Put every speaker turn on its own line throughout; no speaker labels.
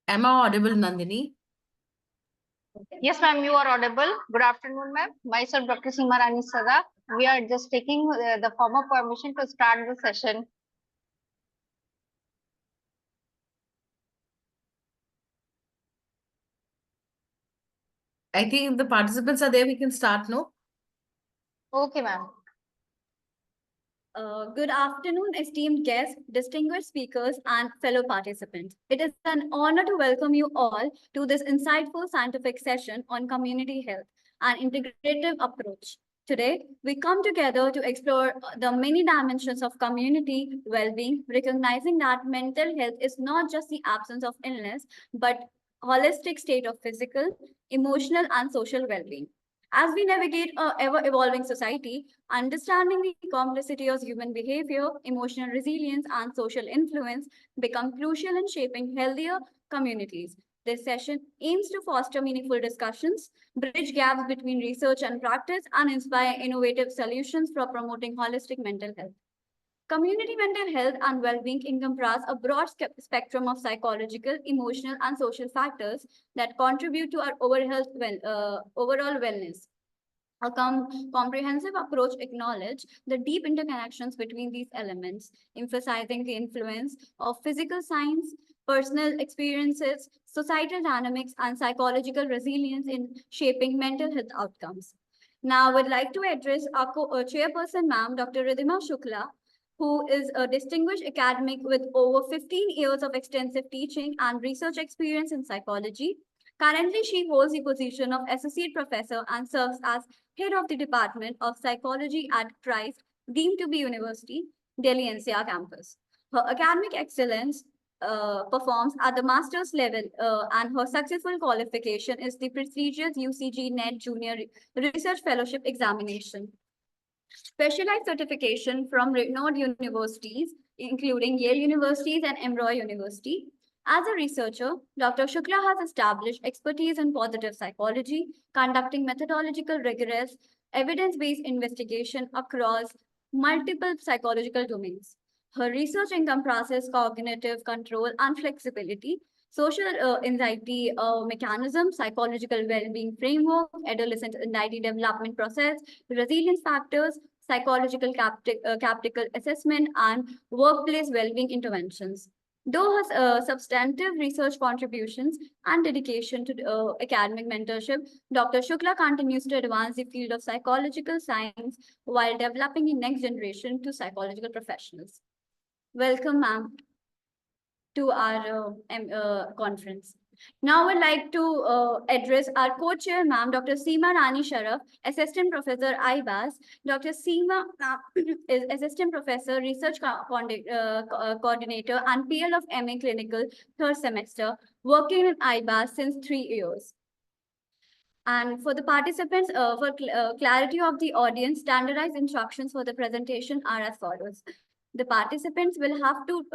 Am I audible, Nandini?
Yes, ma'am, you are audible. Good afternoon, ma'am. Myself, Dr. Seema Rani Sada. We are just taking the form of permission to start the session.
I think if the participants are there, we can start, no?
Okay, ma'am.
Good afternoon, esteemed guests, distinguished speakers, and fellow participants. It is an honor to welcome you all to this insightful scientific session on community health and integrative approach. Today, we come together to explore the many dimensions of community well-being, recognizing that mental health is not just the absence of illness, but holistic state of physical, emotional, and social well-being. As we navigate a ever-evolving society, understanding the complexity of human behavior, emotional resilience, and social influence become crucial in shaping healthier communities. This session aims to foster meaningful discussions, bridge gaps between research and practice, and inspire innovative solutions for promoting holistic mental health. Community mental health and well-being encompass a broad spectrum of psychological, emotional, and social factors that contribute to our overall wellness. A comprehensive approach acknowledges the deep interconnections between these elements, emphasizing the influence of physical science, personal experiences, societal dynamics, and psychological resilience in shaping mental health outcomes. Now, I would like to address our chairperson, ma'am, Dr. Ridhima Shukla, who is a distinguished academic with over 15 years of extensive teaching and research experience in psychology. Currently, she holds the position of associate professor and serves as head of the Department of Psychology at Christ, deemed to be University, Delhi NCR campus. Her academic excellence performs at the master's level, and her successful qualification is the prestigious UCG NET Junior Research Fellowship Examination. Specialized certification from renowned universities, including Yale University and Emory University. As a researcher, Dr. Shukla has established expertise in positive psychology, conducting methodological rigorous evidence-based investigation across multiple psychological domains. Her research encompasses cognitive control and flexibility, social anxiety mechanism, psychological well-being framework, adolescent anxiety development process, resilience factors, psychological capital assessment, and workplace well-being interventions. Though her substantive research contributions and dedication to academic mentorship, Dr. Shukla continues to advance the field of psychological science while developing the next generation to psychological professionals. Welcome, ma'am, to our conference. Now I'd like to address our co-chair, ma'am, Dr. Seema Rani Sharaf, Assistant Professor IBAS. Dr. Seema is Assistant Professor, Research Coordinator, and PL of MA Clinical, third semester, working in IBAS since 3 years. And for the participants, for clarity of the audience, standardized instructions for the presentation are as follows. The participants will have to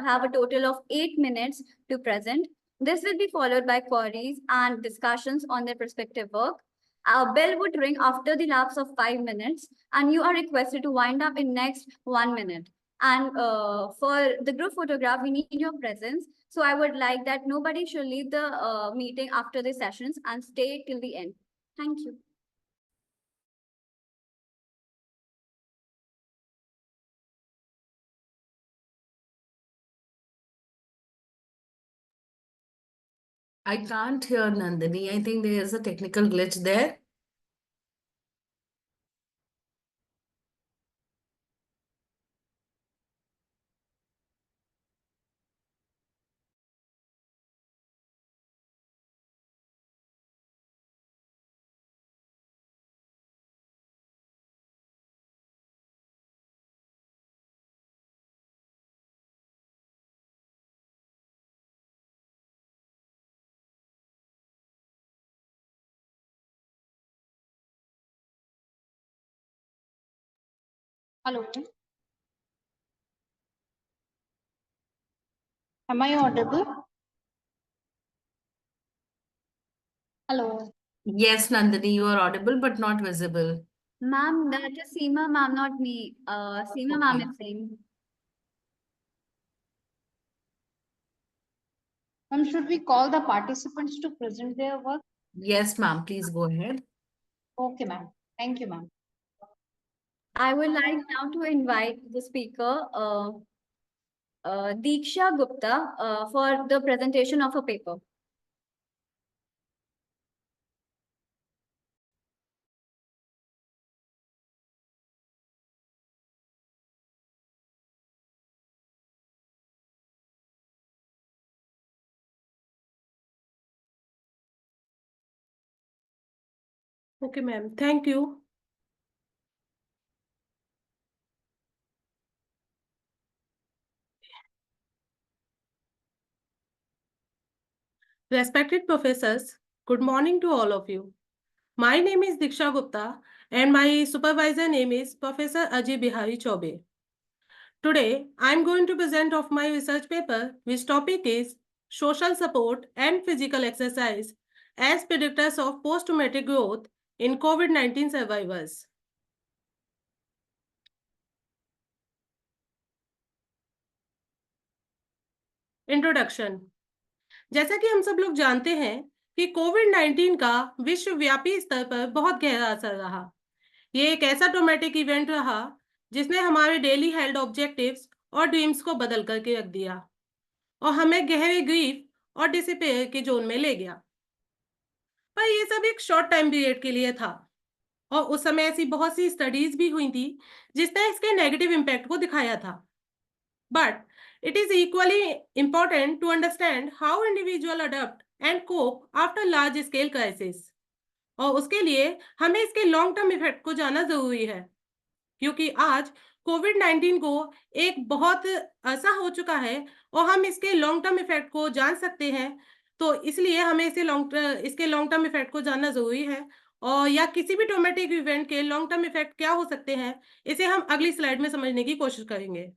have a total of 8 minutes to present. This will be followed by queries and discussions on their respective work. Our bell would ring after the lapse of 5 minutes, and you are requested to wind up in next 1 minute. And for the group photograph, we need your presence. So I would like that nobody should leave the meeting after the sessions and stay till the end. Thank you.
I can't hear Nandini. I think there is a technical glitch there.
Hello. Am I audible? Hello.
Yes, Nandini, you are audible but not visible.
Ma'am, that is Seema, ma'am, not me. Seema, ma'am
Okay.
is saying.
Ma'am, should we call the participants to present their work?
Yes, ma'am, please go ahead.
Okay, ma'am. Thank you, ma'am.
I would like now to invite the speaker, Diksha Gupta, for the presentation of a paper.
Okay, ma'am. Thank you. Respected professors, good morning to all of you. My name is Diksha Gupta and my supervisor name is Professor Ajay Bihari Chaube. Today, I am going to present of my research paper which topic is social support and physical exercise as predictors of post-traumatic growth in COVID-19 survivors. Introduction. जैसा कि हम सब लोग जानते हैं कि कोविड-19 का विश्वव्यापी स्तर पर बहुत गहरा असर रहा। ये एक ऐसा ट्रॉमेटिक इवेंट रहा जिसने हमारे डेली हेल्थ ऑब्जेक्टिव्स और ड्रीम्स को बदल करके रख दिया और हमें गहरे ग्रीफ और डिसपेयर के जोन में ले गया। पर ये सब एक शॉर्ट टाइम पीरियड के लिए था और उस समय ऐसी बहुत सी स्टडीज भी हुई थी जिसने इसके नेगेटिव इम्पैक्ट को दिखाया था। But it is equally important to understand how individuals adapt and cope after large scale crisis. और उसके लिए हमें इसके लॉन्ग टर्म इफेक्ट को जानना जरूरी है, क्योंकि आज कोविड-19 को एक बहुत ऐसा हो चुका है और हम इसके लॉन्ग टर्म इफेक्ट को जान सकते हैं। तो इसलिए हमें इसके लॉन्ग टर्म इफेक्ट को जानना जरूरी है और या किसी भी ट्रॉमेटिक इवेंट के लॉन्ग टर्म इफेक्ट क्या हो सकते हैं, इसे हम अगली स्लाइड में समझने की कोशिश करेंगे।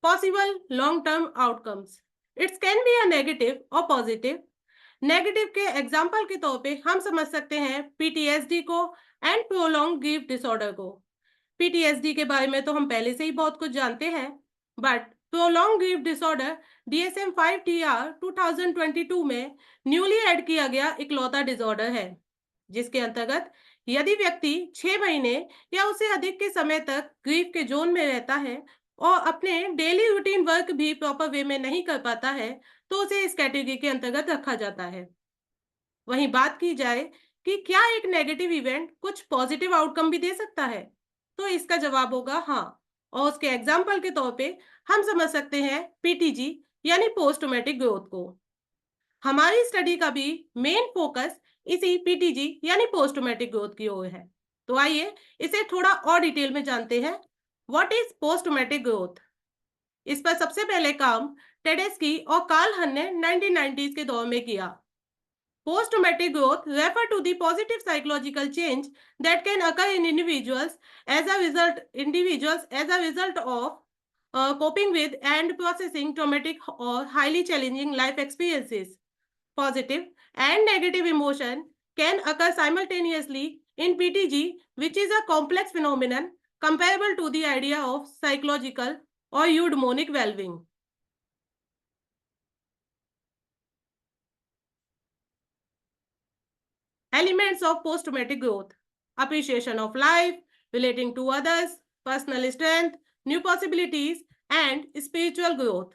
Possible long-term outcomes. It can be a negative or positive. Negative के एग्जाम्पल के तौर पे हम समझ सकते हैं पीटीएसडी को एंड प्रोलॉन्ग ग्रीफ डिसऑर्डर को। पीटीएसडी के बारे में तो हम पहले से ही बहुत कुछ जानते हैं, but prolong grief disorder DSM-5-TR 2022 में न्यूली ऐड किया गया इकलौता डिसऑर्डर है, जिसके अंतर्गत यदि व्यक्ति 6 महीने या उससे अधिक के समय तक ग्रीफ के जोन में रहता है और अपने डेली रूटीन वर्क भी प्रॉपर वे में नहीं कर पाता है, तो उसे इस कैटेगरी के अंतर्गत रखा जाता है। वहीं बात की जाए कि क्या एक नेगेटिव इवेंट कुछ पॉजिटिव आउटकम भी दे सकता है, तो इसका जवाब होगा हाँ। और उसके एग्जाम्पल के तौर पे हम समझ सकते हैं पीटीजी यानी पोस्ट ट्रॉमेटिक ग्रोथ को। हमारी स्टडी का भी मेन फोकस इसी पीटीजी यानी पोस्ट ट्रॉमेटिक ग्रोथ की ओर है। तो आइए इसे थोड़ा और डिटेल में जानते हैं। What is post traumatic growth? इस पर सबसे पहले काम टेडेस्की और कार्ल हन ने 1990s के दौर में किया। Post traumatic growth refer to the positive psychological change that can occur in individuals as a result of coping with and processing traumatic or highly challenging life experiences. Positive and negative emotion can occur simultaneously in PTG, which is a complex phenomenon comparable to the idea of psychological or eudaimonic well-being. Elements of post-traumatic growth: appreciation of life, relating to others, personal strength, new possibilities, and spiritual growth.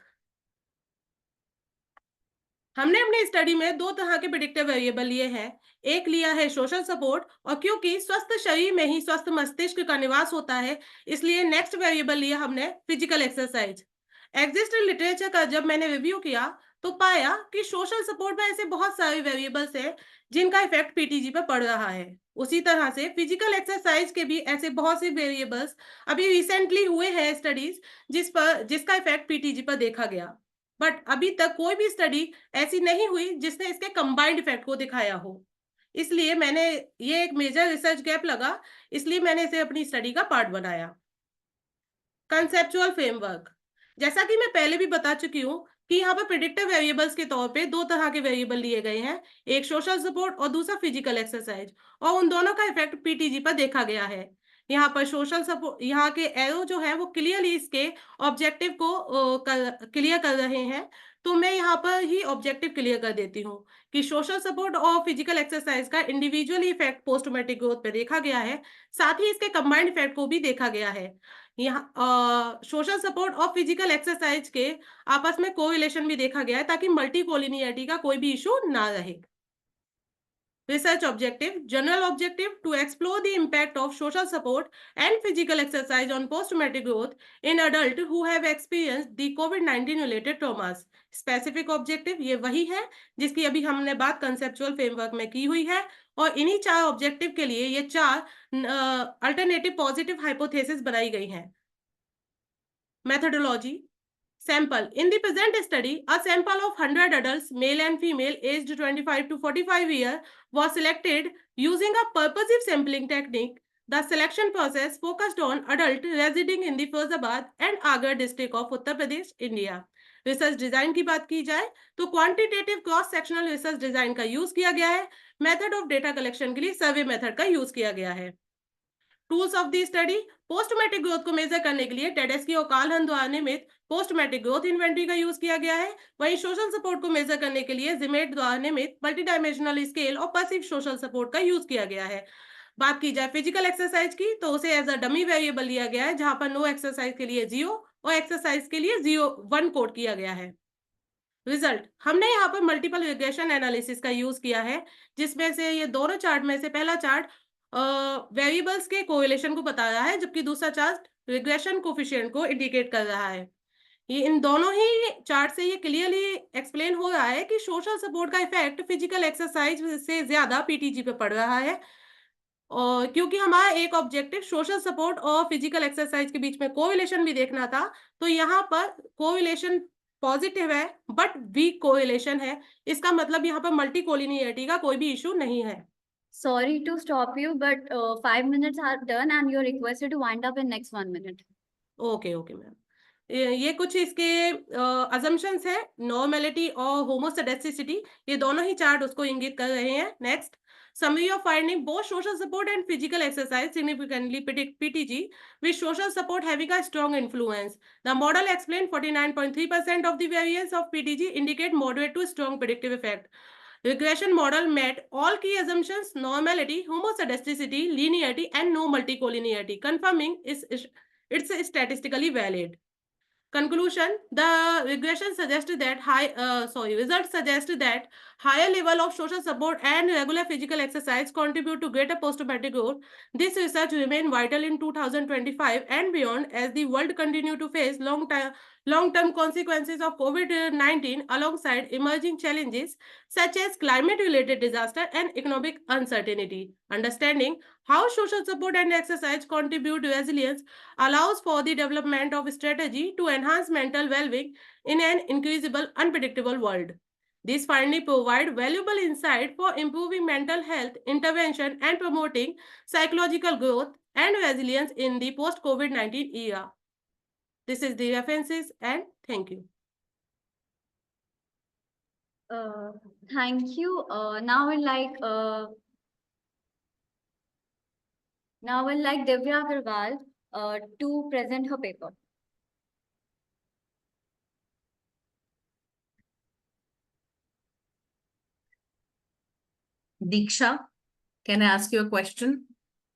हमने अपनी study में दो तरह के predictive variable लिए हैं। एक लिया है सोशल सपोर्ट, और क्योंकि स्वस्थ शरीर में ही स्वस्थ मस्तिष्क का निवास होता है, इसलिए नेक्स्ट वेरिएबल लिया हमने फिजिकल एक्सरसाइज। एग्जिस्टिंग लिटरेचर का जब मैंने रिव्यू किया तो पाया कि सोशल सपोर्ट में ऐसे बहुत सारे वेरिएबल्स हैं जिनका इफेक्ट पीटीजी पर पड़ रहा है। उसी तरह से फिजिकल एक्सरसाइज के भी ऐसे बहुत से वेरिएबल्स अभी रिसेंटली हुए हैं स्टडीज जिसका इफेक्ट पीटीजी पर देखा गया, बट अभी तक कोई भी स्टडी ऐसी नहीं हुई जिसने इसके कंबाइंड इफेक्ट को दिखाया हो। इसलिए मैंने ये एक मेजर रिसर्च गैप लगा, इसलिए मैंने इसे अपनी स्टडी का पार्ट बनाया। कंसेप्चुअल फ्रेमवर्क, जैसा कि मैं पहले भी बता चुकी हूँ कि यहाँ पर प्रेडिक्टिव वेरिएबल्स के तौर पे दो तरह के वेरिएबल लिए गए हैं, एक सोशल सपोर्ट और दूसरा फिजिकल एक्सरसाइज, और उन दोनों का इफेक्ट पीटीजी पर देखा गया है। यहाँ पर सोशल सपोर्ट, यहाँ के एरो जो है वो क्लियरली इसके ऑब्जेक्टिव को क्लियर कर रहे हैं। तो मैं यहाँ पर ही ऑब्जेक्टिव क्लियर कर देती हूँ कि सोशल सपोर्ट और फिजिकल एक्सरसाइज का individually effect post traumatic growth पे देखा गया है, साथ ही इसके कंबाइंड इफेक्ट को भी देखा गया है। यहाँ सोशल सपोर्ट और फिजिकल एक्सरसाइज के आपस में कोरिलेशन भी देखा गया है ताकि मल्टीकोलिनियरिटी का कोई भी इशू ना रहे। Research objective, general objective to explore the impact of social support and physical exercise on post-traumatic growth in adults who have experienced the COVID-19 related traumas. Specific objective ये वही है जिसकी अभी हमने बात conceptual framework में की हुई है, और इन्हीं 4 objective के लिए ये 4 alternative positive hypothesis बनाई गई हैं। Methodology. Sample. In the present study, a sample of 100 adults, male and female, aged 25 to 45 years, was selected using a purposive sampling technique. The selection process focused on adults residing in the Firozabad and Agra district of Uttar Pradesh, India. Research design की बात की जाए तो quantitative cross sectional research design का use किया गया है। Method of data collection के लिए सर्वे मेथड का यूज किया गया है। Tools of the study, posttraumatic growth को मेजर करने के लिए टेडेस्की और कालहन द्वारा निर्मित पोस्टमेटिक ग्रोथ इन्वेंटरी का यूज किया गया है। वहीं सोशल सपोर्ट को मेजर करने के लिए जिमेट द्वारा निर्मित मल्टी डायमेंशनल स्केल और पैसिव सोशल सपोर्ट का यूज किया गया है। बात की जाए फिजिकल एक्सरसाइज की तो उसे एज अ डमी वेरिएबल लिया गया है, जहां पर नो एक्सरसाइज के लिए 0 और एक्सरसाइज के लिए 0 1 कोड किया गया है। रिजल्ट, हमने यहाँ पर मल्टीपल रिग्रेशन एनालिसिस का यूज किया है, जिसमें से ये दोनों चार्ट में से पहला चार्ट वेरिएबल्स के कोरिलेशन को बता रहा है, जबकि दूसरा चार्ट रिग्रेशन कोफिशिएंट को इंडिकेट कर रहा है। ये इन दोनों ही चार्ट से ये क्लियरली एक्सप्लेन हो रहा है कि सोशल सपोर्ट का इफेक्ट फिजिकल एक्सरसाइज से ज्यादा पीटीजी पे पड़ रहा है, और क्योंकि हमारा एक ऑब्जेक्टिव सोशल सपोर्ट और फिजिकल एक्सरसाइज के बीच में कोरिलेशन भी देखना था, तो यहाँ पर कोरिलेशन पॉजिटिव है बट वीक कोरिलेशन है। इसका मतलब यहाँ पर मल्टी कोलिनियरिटी का कोई भी इशू नहीं है।
Sorry to stop you, but 5 minutes are done and you're requested to wind up in next 1 minute.
Okay okay ma'am, ये कुछ इसके अजम्पशंस है। नॉर्मेलिटी और होमोसेडेस्टिसिटी, ये दोनों ही चार्ट उसको इंगित कर रहे हैं। Next, summary of finding both social support and physical exercise significantly predict PTG, with social support having a strong influence. The model explained 49.3% of the variance of PTG indicate moderate to strong predictive effect. Regression model met all key assumptions: normality, homoscedasticity, linearity, and no multicollinearity, confirming it's statistically valid. Conclusion: the regression suggested that results suggest that higher level of social support and regular physical exercise contribute to greater post-traumatic growth. This research remain vital in 2025 and beyond as the world continue to face long-term consequences of COVID-19 alongside emerging challenges such as climate-related disaster and economic uncertainty. Understanding how social support and exercise contribute to resilience allows for the development of strategy to enhance mental well-being in an increasingly unpredictable world. These findings provide valuable insight for improving mental health intervention and promoting psychological growth and resilience in the post-COVID-19 era. This is the references, and thank you.
Thank you. Now we'll like Divya Agarwal to present her paper.
Diksha, can I ask you a question?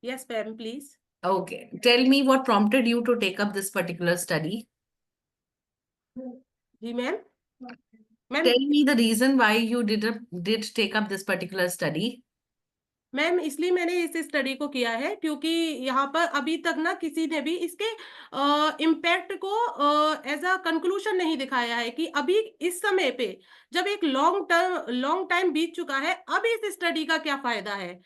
Yes, ma'am, please.
Okay. Tell me what prompted you to take up this particular study.
जी ma'am. Ma'am
Tell me the reason why you did take up this particular study.
Ma'am इसलिए मैंने इस study को किया है क्योंकि यहाँ पर अभी तक ना किसी ने भी इसके इम्पैक्ट को एज अ कंक्लूजन नहीं दिखाया है कि अभी इस समय पे जब एक लॉन्ग टाइम बीत चुका है, अब इस स्टडी का क्या फायदा है,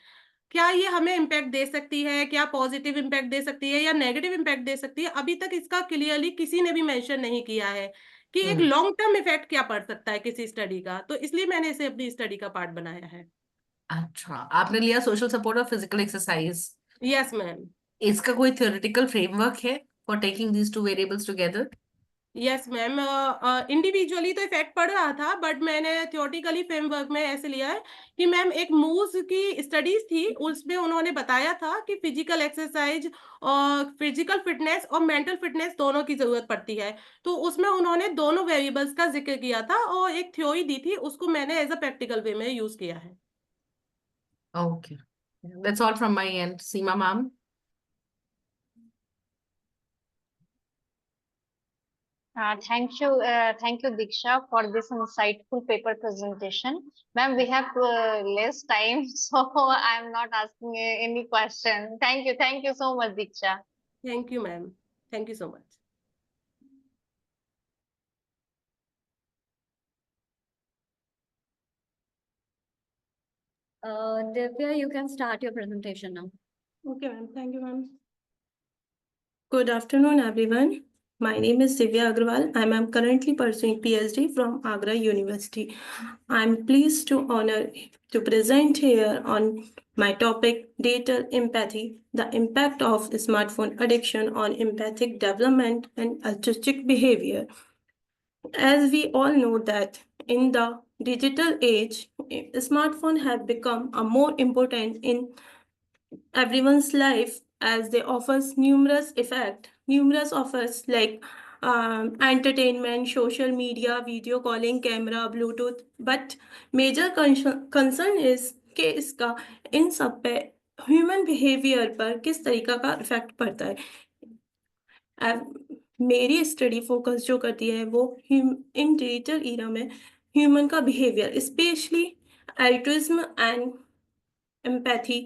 क्या ये हमें इम्पैक्ट दे सकती है, क्या पॉजिटिव इम्पैक्ट दे सकती है या नेगेटिव इम्पैक्ट दे सकती है। अभी तक इसका क्लियरली किसी ने भी मेंशन नहीं किया है कि एक लॉन्ग टर्म इफेक्ट क्या पड़ सकता है किसी स्टडी का, तो इसलिए मैंने इसे अपनी स्टडी का पार्ट बनाया है।
अच्छा, आपने लिया सोशल सपोर्ट और फिजिकल एक्सरसाइज।
Yes ma'am.
इसका कोई थ्योरेटिकल फ्रेमवर्क है for taking these two variables together?
Yes ma'am, individually तो इफेक्ट पड़ रहा था, बट मैंने थियोरेटिकली फ्रेमवर्क में ऐसे लिया है कि मैम एक मूव्स की स्टडीज थी, उसमें उन्होंने बताया था कि फिजिकल एक्सरसाइज और फिजिकल फिटनेस और मेंटल फिटनेस दोनों की जरूरत पड़ती है। तो उसमें उन्होंने दोनों वेरिएबल्स का जिक्र किया था और एक थ्योरी दी थी, उसको मैंने एज अ प्रैक्टिकल वे में यूज किया है।
Okay. That's all from my end. Seema ma'am.
Thank you, Diksha, for this insightful paper presentation. Ma'am, we have less time, so I'm not asking any question. Thank you so much, Diksha.
Thank you ma'am, thank you so much.
Divya, you can start your presentation now.
Okay, ma'am. Thank you, ma'am. Good afternoon, everyone. My name is Divya Agrawal. I am currently pursuing PhD from Agra University. I am pleased to honor to present here on my topic, data empathy, the impact of smartphone addiction on empathic development and artistic behavior. As we all know that in the digital age, smartphones have become a more important in everyone's life as they offers numerous offers like entertainment, social media, video calling, camera, Bluetooth. But major concern is कि इसका इन सब पे human behaviour पर किस तरीका का effect पड़ता है। मेरी स्टडी फोकस जो करती है वो इन डिजिटल ईरा में ह्यूमन का behaviour, specially altruism and empathy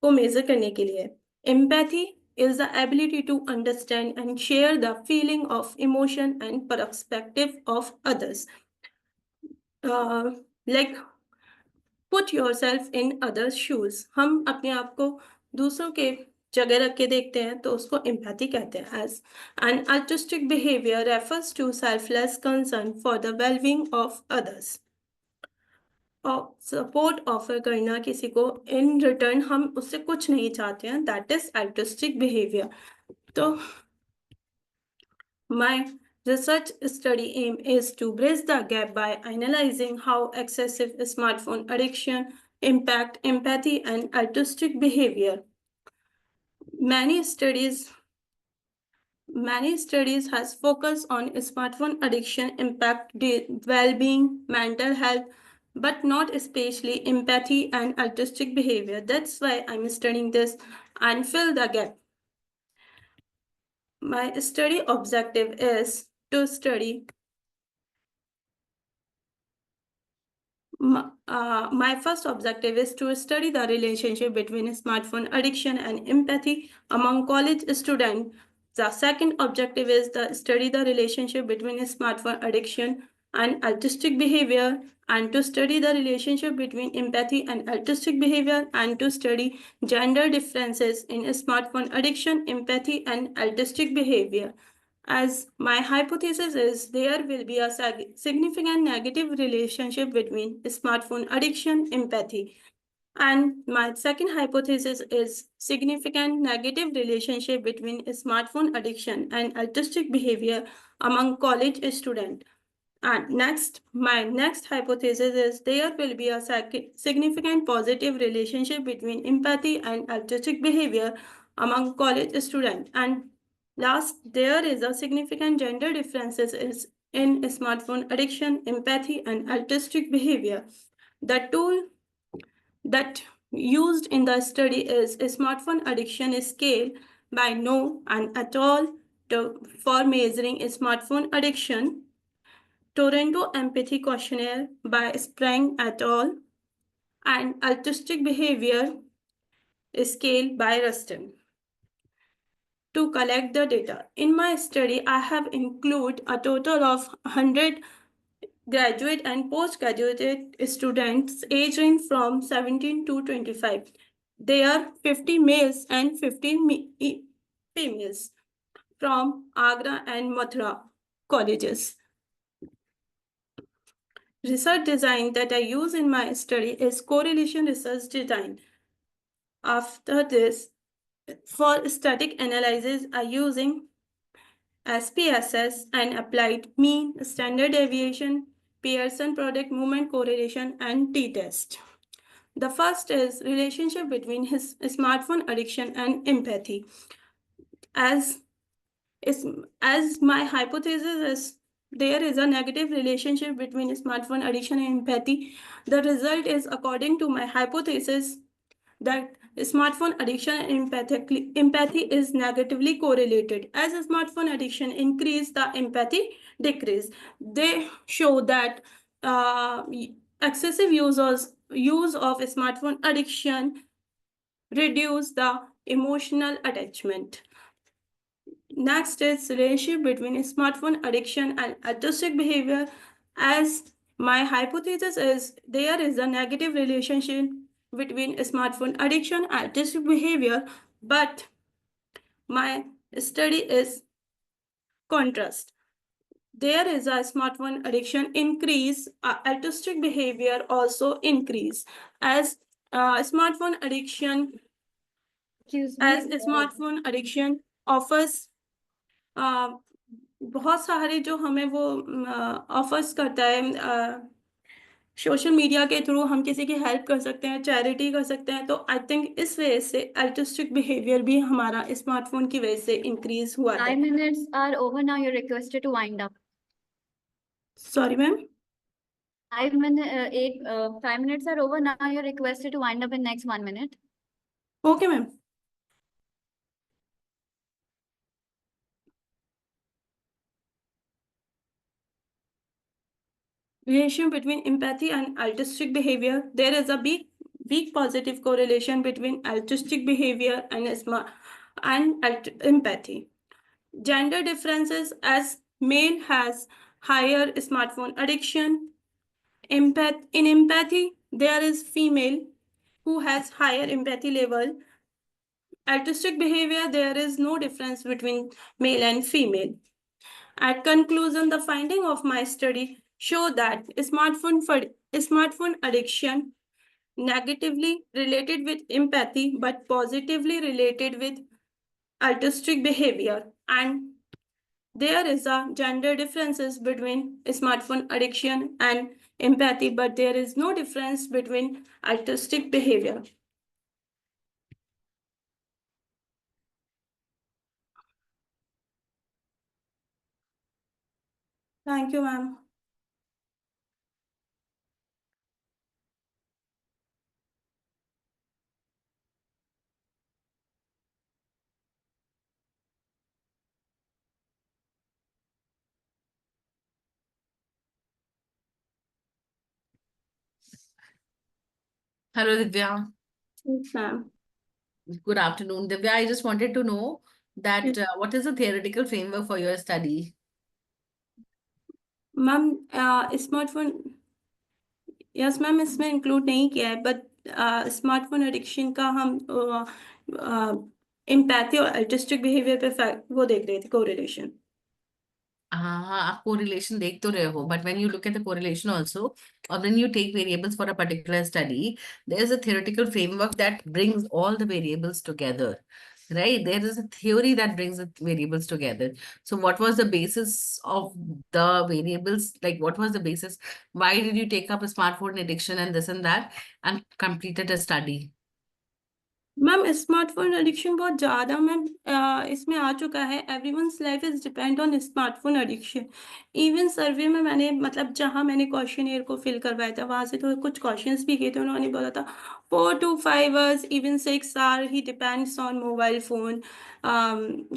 को मेजर करने के लिए। Empathy is the ability to understand and share the feeling of emotion and perspective of others. Like put yourself in others' shoes. हम अपने आप को दूसरों के जगह रख के देखते हैं तो उसको एम्पैथी कहते हैं। As an artistic behavior refers to selfless concern for the well-being of others. और सपोर्ट ऑफर करना किसी को, इन रिटर्न हम उससे कुछ नहीं चाहते हैं, दैट इज altruistic behavior. तो my research study aim is to bridge the gap by analyzing how excessive smartphone addiction impact empathy and altruistic behavior. Many studies has focused on smartphone addiction impact well-being, mental health, but not especially empathy and altruistic behavior. That's why I'm studying this and fill the gap. My study objective is to study my first objective is to study the relationship between smartphone addiction and empathy among college students. The second objective is to study the relationship between smartphone addiction and artistic behavior, and to study the relationship between empathy and artistic behavior, and to study gender differences in smartphone addiction, empathy, and artistic behavior. As my hypothesis is there will be a significant negative relationship between smartphone addiction, empathy. And my second hypothesis is significant negative relationship between smartphone addiction and artistic behavior among college students. And my next hypothesis is there will be a significant positive relationship between empathy and artistic behavior among college students. And last, there is a significant gender differences in smartphone addiction, empathy, and artistic behavior. The tool that used in the study is a smartphone addiction scale by No and et al. For measuring smartphone addiction, Toronto Empathy Questionnaire by Sprang et al., and Artistic Behavior Scale by Rustin. To collect the data, in my study, I have included a total of 100 graduate and postgraduate students aged range from 17 to 25. They are 50 males and 15 females from Agra and Mathura colleges. Research design that I use in my study is correlation research design. After this, for static analysis, I using SPSS, and applied mean, standard deviation, Pearson product movement correlation, and t-test. The first is relationship between his smartphone addiction and empathy. As my hypothesis is there is a negative relationship between smartphone addiction and empathy. The result is, according to my hypothesis, that smartphone addiction and empathy is negatively correlated. As a smartphone addiction increase, the empathy decrease. They show that excessive use of smartphone addiction reduce the emotional attachment. Next is relationship between smartphone addiction and autistic behavior. As my hypothesis is there is a negative relationship between smartphone addiction and autistic behavior, but my study is contrast. There is a smartphone addiction increase, autistic behavior also increase. As smartphone addiction,
Excuse
as
me.
smartphone addiction offers बहुत सारे जो हमें वो offers करता है social media के through हम किसी की हेल्प कर सकते हैं, चैरिटी कर सकते हैं, तो आई थिंक इस वजह से अल्ट्रिस्टिक बिहेवियर भी हमारा स्मार्टफोन की वजह से इंक्रीज हुआ है.
5 minutes are over now. You're requested to wind up.
Sorry ma'am.
5 minutes are over now. You're requested to wind up in next 1 minute.
Okay ma'am. Relation between empathy and altruistic behavior. There is a big positive correlation between altruistic behavior and empathy. Gender differences, as male has higher smartphone addiction. In empathy, there is female who has higher empathy level. Altruistic behavior, there is no difference between male and female. At conclusion, the finding of my study show that smartphone addiction negatively related with empathy, but positively related with altruistic behavior. And there is a gender differences between smartphone addiction and empathy, but there is no difference between altruistic behavior. Thank you, ma'am.
Hello, Divya.
Yes, ma'am.
Good afternoon. Divya, I just wanted to know that
Yes.
what is the theoretical framework for your study?
Ma'am smartphone yes ma'am इसमें include नहीं किया है, but smartphone addiction का हम empathy और artistic behaviour पे वो देख रहे थे कोरिलेशन.
हाँ, आप कोरिलेशन देख तो रहे हो, but when you look at the correlation also, or when you take variables for a particular study, there is a theoretical framework that brings all the variables together, right? There is a theory that brings the variables together. So what was the basis of the variables? Like, what was the basis? Why did you take up a smartphone addiction and this and that and completed a study?
Ma'am smartphone addiction बहुत ज़्यादा ma'am इसमें आ चुका है. Everyone's life is depend on smartphone addiction. Even survey में मैंने मतलब जहाँ मैंने क्वेश्चनियर को फिल करवाया था वहाँ से तो कुछ क्वेश्चंस भी किए थे. उन्होंने बोला था 4 to 5 hours, even 6 hours he depends on mobile phone,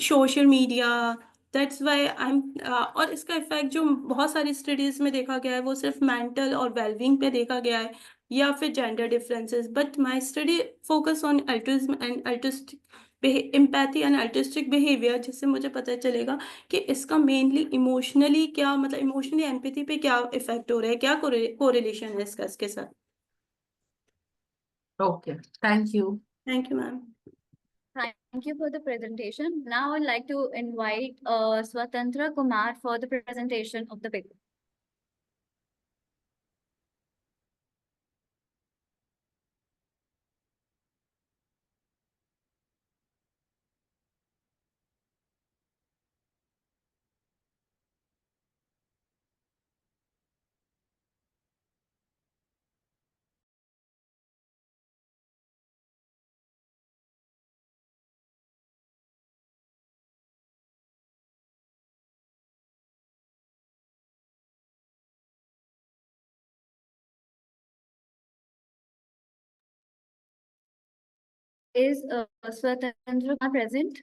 social media. That's why I am और इसका इफेक्ट जो बहुत सारी स्टडीज़ में देखा गया है वो सिर्फ मेंटल और वेलबींग पे देखा गया है या फिर gender differences. But my study focus on altruism and altruistic empathy and altruistic behaviour, जिससे मुझे पता चलेगा कि इसका मेनली इमोशनली क्या मतलब इमोशनली एम्पैथी पे क्या इफेक्ट हो रहा है, क्या कोरिलेशन है इसके साथ.
Okay, thank you.
Thank you ma'am.
Thank you for the presentation. Now I'd like to invite Swatantra Kumar for the presentation of the paper. Is Swatandra present?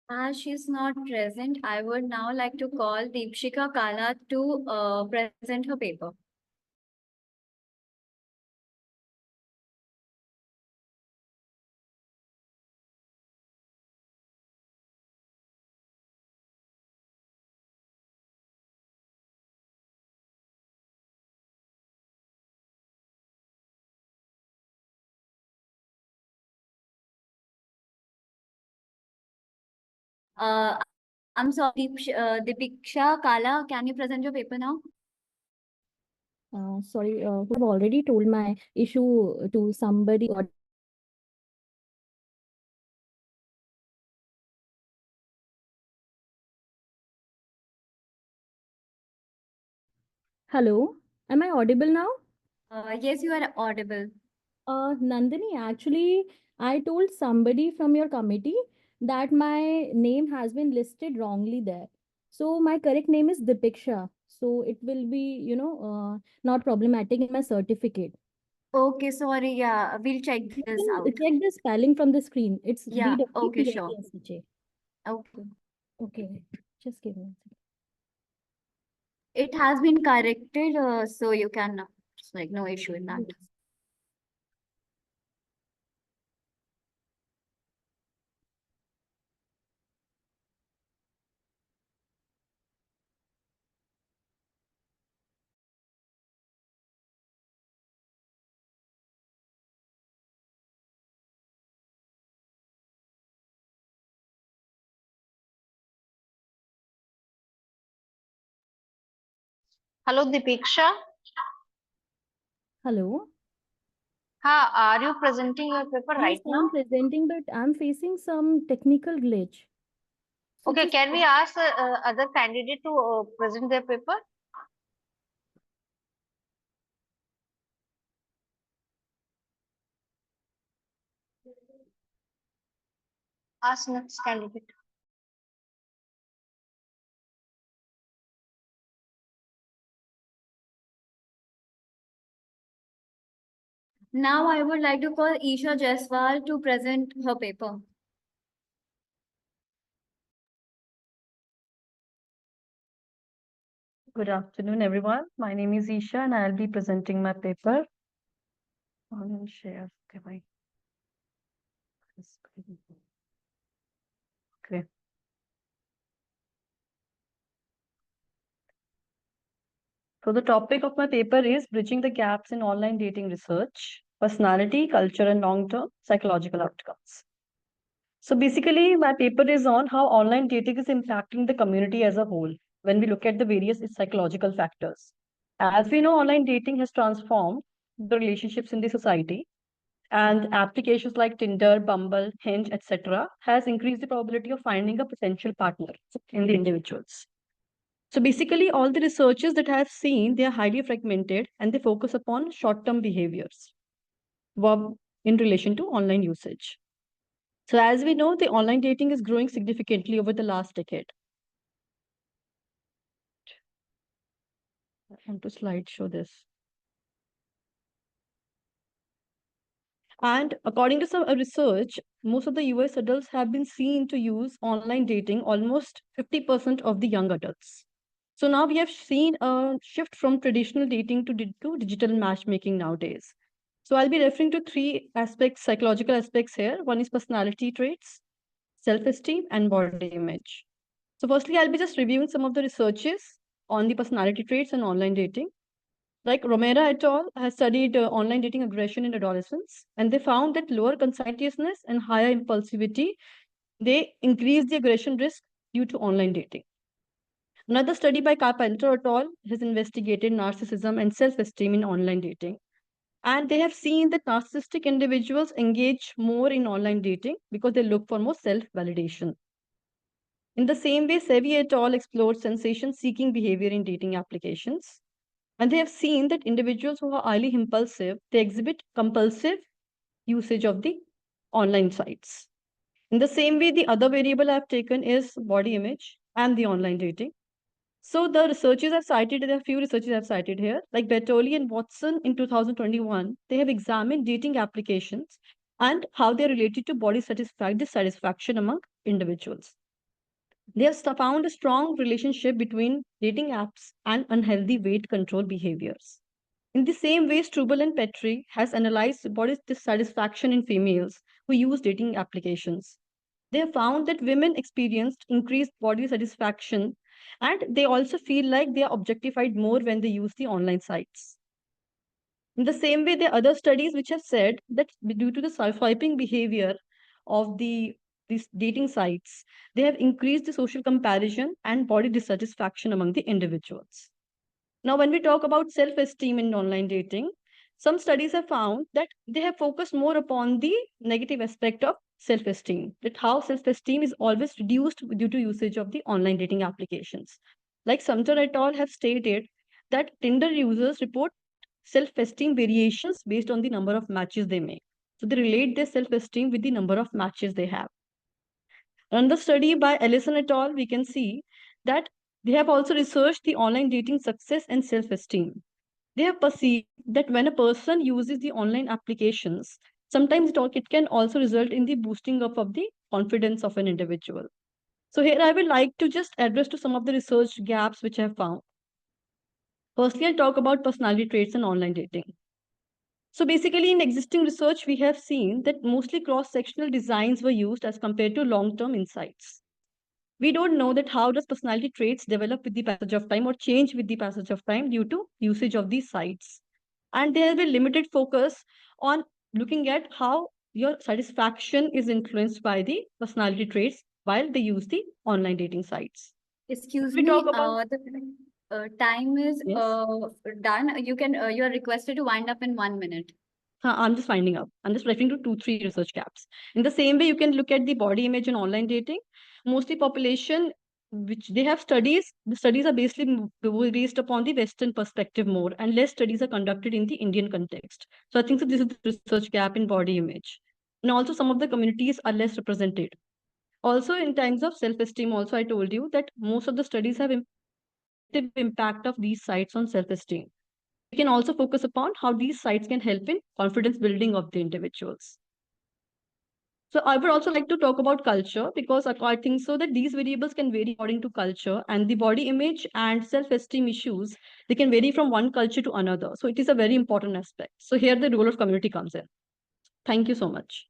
As she's not present, I would now like to call Deepshika Kala to present her paper. I'm sorry, Deepiksha Kala, can you present your paper now?
Sorry, who have already told my issue to somebody or hello, am I audible now?
Yes, you are audible.
Nandini, actually, I told somebody from your committee that my name has been listed wrongly there. So my correct name is Dipiksha. So it will be, not problematic in my certificate.
Okay, sorry. Yeah, we'll check
You
this
can
out.
check the spelling from the screen. It's
Yeah, okay, sure.
DWPISHA.
Okay.
Okay, just give me a second.
It has been corrected, so you can, it's like no issue in that.
Hello, Dipiksha.
Hello.
Are you presenting your paper
Yes,
right now?
I'm presenting, but I'm facing some technical glitch. So
Okay,
just
can we ask other candidate to present their paper? Ask next candidate.
Now I would like to call Isha Jaiswal to present her paper.
Good afternoon, everyone. My name is Isha, and I'll be presenting my paper. I'll share. Okay, my screen. Okay. So the topic of my paper is bridging the gaps in online dating research, personality, culture, and long-term psychological outcomes. So basically, my paper is on how online dating is impacting the community as a whole when we look at the various psychological factors. As we know, online dating has transformed the relationships in the society, and applications like Tinder, Bumble, Hinge, etc., has increased the probability of finding a potential partner in the individuals. So basically, all the researches that I have seen, they are highly fragmented and they focus upon short-term behaviors in relation to online usage. So as we know, the online dating is growing significantly over the last decade. I want to slide show this. And according to some research, most of the US adults have been seen to use online dating, almost 50% of the young adults. So now we have seen a shift from traditional dating to digital matchmaking nowadays. So I'll be referring to three aspects, psychological aspects here. One is personality traits, self-esteem, and body image. So firstly, I'll be just reviewing some of the researches on the personality traits and online dating. Like Romero et al. Has studied online dating aggression in adolescents, and they found that lower conscientiousness and higher impulsivity, they increase the aggression risk due to online dating. Another study by Carpenter et al. Has investigated narcissism and self-esteem in online dating. And they have seen that narcissistic individuals engage more in online dating because they look for more self-validation. In the same way, Sevi et al. Explored sensation-seeking behavior in dating applications. And they have seen that individuals who are highly impulsive, they exhibit compulsive usage of the online sites. In the same way, the other variable I've taken is body image and the online dating. So the researchers have cited, there are a few researchers have cited here, like Bertolli and Watson in 2021, they have examined dating applications and how they're related to body dissatisfaction among individuals. They have found a strong relationship between dating apps and unhealthy weight control behaviors. In the same way, Struble and Petrie has analyzed body dissatisfaction in females who use dating applications. They have found that women experienced increased body satisfaction and they also feel like they are objectified more when they use the online sites. In the same way, there are other studies which have said that due to the swiping behavior of these dating sites, they have increased the social comparison and body dissatisfaction among the individuals. Now, when we talk about self-esteem in online dating, some studies have found that they have focused more upon the negative aspect of self-esteem, that how self-esteem is always reduced due to usage of the online dating applications. Like Sumter et al. Have stated that Tinder users report self-esteem variations based on the number of matches they make. So they relate their self-esteem with the number of matches they have. Another study by Ellison et al., we can see that they have also researched the online dating success and self-esteem. They have perceived that when a person uses the online applications, sometimes it can also result in the boosting up of the confidence of an individual. So here I would like to just address to some of the research gaps which I have found. Firstly, I'll talk about personality traits and online dating. So basically, in existing research, we have seen that mostly cross-sectional designs were used as compared to long-term insights. We don't know that how does personality traits develop with the passage of time or change with the passage of time due to usage of these sites. And there will be limited focus on looking at how your satisfaction is influenced by the personality traits while they use the online dating sites.
Excuse
We
me,
talk about
the time is
yes.
done. You are requested to wind up in 1 minute.
I'm just finding out. I'm just referring to 2-3 research gaps. In the same way, you can look at the body image in online dating. Mostly population, which they have studies, the studies are basically based upon the Western perspective more, and less studies are conducted in the Indian context. So I think so this is the research gap in body image. And also some of the communities are less represented. Also in terms of self-esteem, also I told you that most of the studies have negative impact of these sites on self-esteem. We can also focus upon how these sites can help in confidence building of the individuals. So I would also like to talk about culture because I think so that these variables can vary according to culture and the body image and self-esteem issues, they can vary from one culture to another. So it is a very important aspect. So here the role of community comes in. Thank you so much.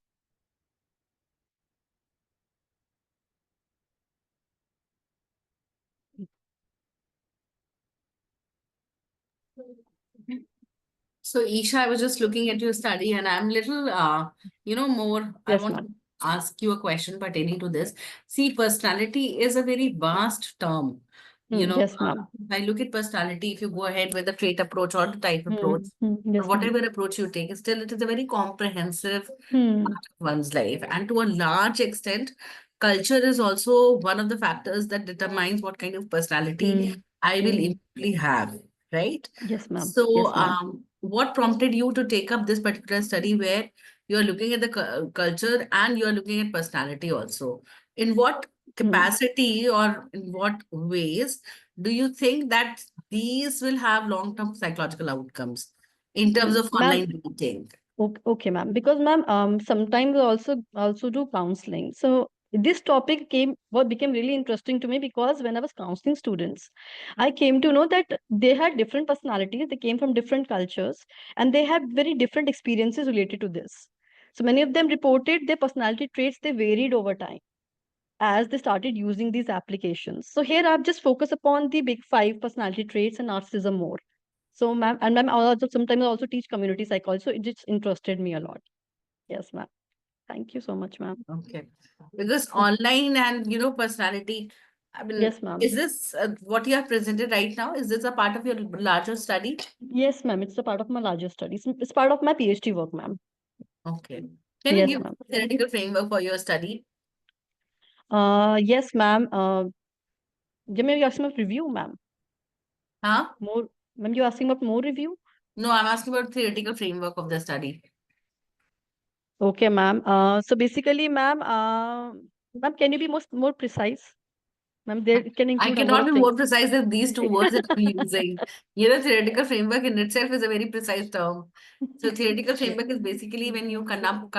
So, Isha, I was just looking at your study and I'm little, more, I
Yes,
want
ma'am.
to ask you a question pertaining to this. See, personality is a very vast term.
Yes, ma'am.
If I look at personality, if you go ahead with the trait approach or the type approach, or
Yes, ma'am.
whatever approach you take, still it is a very comprehensive
Hmm.
part of one's life. And to a large extent, culture is also one of the factors that determines what kind of personality I will eventually have, right?
Yes, ma'am.
So,
Yes, ma'am.
what prompted you to take up this particular study where you're looking at the culture and you're looking at personality also? In what capacity or in what ways do you think that these will have long-term psychological outcomes in terms of
Ma'am,
online dating?
okay, ma'am. Because ma'am, sometimes I also do counseling. So this topic became really interesting to me because when I was counseling students, I came to know that they had different personalities, they came from different cultures, and they had very different experiences related to this. So many of them reported their personality traits they varied over time as they started using these applications. So here I've just focused upon the big 5 personality traits and narcissism more. So ma'am, and ma'am, I also sometimes I also teach community psychology, so it just interested me a lot. Yes, ma'am. Thank you so much, ma'am.
Okay. Because online and, personality, I mean,
Yes, ma'am.
is this what you have presented right now? Is this a part of your larger study?
Yes, ma'am. It's a part of my larger studies. It's part of my PhD work, ma'am.
Okay. Can you
Yes,
give
ma'am.
a theoretical framework for your study?
Yes, ma'am. Maybe you're asking about review, ma'am.
Huh?
More, ma'am, you're asking about more review?
No, I'm asking about theoretical framework of the study.
Okay, ma'am. So basically, ma'am, can you be more precise? Ma'am, there it can
I
include number
cannot
of
be more
things.
precise than these two words that I'm using. Theoretical framework in itself is a very precise term. So theoretical framework is basically when you come up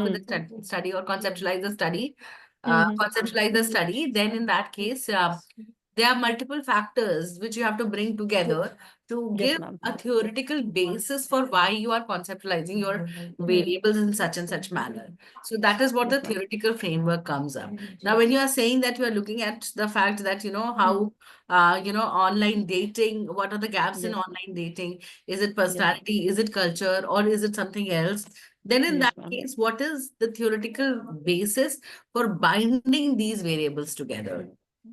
with a study or conceptualize a study, then in that case, there are multiple factors which you have to bring together to
Yes,
give
ma'am.
a theoretical basis for why you are conceptualizing your variables in such and such manner. So that is what
Yes,
the
ma'am.
theoretical framework comes up. Now, when you are saying that you are looking at the fact that, how, online dating, what are the gaps in
Yes.
online dating? Is it personality? Is it culture? Or is it something else? Then in
Yes,
that
ma'am.
case, what is the theoretical basis for binding these variables together?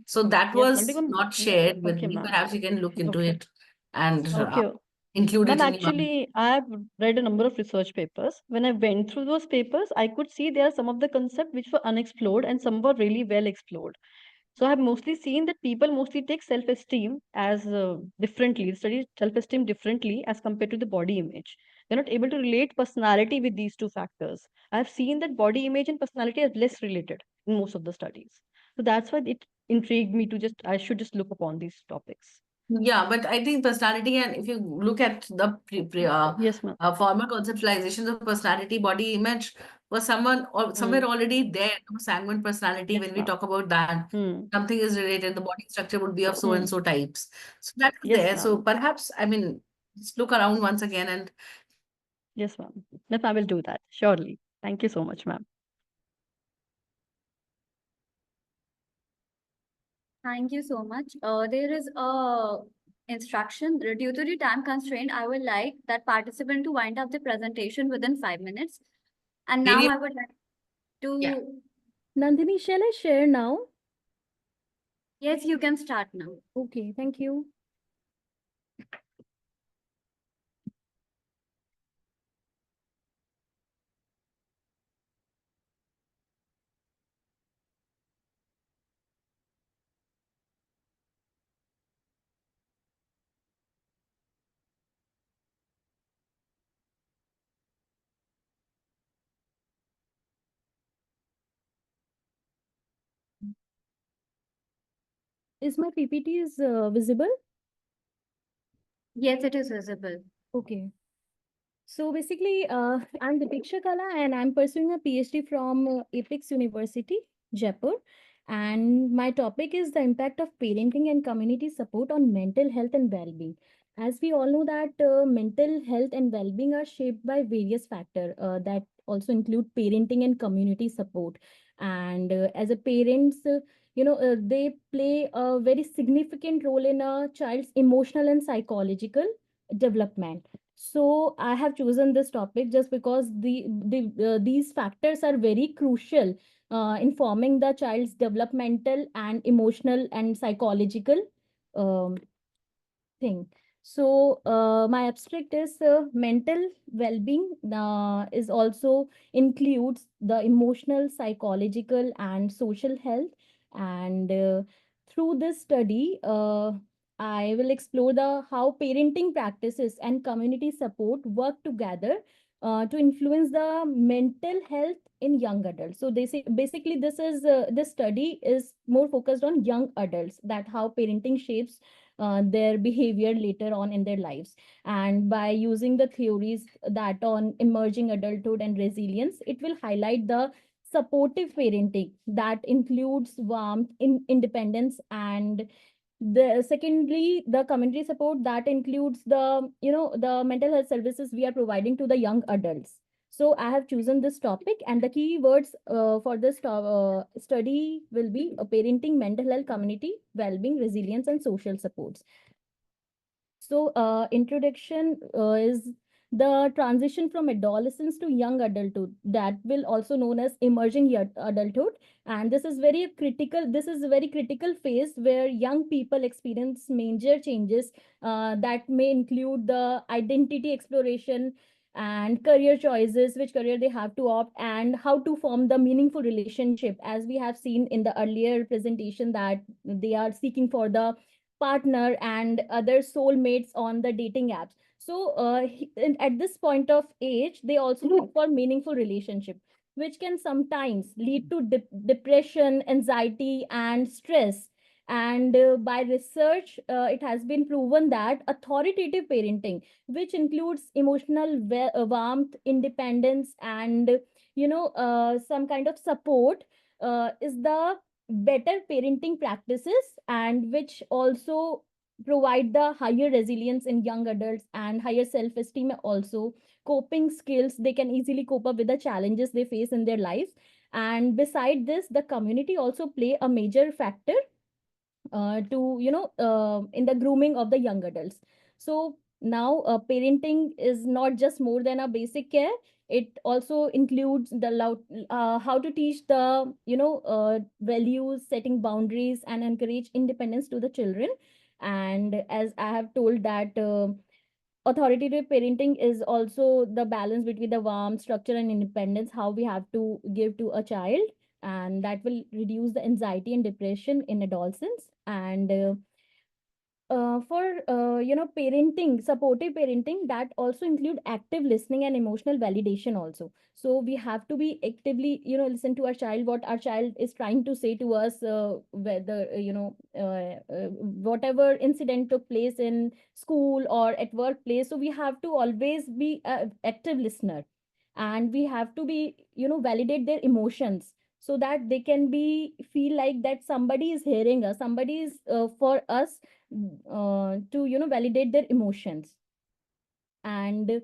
So that
Yes, ma'am.
was
Because,
not
yeah,
shared with
okay,
me.
ma'am.
Perhaps you can look into
Okay.
it and
Okay.
include
Ma'am,
it in your.
actually, I have read a number of research papers. When I went through those papers, I could see there are some of the concepts which were unexplored and some were really well explored. So I have mostly seen that people mostly take self-esteem as differently, study self-esteem differently as compared to the body image. They're not able to relate personality with these two factors. I've seen that body image and personality are less related in most of the studies. So that's why it intrigued me to I should just look upon these topics.
Yeah, but I think personality, and if you look at the
Yes, ma'am.
former conceptualizations of personality, body image was someone or somewhere already there. Sanguine personality,
Yes,
when we
ma'am.
talk about that,
Hmm.
something is related. The body structure would be of so and so types. So that is
Yes,
there. So
ma'am.
perhaps, I mean, just look around once again and
Yes, ma'am. Yes, I will do that, surely. Thank you so much, ma'am.
Thank you so much. There is a instruction. Due to the time constraint, I would like that participant to wind up the presentation within 5 minutes. And now
maybe,
I would like
yeah.
to,
Nandini, shall I share now?
yes, you can start now.
Okay, thank you. Is my PPT is visible?
Yes, it is visible.
Okay. So basically, I'm Dipiksha Kala and I'm pursuing a PhD from Apex University, Jaipur. And my topic is the impact of parenting and community support on mental health and well-being. As we all know that mental health and well-being are shaped by various factors that also include parenting and community support. And as a parents, they play a very significant role in a child's emotional and psychological development. So I have chosen this topic just because these factors are very crucial in forming the child's developmental and emotional and psychological um, thing. So my abstract is mental well-being is also includes the emotional, psychological, and social health. And through this study, I will explore the how parenting practices and community support work together to influence the mental health in young adults. So they say basically this study is more focused on young adults, that how parenting shapes their behavior later on in their lives. And by using the theories that on emerging adulthood and resilience, it will highlight the supportive parenting that includes warmth, independence, and the secondly the community support that includes the mental health services we are providing to the young adults. So I have chosen this topic, and the key words for this study will be parenting, mental health, community, well-being, resilience, and social supports. So, introduction is the transition from adolescence to young adulthood, that will also known as emerging adulthood. And this is very critical. This is a very critical phase where young people experience major changes that may include the identity exploration and career choices, which career they have to opt, and how to form the meaningful relationship. As we have seen in the earlier presentation, that they are seeking for the partner and other soulmates on the dating apps. So at this point of age, they also look for meaningful relationship, which can sometimes lead to depression, anxiety, and stress. And by research, it has been proven that authoritative parenting, which includes emotional warmth, independence, and some kind of support, is the better parenting practices, and which also provide the higher resilience in young adults and higher self-esteem, also coping skills. They can easily cope up with the challenges they face in their lives. And beside this, the community also play a major factor to in the grooming of the young adults. So now parenting is not just more than a basic care. It also includes the how to teach the values, setting boundaries, and encourage independence to the children. And as I have told that authoritative parenting is also the balance between the warmth, structure, and independence, how we have to give to a child, and that will reduce the anxiety and depression in adolescents. And for parenting, supportive parenting, that also include active listening and emotional validation also. So we have to be actively listen to our child, what our child is trying to say to us, whether whatever incident took place in school or at workplace. So we have to always be a active listener, and we have to be validate their emotions, so that they can be feel like that somebody is hearing us, somebody is for us, to validate their emotions. And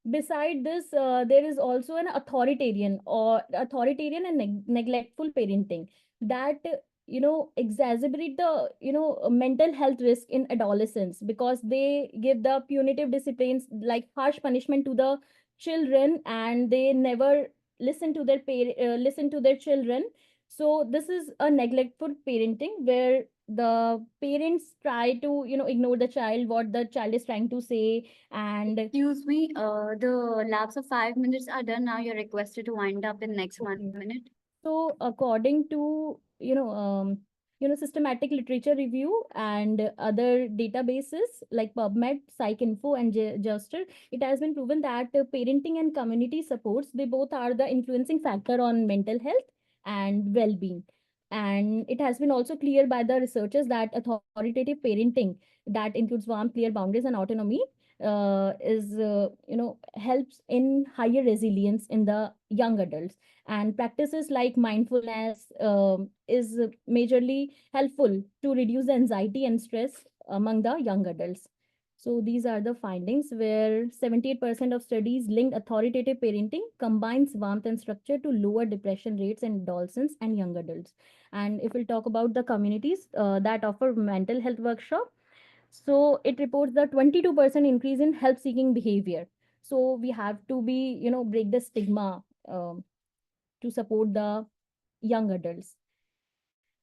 beside this, there is also an authoritarian and neglectful parenting that exacerbate the mental health risk in adolescents, because they give the punitive disciplines like harsh punishment to the children, and they never listen to their children. So this is a neglectful parenting, where the parents try to ignore the child, what the child is trying to say. And
Excuse me, the lapse of 5 minutes are done now. You're requested to wind up in next
okay.
1 minute.
So according to systematic literature review and other databases like PubMed, PsycInfo, and Juster, it has been proven that parenting and community supports, they both are the influencing factor on mental health and well-being. And it has been also clear by the researchers that authoritative parenting, that includes warmth, clear boundaries, and autonomy, is helps in higher resilience in the young adults. And practices like mindfulness is majorly helpful to reduce the anxiety and stress among the young adults. So these are the findings, where 78% of studies linked authoritative parenting combines warmth and structure to lower depression rates in adolescents and young adults. And if we'll talk about the communities that offer mental health workshop, so it reports the 22% increase in help seeking behavior. So we have to be break the stigma to support the young adults.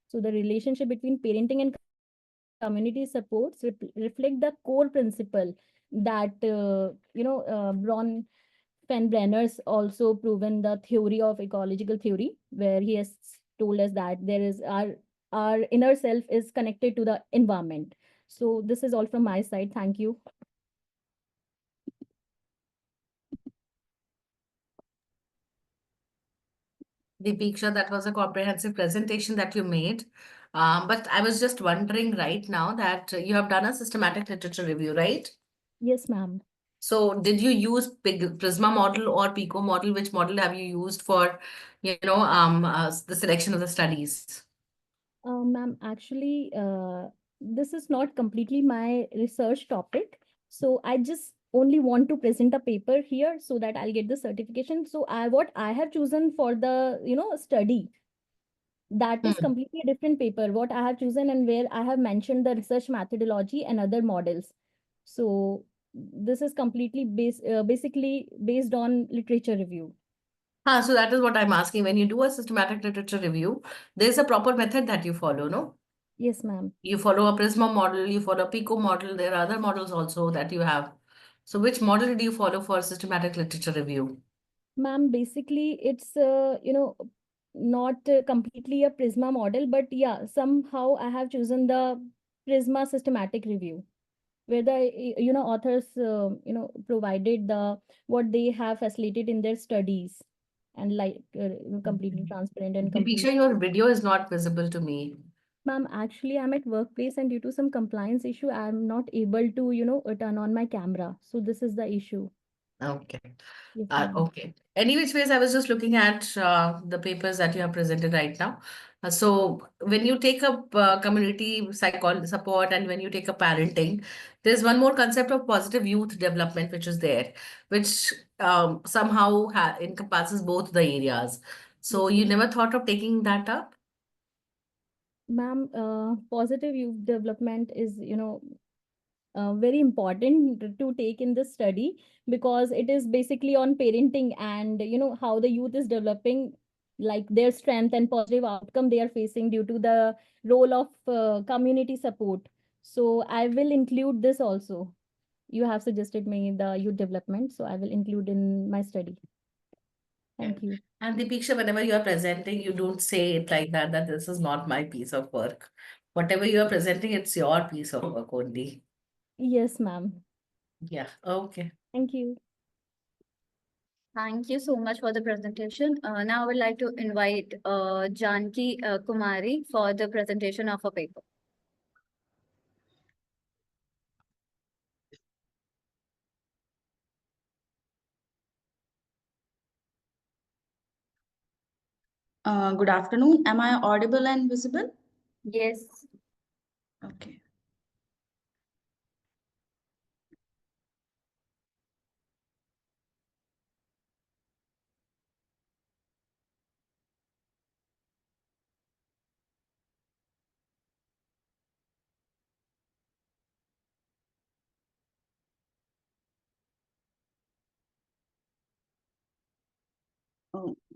So the relationship between parenting and community supports reflect the core principle that Bron Fenbrenner's also proven the theory of ecological theory, where he has told us that there is our inner self is connected to the environment. So this is all from my side. Thank you.
Deepiksha, that was a comprehensive presentation that you made. But I was just wondering right now that you have done a systematic literature review, right?
Yes, ma'am.
So did you use Prisma model or Pico model? Which model have you used for, the selection of the studies?
Ma'am, actually, this is not completely my research topic. So I just only want to present a paper here so that I'll get the certification. So what I have chosen for the, study, that is
Hmm.
completely a different paper, what I have chosen, and where I have mentioned the research methodology and other models. So this is completely basically based on literature review.
So that is what I'm asking. When you do a systematic literature review, there's a proper method that you follow, no?
Yes, ma'am.
You follow a Prisma model, you follow a Pico model. There are other models also that you have. So which model do you follow for systematic literature review?
Ma'am, basically it's not completely a Prisma model, but yeah, somehow I have chosen the Prisma systematic review. where the authors provided the what they have facilitated in their studies, and like completely transparent and complete.
Deepisha, your video is not visible to me.
Ma'am, actually, I'm at workplace, and due to some compliance issue, I'm not able to, turn on my camera. So this is the issue.
Okay.
Yes, ma'am.
Okay. Any which ways, I was just looking at the papers that you have presented right now. So when you take up community psychology support and when you take up parenting, there's one more concept of positive youth development which is there, which somehow encompasses both the areas. So you never thought of taking that up?
Ma'am, positive youth development is, very important to take in this study, because it is basically on parenting and how the youth is developing, like their strength and positive outcome they are facing due to the role of community support. So I will include this also. You have suggested me the youth development, so I will include in my study. Thank you.
And Deepiksha, whenever you are presenting, you don't say it like that, that this is not my piece of work. Whatever you are presenting, it's your piece of work only.
Yes, ma'am.
Yeah, okay.
Thank you.
Thank you so much for the presentation. Now I would like to invite Janki Kumari for the presentation of a paper.
Good afternoon. Am I audible and visible?
Yes.
Okay.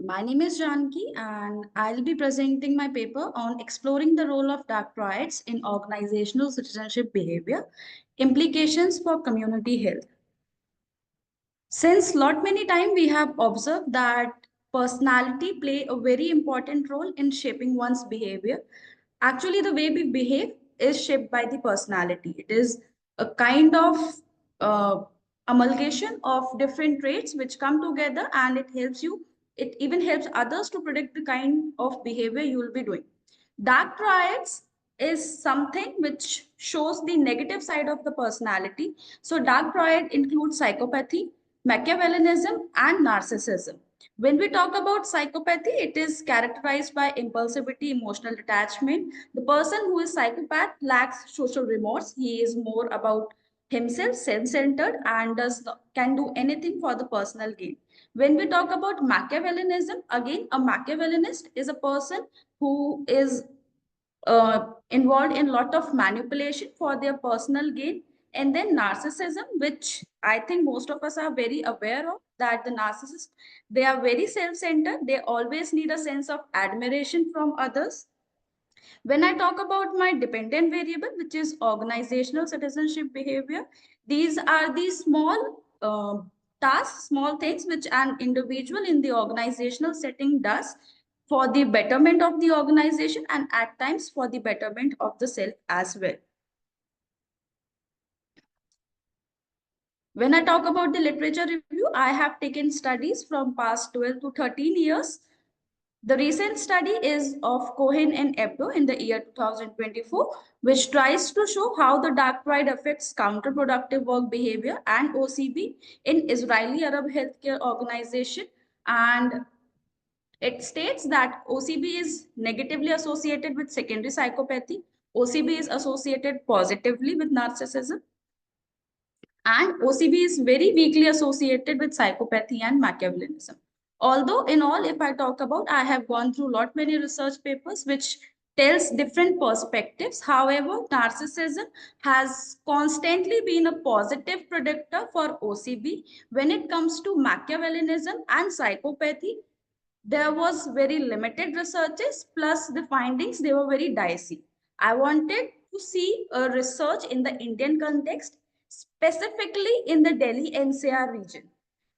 My name is Janki, and I'll be presenting my paper on exploring the role of dark triads in organizational citizenship behavior, implications for community health. Since lot many time we have observed that personality play a very important role in shaping one's behavior. Actually, the way we behave is shaped by the personality. It is a kind of uh, amalgamation of different traits which come together, and it helps you. It even helps others to predict the kind of behavior you will be doing. Dark triads is something which shows the negative side of the personality. So dark triad includes psychopathy, Machiavellianism, and narcissism. When we talk about psychopathy, it is characterized by impulsivity, emotional detachment. The person who is psychopath lacks social remorse. He is more about himself, self-centered, and can do anything for the personal gain. When we talk about Machiavellianism, again, a Machiavellianist is a person who is involved in a lot of manipulation for their personal gain. And then narcissism, which I think most of us are very aware of, that the narcissist, they are very self-centered. They always need a sense of admiration from others. When I talk about my dependent variable, which is organizational citizenship behavior, these are the small tasks, small things which an individual in the organizational setting does for the betterment of the organization and at times for the betterment of the self as well. When I talk about the literature review, I have taken studies from past 12 to 13 years. The recent study is of Cohen and Ebdo in the year 2024, which tries to show how the dark pride affects counterproductive work behavior and OCB in Israeli Arab Healthcare Organization. And it states that OCB is negatively associated with secondary psychopathy. OCB is associated positively with narcissism. And OCB is very weakly associated with psychopathy and Machiavellianism. Although in all, if I talk about, I have gone through lot many research papers which tells different perspectives. However, narcissism has constantly been a positive predictor for OCB. When it comes to Machiavellianism and psychopathy, there was very limited researches, plus the findings, they were very dicey. I wanted to see a research in the Indian context, specifically in the Delhi NCR region.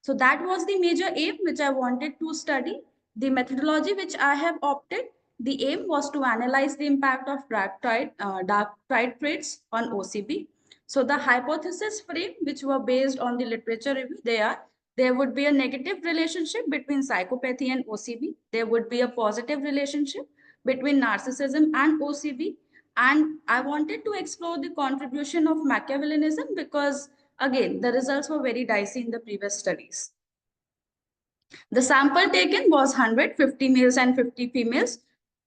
So that was the major aim which I wanted to study. The methodology which I have opted, the aim was to analyze the impact of dark triad traits on OCB. So the hypothesis frame, which were based on the literature review, there would be a negative relationship between psychopathy and OCB. There would be a positive relationship between narcissism and OCB. And I wanted to explore the contribution of Machiavellianism because, again, the results were very dicey in the previous studies. The sample taken was 150 males and 50 females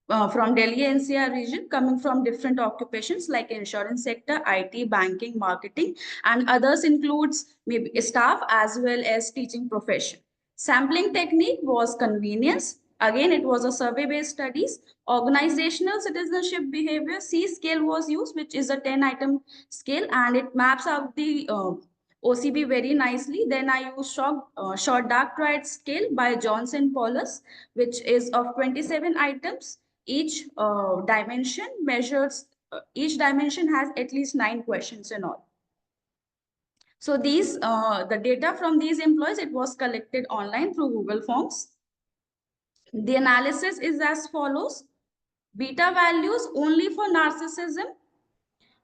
from Delhi NCR region, coming from different occupations like insurance sector, IT, banking, marketing, and others includes maybe staff as well as teaching profession. Sampling technique was convenience. Again, it was a survey-based studies. Organizational citizenship behavior, C scale was used, which is a 10-item scale, and it maps out the OCB very nicely. Then I use short dark triad scale by Johnson Paulus, which is of 27 items. Each dimension measures, each dimension has at least 9 questions in all. So these, the data from these employees, it was collected online through Google Forms. The analysis is as follows. Beta values only for narcissism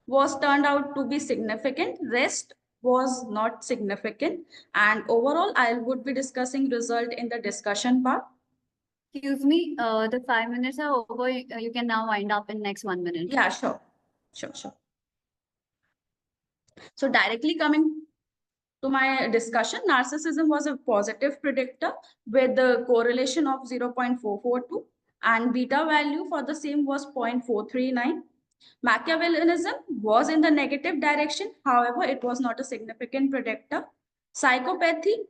was turned out to be significant. Rest was not significant. And overall, I would be discussing result in the discussion part.
Excuse me, the 5 minutes are over. You can now wind up in next 1 minute.
Yeah, sure. So directly coming to my discussion, narcissism was a positive predictor with the correlation of 0.442 and beta value for the same was 0.439. Machiavellianism was in the negative direction. However, it was not a significant predictor. Psychopathy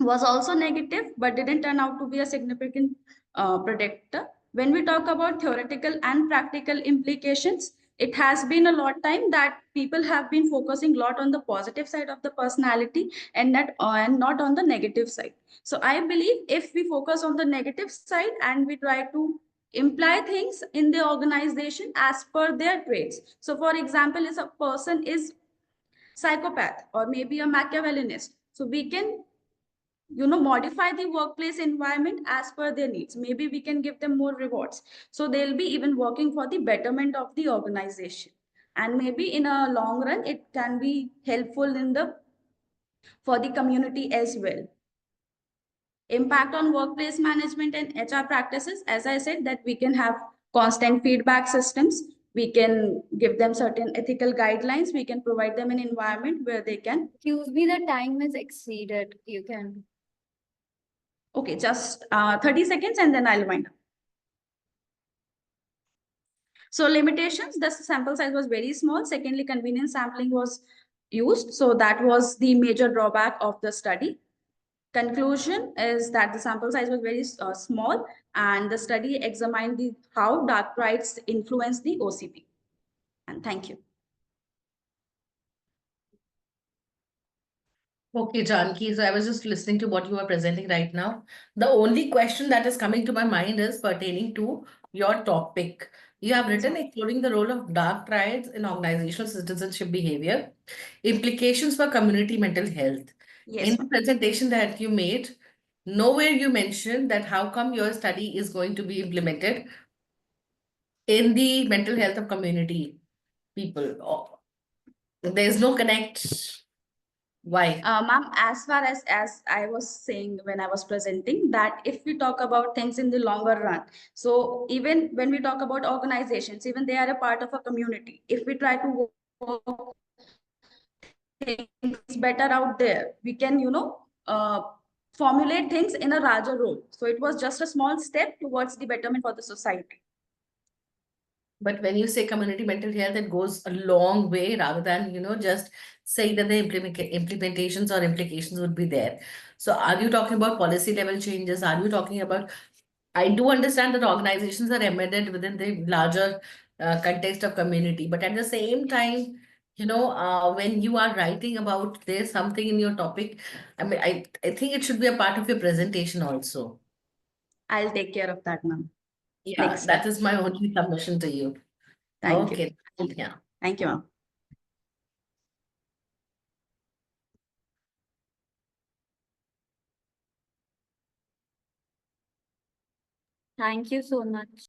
was also negative, but didn't turn out to be a significant predictor. When we talk about theoretical and practical implications, it has been a lot time that people have been focusing a lot on the positive side of the personality and not on the negative side. So I believe if we focus on the negative side and we try to imply things in the organization as per their traits. So for example, if a person is psychopath or maybe a Machiavellianist, so we can modify the workplace environment as per their needs. Maybe we can give them more rewards, so they'll be even working for the betterment of the organization, and maybe in a long run it can be helpful in the for the community as well. Impact on workplace management and HR practices, as I said, that we can have constant feedback systems, we can give them certain ethical guidelines, we can provide them an environment where they can.
Excuse me, the time is exceeded. You can.
Okay, just 30 seconds and then I'll wind up. So limitations, the sample size was very small. Secondly, convenience sampling was used. So that was the major drawback of the study. Conclusion is that the sample size was very small and the study examined how dark rights influence the OCP. And thank you.
Okay, Janki. So I was just listening to what you are presenting right now. The only question that is coming to my mind is pertaining to your topic. You have written exploring the role of dark triads in organizational citizenship behavior, implications for community mental health.
Yes,
In the
ma'am.
presentation that you made, nowhere you mentioned that how come your study is going to be implemented in the mental health of community people. There's no connect. Why?
Ma'am, as far as I was saying when I was presenting, that if we talk about things in the longer run, so even when we talk about organizations, even they are a part of a community. If we try to work things better out there, we can, formulate things in a larger role. So it was just a small step towards the betterment for the society.
But when you say community mental health, it goes a long way rather than, just saying that the implementations or implications would be there. So are you talking about policy level changes? Are you talking about, I do understand that organizations are embedded within the larger context of community, but at the same time, when you are writing about there's something in your topic, I mean, I think it should be a part of your presentation also.
I'll take care of that, ma'am.
Yeah,
Next
that
time.
is my only submission to you.
Thank you.
Okay. Yeah.
Thank you, ma'am.
Thank you so much.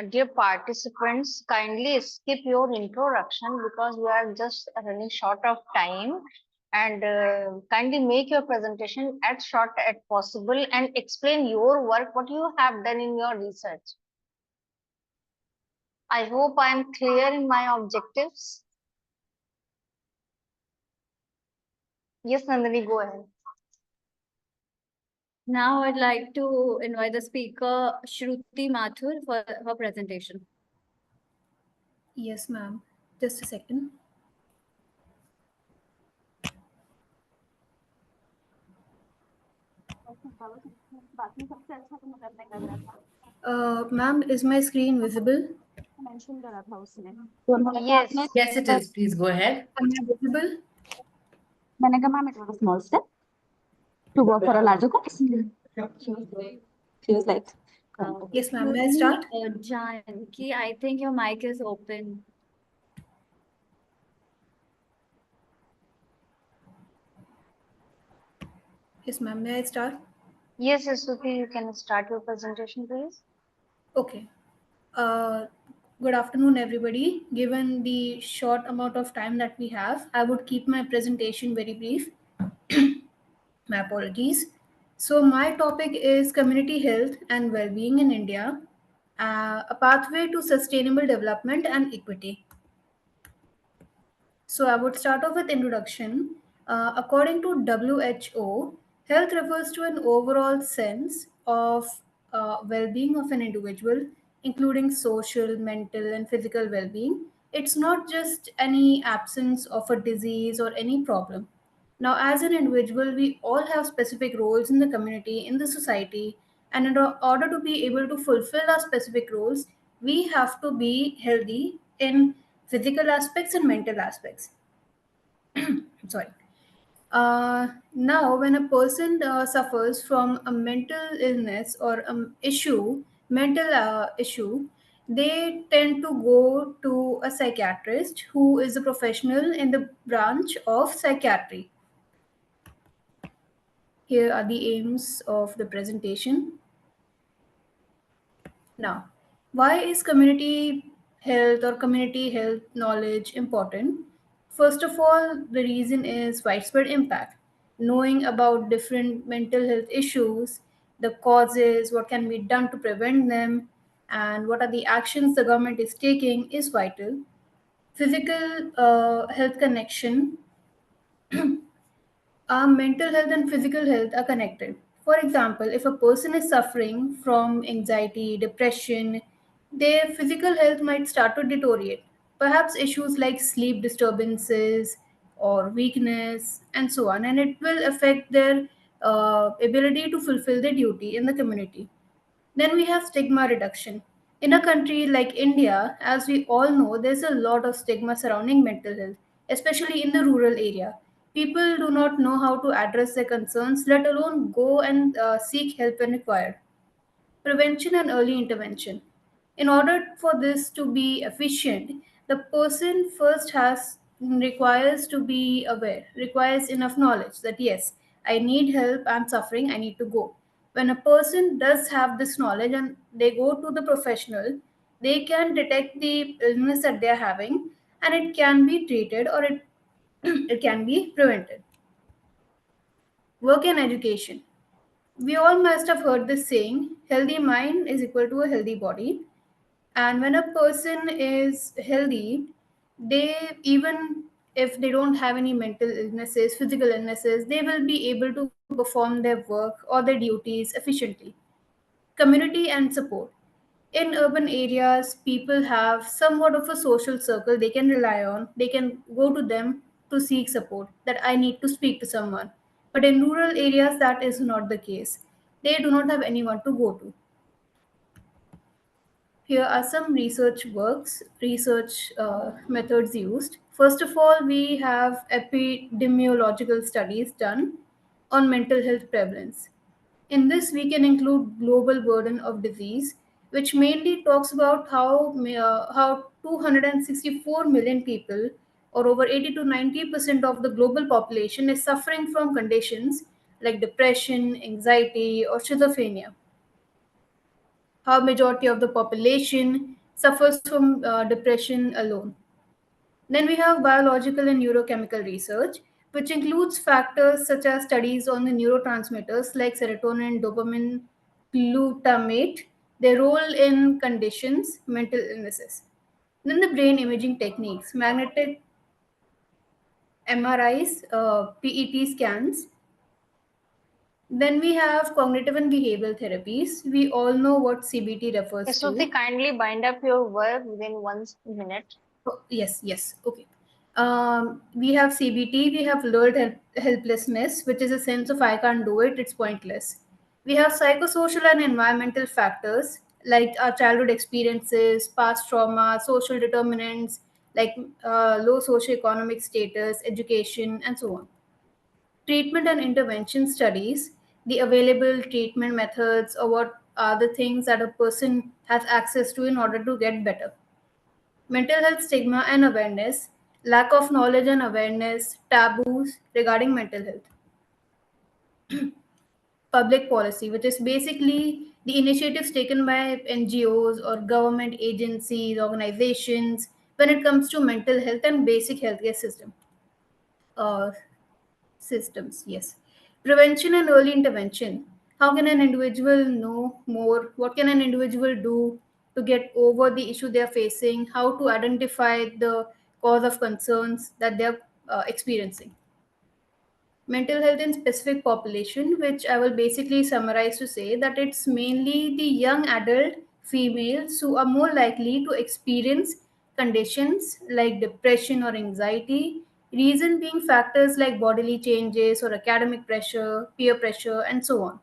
Dear participants, kindly skip your introduction because we are just running short of time, and kindly make your presentation as short as possible and explain your work, what you have done in your research. I hope I am clear in my objectives. Yes, Nandini, go ahead.
Now I'd like to invite the speaker, Shruti Mathur, for her presentation.
Yes, ma'am. Just a second. Ma'am, is my screen visible?
Yes.
Yes, it is. Please go ahead.
Am I visible?
Ma'am, it was a small step to work for a larger cause. She was like,
Yes, ma'am. May I start?
Janki, I think your mic is open.
Yes, ma'am. May I start?
Yes, Suti, you can start your presentation, please.
Okay. Uh, Good afternoon, everybody. Given the short amount of time that we have, I would keep my presentation very brief. My apologies. So, my topic is community health and well-being in India, a pathway to sustainable development and equity. So I would start off with introduction. According to WHO, health refers to an overall sense of well-being of an individual, including social, mental, and physical well-being. It's not just any absence of a disease or any problem. Now, as an individual, we all have specific roles in the community, in the society, and in order to be able to fulfill our specific roles, we have to be healthy in physical aspects and mental aspects. Sorry. Now, when a person suffers from a mental illness or mental issue, they tend to go to a psychiatrist who is a professional in the branch of psychiatry. Here are the aims of the presentation. Now, why is community health or community health knowledge important? First of all, the reason is widespread impact. Knowing about different mental health issues, the causes, what can be done to prevent them, and what are the actions the government is taking is vital. Physical health connection, our mental health and physical health are connected. For example, if a person is suffering from anxiety, depression, their physical health might start to deteriorate. Perhaps issues like sleep disturbances or weakness and so on, and it will affect their ability to fulfill their duty in the community. Then we have stigma reduction. In a country like India, as we all know, there's a lot of stigma surrounding mental health, especially in the rural area. People do not know how to address their concerns, let alone go and seek help when required. Prevention and early intervention. In order for this to be efficient, the person first has requires to be aware, requires enough knowledge that yes, I need help, I'm suffering, I need to go. When a person does have this knowledge and they go to the professional, they can detect the illness that they are having and it can be treated or it, it can be prevented. Work and education. We all must have heard this saying, healthy mind is equal to a healthy body. And when a person is healthy, they even if they don't have any mental illnesses, physical illnesses, they will be able to perform their work or their duties efficiently. Community and support. In urban areas, people have somewhat of a social circle they can rely on. They can go to them to seek support, that I need to speak to someone. But in rural areas, that is not the case. They do not have anyone to go to. Here are some research methods used. First of all, we have epidemiological studies done on mental health prevalence. In this, we can include global burden of disease, which mainly talks about how 264 million people, or over 80 to 90% of the global population, is suffering from conditions like depression, anxiety, or schizophrenia. how majority of the population suffers from depression alone. Then we have biological and neurochemical research, which includes factors such as studies on the neurotransmitters like serotonin, dopamine, glutamate, their role in conditions, mental illnesses. Then the brain imaging techniques, magnetic MRIs, PET scans. Then we have cognitive and behavioral therapies. We all know what CBT refers
Shruti,
to.
kindly bind up your work within 1 minute.
Oh, yes, yes. Okay. We have CBT, we have learned helplessness, which is a sense of I can't do it, it's pointless. We have psychosocial and environmental factors like our childhood experiences, past trauma, social determinants like low socioeconomic status, education, and so on. Treatment and intervention studies, the available treatment methods, or what are the things that a person has access to in order to get better. Mental health stigma and awareness, lack of knowledge and awareness, taboos regarding mental health. Public policy, which is basically the initiatives taken by NGOs or government agencies, organizations when it comes to mental health and basic healthcare uh, systems. Yes. Prevention and early intervention. How can an individual know more? What can an individual do to get over the issue they are facing? How to identify the cause of concerns that they are experiencing? Mental health in specific population, which I will basically summarize to say that it's mainly the young adult females who are more likely to experience conditions like depression or anxiety, reason being factors like bodily changes or academic pressure, peer pressure, and so on.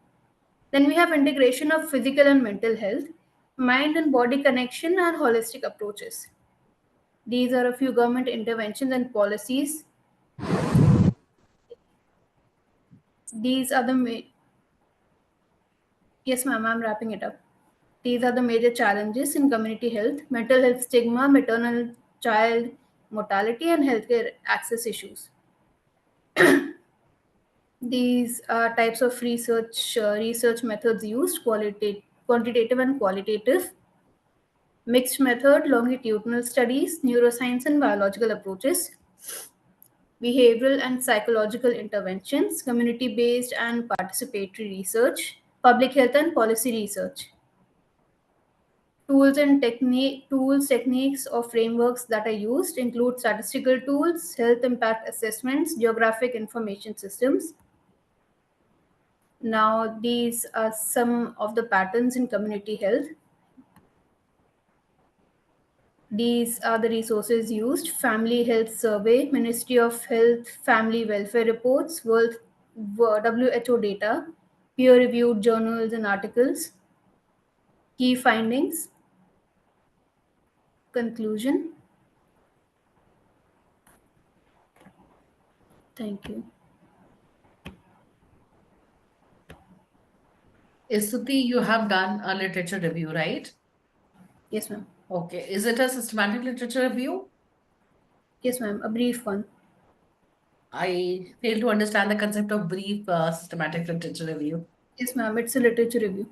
Then we have integration of physical and mental health, mind and body connection, and holistic approaches. These are a few government interventions and policies. These are the Yes, ma'am, I'm wrapping it up. These are the major challenges in community health: mental health stigma, maternal child mortality, and healthcare access issues. These are types of research methods used: quantitative and qualitative, mixed method, longitudinal studies, neuroscience and biological approaches, behavioral and psychological interventions, community based and participatory research, public health and policy research. Tools, techniques, or frameworks that are used include statistical tools, health impact assessments, geographic information systems. Now, these are some of the patterns in community health. These are the resources used: Family Health Survey, Ministry of Health Family Welfare Reports, WHO data, peer reviewed journals and articles, key findings, conclusion. Thank you.
Isuti, you have done a literature review, right?
Yes, ma'am.
Okay. Is it a systematic literature review?
Yes, ma'am. A brief one.
I fail to understand the concept of brief systematic literature review.
Yes, ma'am. It's a literature review.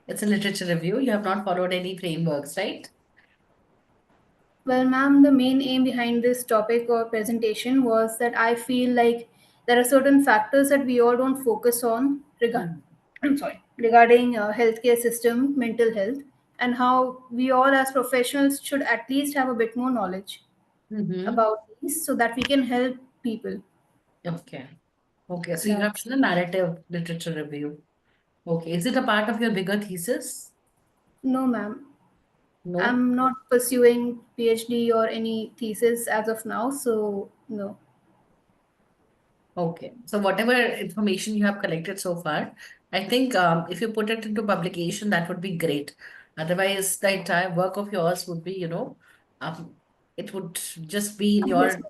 It's a literature review. You have not followed any frameworks, right?
Well, ma'am, the main aim behind this topic or presentation was that I feel like there are certain factors that we all don't focus on I'm sorry, regarding healthcare system, mental health, and how we all as professionals should at least have a bit more knowledge
Mm-hmm.
about these so that we can help people.
Okay. Okay. So you have
That's
done a narrative literature review. Okay. Is it a part of your bigger thesis?
No, ma'am.
No.
I'm not pursuing PhD or any thesis as of now, so no.
Okay. So whatever information you have collected so far, I think if you put it into publication, that would be great. Otherwise, the entire work of yours would be, um, it would just be in
Yes,
your
ma'am.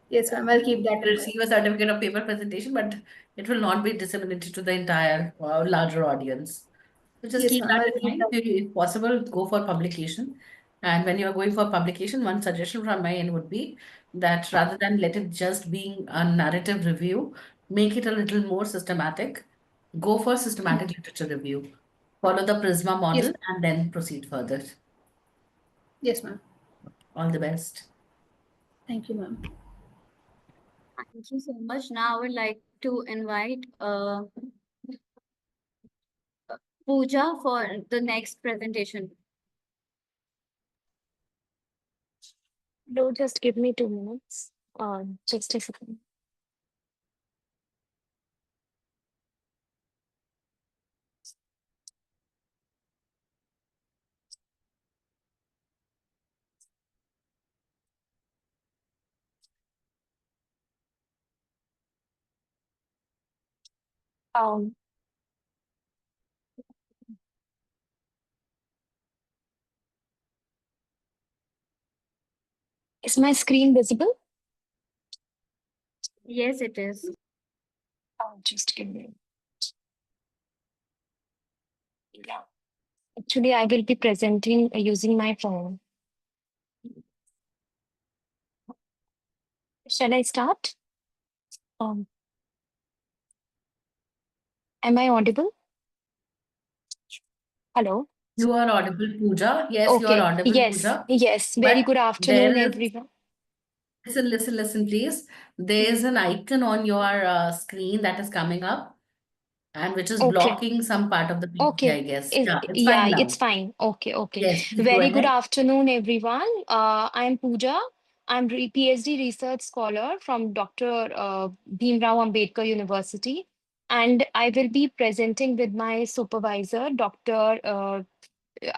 Yes, ma'am. I'll keep that in mind.
receive a certificate of paper presentation, but it will not be disseminated to the entire larger audience. So just
Yes,
keep
ma'am.
that
I'll
in
keep
mind.
that.
If possible, go for publication. And when you're going for publication, one suggestion from my end would be that rather than let it just being a narrative review, make it a little more systematic. Go for systematic literature review. Follow the Prisma model
Yes,
and then proceed further.
yes, ma'am.
All the best.
Thank you, ma'am.
Thank you so much. Now I would like to invite Pooja for the next presentation.
No, just give me 2 minutes. Just a second. Um, is my screen visible?
Yes, it is.
Just give me. Yeah. Actually, I will be presenting using my phone. Shall I start? Um, am I audible? Hello.
You are audible, Pooja. Yes, you are
Okay.
audible,
Yes.
Pooja.
Yes. Very
But
good afternoon,
there is,
everyone.
listen, please. There is an icon on your screen that is coming up and which is
Okay.
blocking some part of the PPT, I
Okay.
guess. Yeah, it's
Yeah,
fine
it's
now.
fine. Okay, okay.
Yes, please go
Very good
ahead.
afternoon, everyone. I'm Pooja. I'm PhD research scholar from Dr. Bhimrao Ambedkar University, and I will be presenting with my supervisor, Dr.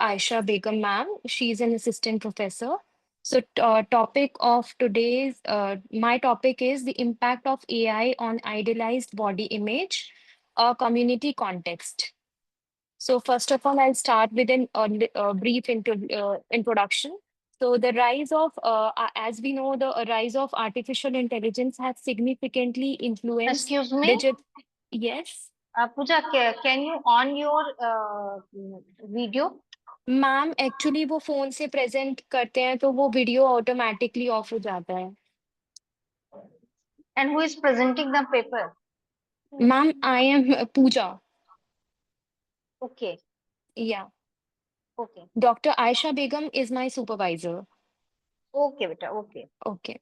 Aisha Begum ma'am. She's an assistant professor. So, my topic is the impact of AI on idealized body image, a community context. So first of all, I'll start with a brief introduction. So the rise of, as we know, the rise of artificial intelligence has significantly influenced
Excuse me,
digit. Yes,
Pooja, can you on your video?
Ma'am actually वो phone से present करते हैं तो वो video automatically off हो जाता है.
And who is presenting the paper?
Ma'am I am Pooja.
Okay,
yeah
okay,
doctor Ayesha Begum is my supervisor.
okay, beta, okay.
Okay.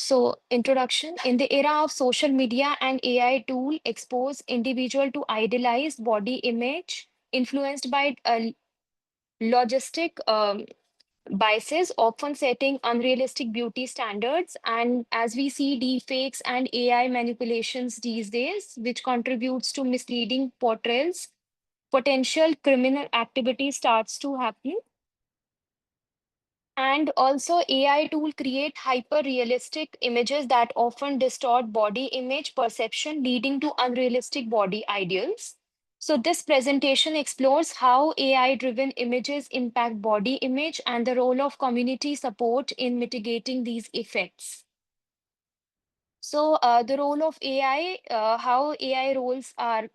So introduction. In the era of social media and AI tool expose individual to idealized body image influenced by logistic biases, often setting unrealistic beauty standards. And as we see deepfakes and AI manipulations these days, which contributes to misleading portrayals, potential criminal activity starts to happen. And also AI tool create hyper realistic images that often distort body image perception, leading to unrealistic body ideals. So this presentation explores how AI driven images impact body image and the role of community support in mitigating these effects. So the role of AI, how AI roles are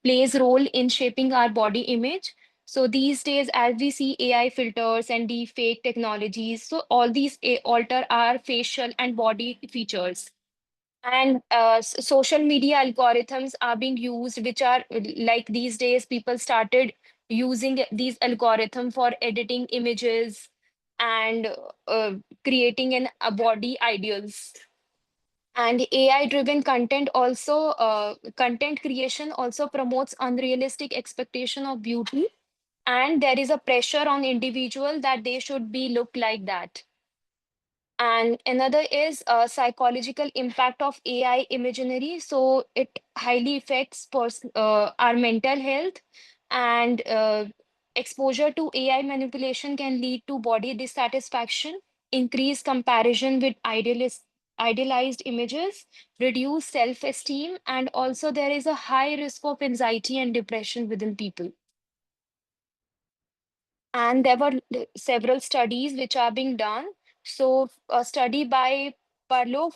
plays role in shaping our body image. So these days, as we see AI filters and deepfake technologies, so all these alter our facial and body features. And social media algorithms are being used, which are like these days, people started using these algorithm for editing images and creating an a body ideals. And AI driven content also, content creation also promotes unrealistic expectation of beauty. And there is a pressure on individual that they should be look like that. And another is psychological impact of AI imaginary. So it highly affects our mental health, and exposure to AI manipulation can lead to body dissatisfaction, increased comparison with idealized images, reduced self-esteem, and also there is a high risk of anxiety and depression within people. And there were several studies which are being done. So a study by Parlow,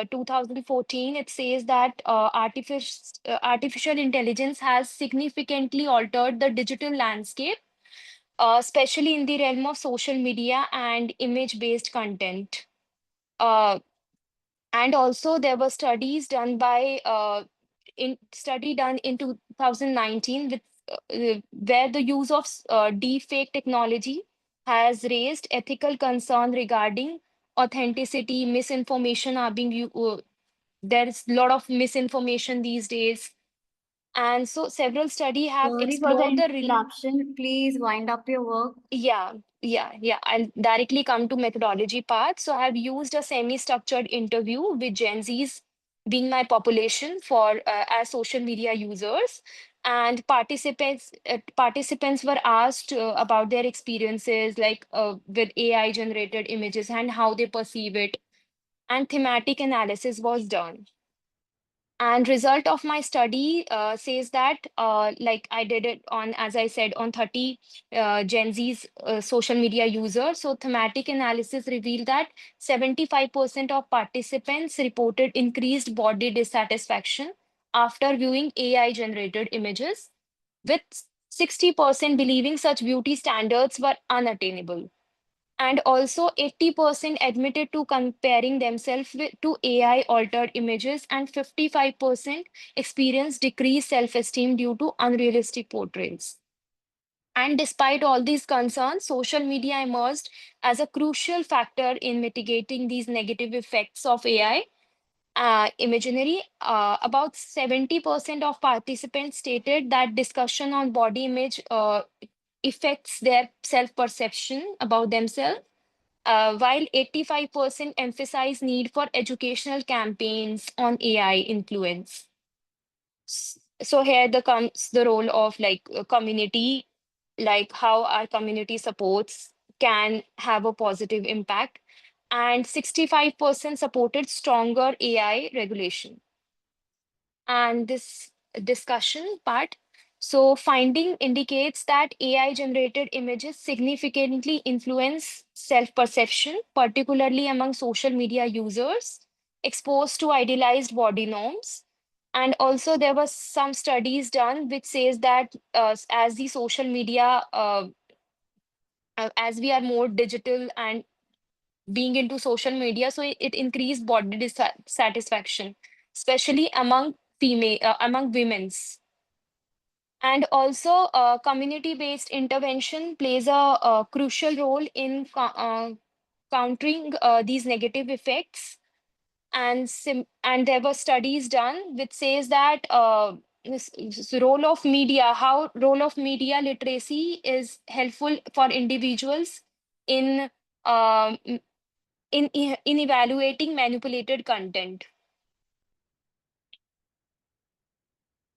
2014, it says that artificial intelligence has significantly altered the digital landscape, especially in the realm of social media and image-based content. Uh, and also there were studies done by study done in 2019 with where the use of deepfake technology has raised ethical concern regarding authenticity. Misinformation are being there's a lot of misinformation these days, and so several study have
Sorry for the
explored the
interruption. Please wind up your work.
yeah. I'll directly come to methodology part. So I've used a semi-structured interview with Gen Zs being my population for as social media users, and participants were asked about their experiences like with AI generated images and how they perceive it, and thematic analysis was done. And result of my study says that like I did it on, as I said, on 30 Gen Z's social media users. So thematic analysis revealed that 75% of participants reported increased body dissatisfaction after viewing AI generated images, with 60% believing such beauty standards were unattainable. And also 80% admitted to comparing themselves to AI altered images, and 55% experienced decreased self-esteem due to unrealistic portrayals. And despite all these concerns, social media emerged as a crucial factor in mitigating these negative effects of AI imaginary. About 70% of participants stated that discussion on body image affects their self-perception about themselves, while 85% emphasize need for educational campaigns on AI influence. So here the comes the role of like community, like how our community supports can have a positive impact. And 65% supported stronger AI regulation. And this discussion part. So finding indicates that AI generated images significantly influence self-perception, particularly among social media users exposed to idealized body norms. And also there was some studies done which says that as the social media, as we are more digital and being into social media, so it increased body dissatisfaction, especially among among women's. And also community-based intervention plays a crucial role in countering these negative effects. And there were studies done which says that role of media, how role of media literacy is helpful for individuals in um, in evaluating manipulated content.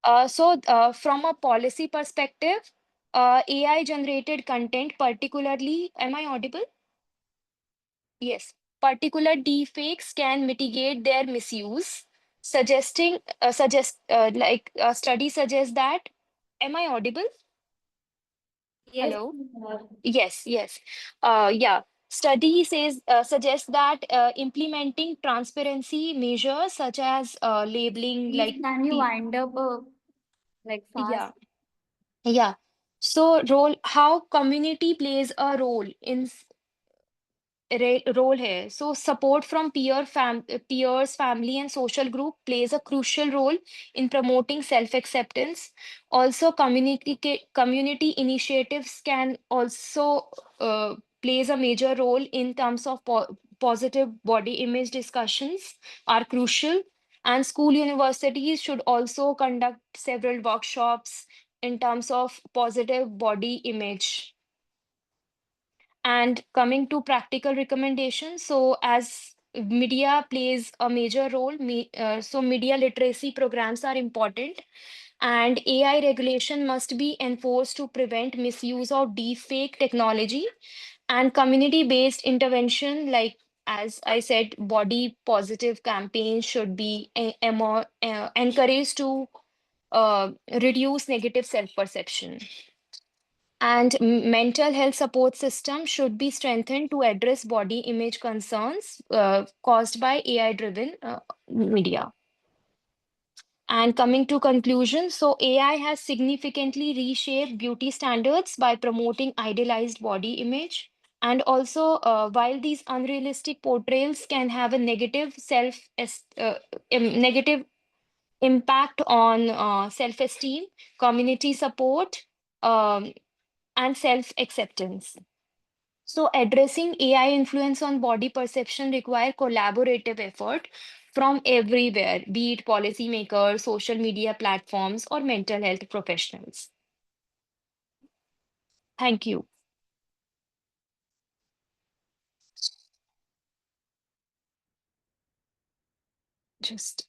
From a policy perspective, AI generated content, particularly, am I audible? Yes, particular deepfakes can mitigate their misuse, suggesting, like a study suggests that, am I audible?
Yes.
Hello? Yes. Yeah. Study says suggests that implementing transparency measures such as labeling,
Please,
like
can you
the
wind up like
yeah
fast?
yeah. So role how community plays a role in role here. So support from peers, family, and social group plays a crucial role in promoting self-acceptance. Also, community initiatives can also plays a major role in terms of positive body image discussions are crucial. And school universities should also conduct several workshops in terms of positive body image. And coming to practical recommendations, so as media plays a major role, so media literacy programs are important, and AI regulation must be enforced to prevent misuse of deepfake technology, and community-based intervention, like as I said, body positive campaigns should be more encouraged to reduce negative self-perception. And mental health support system should be strengthened to address body image concerns caused by AI-driven media. And coming to conclusion, so AI has significantly reshaped beauty standards by promoting idealized body image. And also, while these unrealistic portrayals can have a negative impact on self-esteem, community support, um, and self-acceptance. So addressing AI influence on body perception require collaborative effort from everywhere, be it policymakers, social media platforms, or mental health professionals. Thank you. Just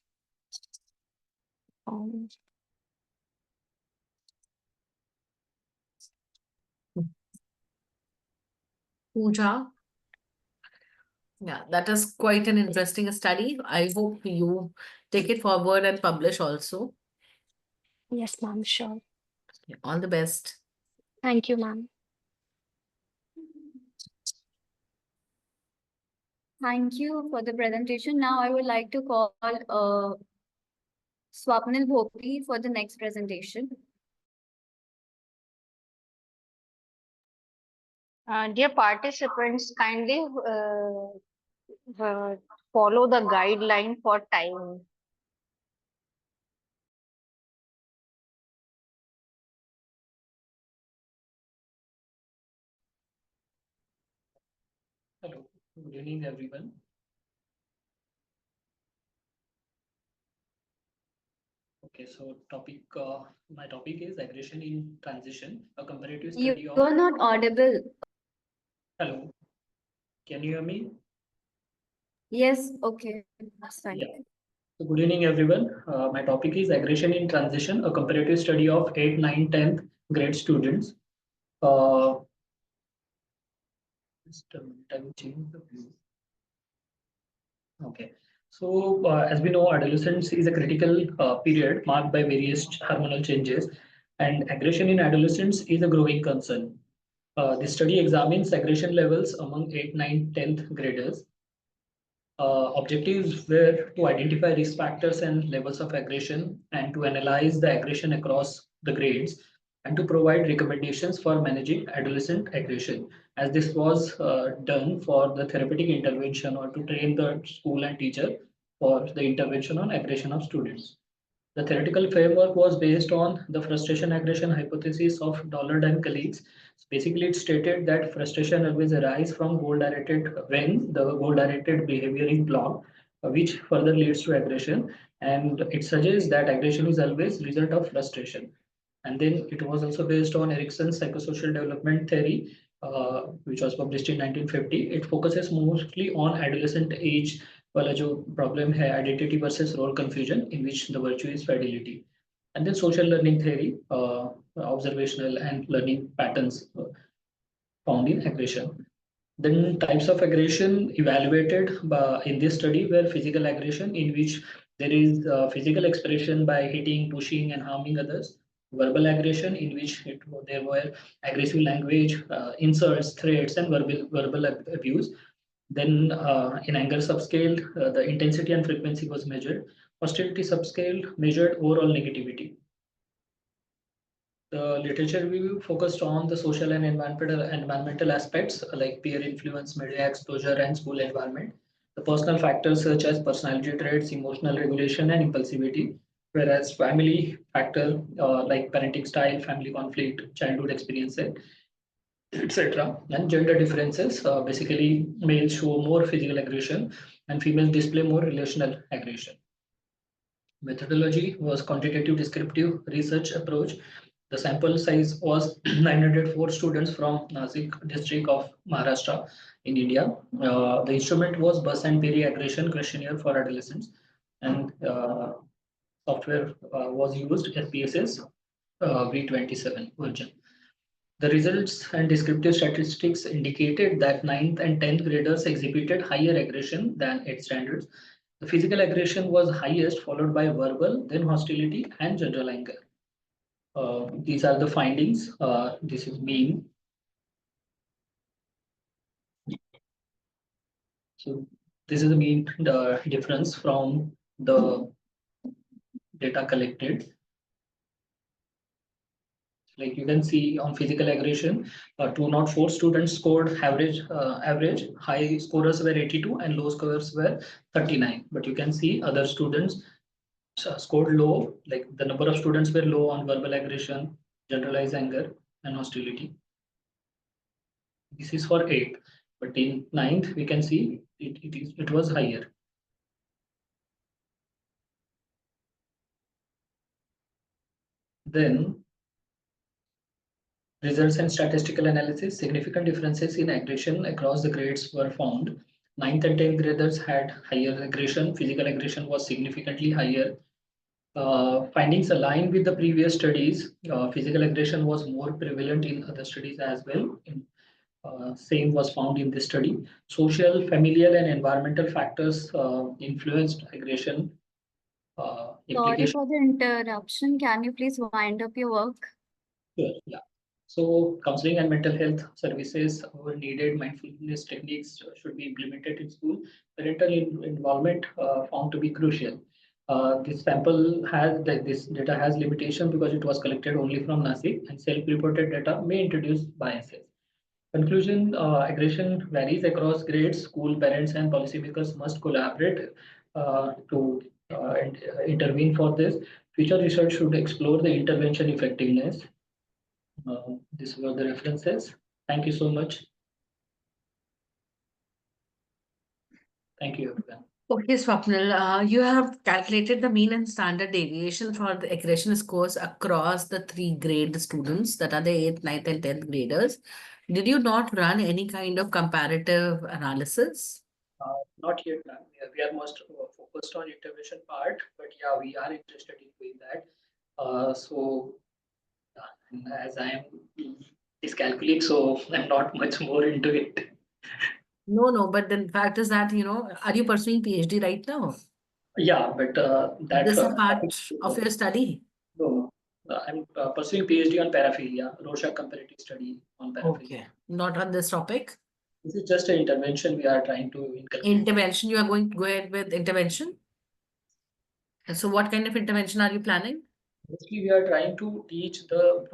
um,
Pooja. Yeah, that is quite an interesting study. I hope you take it forward and publish also.
yes, ma'am, sure.
Yeah, all the best.
Thank you, ma'am.
Thank you for the presentation. Now I would like to call Swapnil Bhopri for the next presentation.
Dear participants, kindly follow the guideline for time.
Hello, good evening, everyone. Okay, so my topic is aggression in transition, a comparative study
You
of.
are not audible.
Hello, can you hear me?
Yes, okay, that's fine.
Yeah. So good evening, everyone. My topic is aggression in transition, a comparative study of 8th, 9th, 10th grade students. Just a minute, I will change the view. Okay. So, as we know, adolescence is a critical period marked by various hormonal changes, and aggression in adolescence is a growing concern. The study examines aggression levels among 8th, 9th, 10th graders. Objectives were to identify risk factors and levels of aggression and to analyze the aggression across the grades and to provide recommendations for managing adolescent aggression. As this was done for the therapeutic intervention or to train the school and teacher for the intervention on aggression of students. The theoretical framework was based on the frustration aggression hypothesis of Dollard and colleagues. Basically, it stated that frustration always arises from goal-directed when the goal-directed behavior is blocked, which further leads to aggression. And it suggests that aggression is always result of frustration. And then it was also based on Erickson's psychosocial development theory, which was published in 1950. It focuses mostly on adolescent age वाला जो problem है identity versus role confusion, in which the virtue is fidelity. And then social learning theory, observational and learning patterns found in aggression. Then types of aggression evaluated in this study were physical aggression, in which there is physical expression by hitting, pushing, and harming others. Verbal aggression, in which there were aggressive language, insults, threats, and verbal abuse. Then in anger subscale, the intensity and frequency was measured. Hostility subscale measured overall negativity. The literature review focused on the social and environmental aspects like peer influence, media exposure, and school environment. The personal factors such as personality traits, emotional regulation, and impulsivity, whereas family factor like parenting style, family conflict, childhood experiences, etc. And gender differences, basically males show more physical aggression and females display more relational aggression. Methodology was quantitative descriptive research approach. The sample size was 904 students from Nasik district of Maharashtra in India. The instrument was bus and peri aggression questionnaire for adolescents, and software was used SPSS V27 version. The results and descriptive statistics indicated that 9th and 10th graders exhibited higher aggression than 8th standards. The physical aggression was highest, followed by verbal, then hostility and general anger. These are the findings. This is mean. So this is the mean difference from the data collected. Like you can see on physical aggression, 204 students scored average. High scorers were 82 and low scorers were 39. But you can see other students scored low, like the number of students were low on verbal aggression, generalized anger, and hostility. This is for 8th, but in 9th we can see it was higher. Then results and statistical analysis, significant differences in aggression across the grades were found. 9th and 10th graders had higher aggression. Physical aggression was significantly higher. Findings align with the previous studies. Physical aggression was more prevalent in other studies as well. Same was found in this study. Social, familial, and environmental factors influenced aggression
Sorry
implication.
for the interruption. Can you please wind up your work?
Sure, yeah. So counseling and mental health services were needed. Mindfulness techniques should be implemented in school. Parental involvement found to be crucial. This sample has this data has limitation because it was collected only from Nasik, and self-reported data may introduce biases. Conclusion: aggression varies across grades. School parents and policymakers must collaborate to intervene for this. Future research should explore the intervention effectiveness. These were the references. Thank you so much. Thank you, everyone.
Okay, Swapnil, you have calculated the mean and standard deviation for the aggression scores across the 3 grade students, that are the 8th, 9th, and 10th graders. Did you not run any kind of comparative analysis?
Not yet, ma'am. We are most focused on intervention part, but yeah, we are interested in doing that. As I am dyscalculate, so I'm not much more into it.
No, but the fact is that, are you pursuing PhD right now?
Yeah, but that
This is a part of your study?
no, I'm pursuing PhD on paraphilia, Rorschach comparative study on paraphilia.
Okay, not on this topic.
This is just an intervention we are trying to inculcate.
Intervention, you are going to go ahead with intervention? And so what kind of intervention are you planning?
Mostly, we are trying to teach the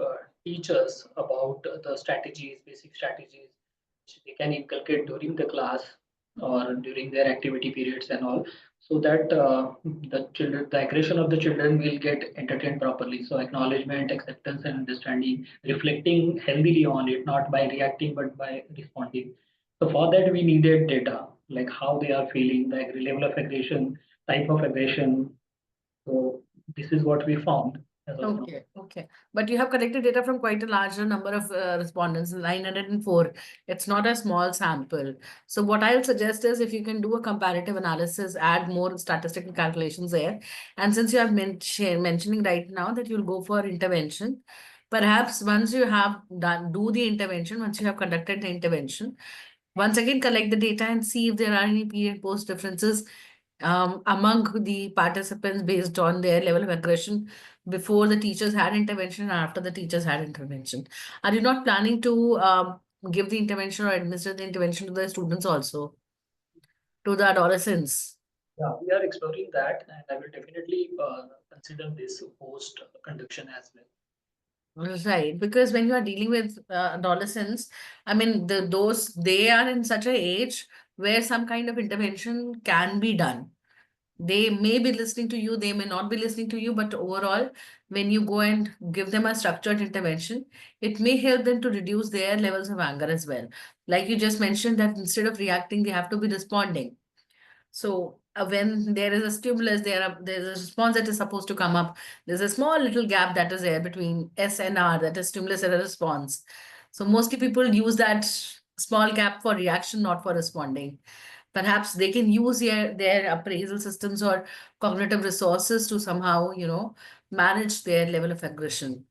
teachers about the strategies, basic strategies, which they can inculcate during the class or during their activity periods and all, so that the aggression of the children will get entertained properly. So acknowledgement, acceptance, and understanding, reflecting healthily on it, not by reacting but by responding. So for that, we needed data, like how they are feeling, the level of aggression, type of aggression. So this is what we found as of now.
Okay. But you have collected data from quite a larger number of respondents, 904. It's not a small sample. So what I'll suggest is if you can do a comparative analysis, add more statistical calculations there. And since you have mentioning right now that you'll go for intervention, perhaps once you have do the intervention, once you have conducted the intervention, once again collect the data and see if there are any period post differences among the participants based on their level of aggression before the teachers had intervention and after the teachers had intervention. Are you not planning to give the intervention or administer the intervention to the students also, to the adolescents?
Yeah, we are exploring that, and I will definitely consider this post conduction as well.
Right, because when you are dealing with adolescents, I mean, they are in such a age where some kind of intervention can be done. They may be listening to you, they may not be listening to you, but overall, when you go and give them a structured intervention, it may help them to reduce their levels of anger as well. Like you just mentioned, that instead of reacting, they have to be responding. So when there is a stimulus, there's a response that is supposed to come up. There's a small little gap that is there between S and R, that is stimulus and a response. So mostly people use that small gap for reaction, not for responding. Perhaps they can use their appraisal systems or cognitive resources to somehow, manage their level of aggression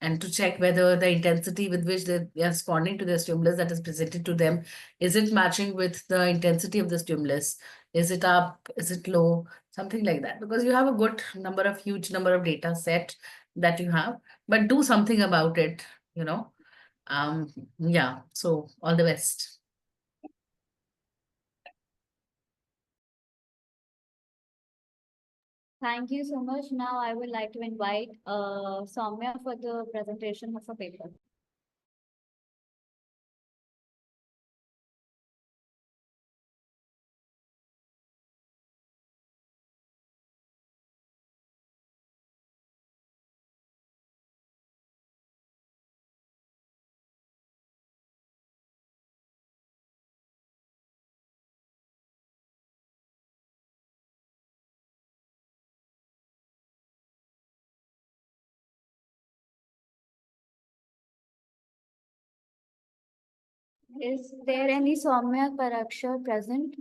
and to check whether the intensity with which they are responding to the stimulus that is presented to them, is it matching with the intensity of the stimulus? Is it up? Is it low? Something like that. Because you have a huge number of data set that you have, but do something about it, you know. Yeah. So all the best.
Thank you so much. Now I would like to invite Soumya for the presentation of her paper. Is there any Soumya Parakshar present?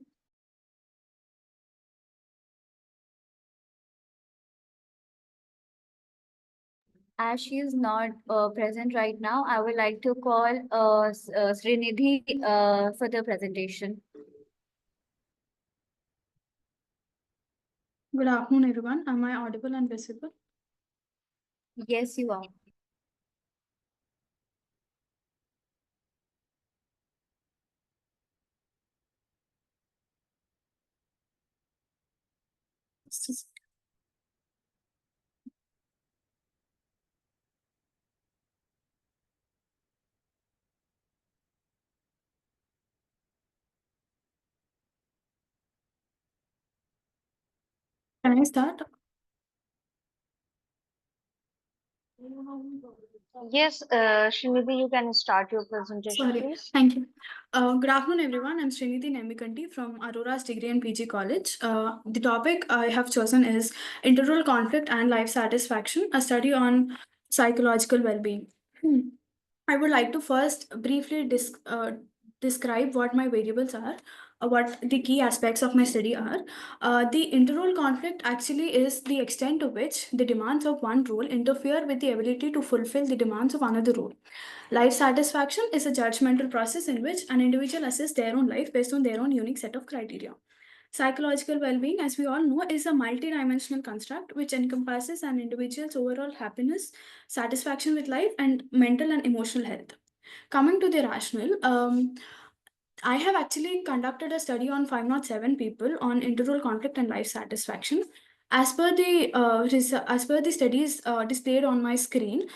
As she is not present right now, I would like to call Srinidhi for the presentation.
Good afternoon, everyone. Am I audible and visible?
Yes, you are.
Can I start?
Yes, Srinidhi, you can start your presentation,
Sorry,
please.
thank you. Good afternoon, everyone. I'm Srinidhi Nemikanti from Aurora's Degree and PG College. The topic I have chosen is Integral Conflict and Life Satisfaction, a study on psychological well-being. I would like to first briefly describe what my variables are, what the key aspects of my study are. The interrole conflict actually is the extent to which the demands of one role interfere with the ability to fulfill the demands of another role. Life satisfaction is a judgmental process in which an individual assesses their own life based on their own unique set of criteria. Psychological well being, as we all know, is a multidimensional construct which encompasses an individual's overall happiness, satisfaction with life, and mental and emotional health. Coming to the rationale, I have actually conducted a study on 507 people on interrole conflict and life satisfaction. As per the studies displayed on my screen,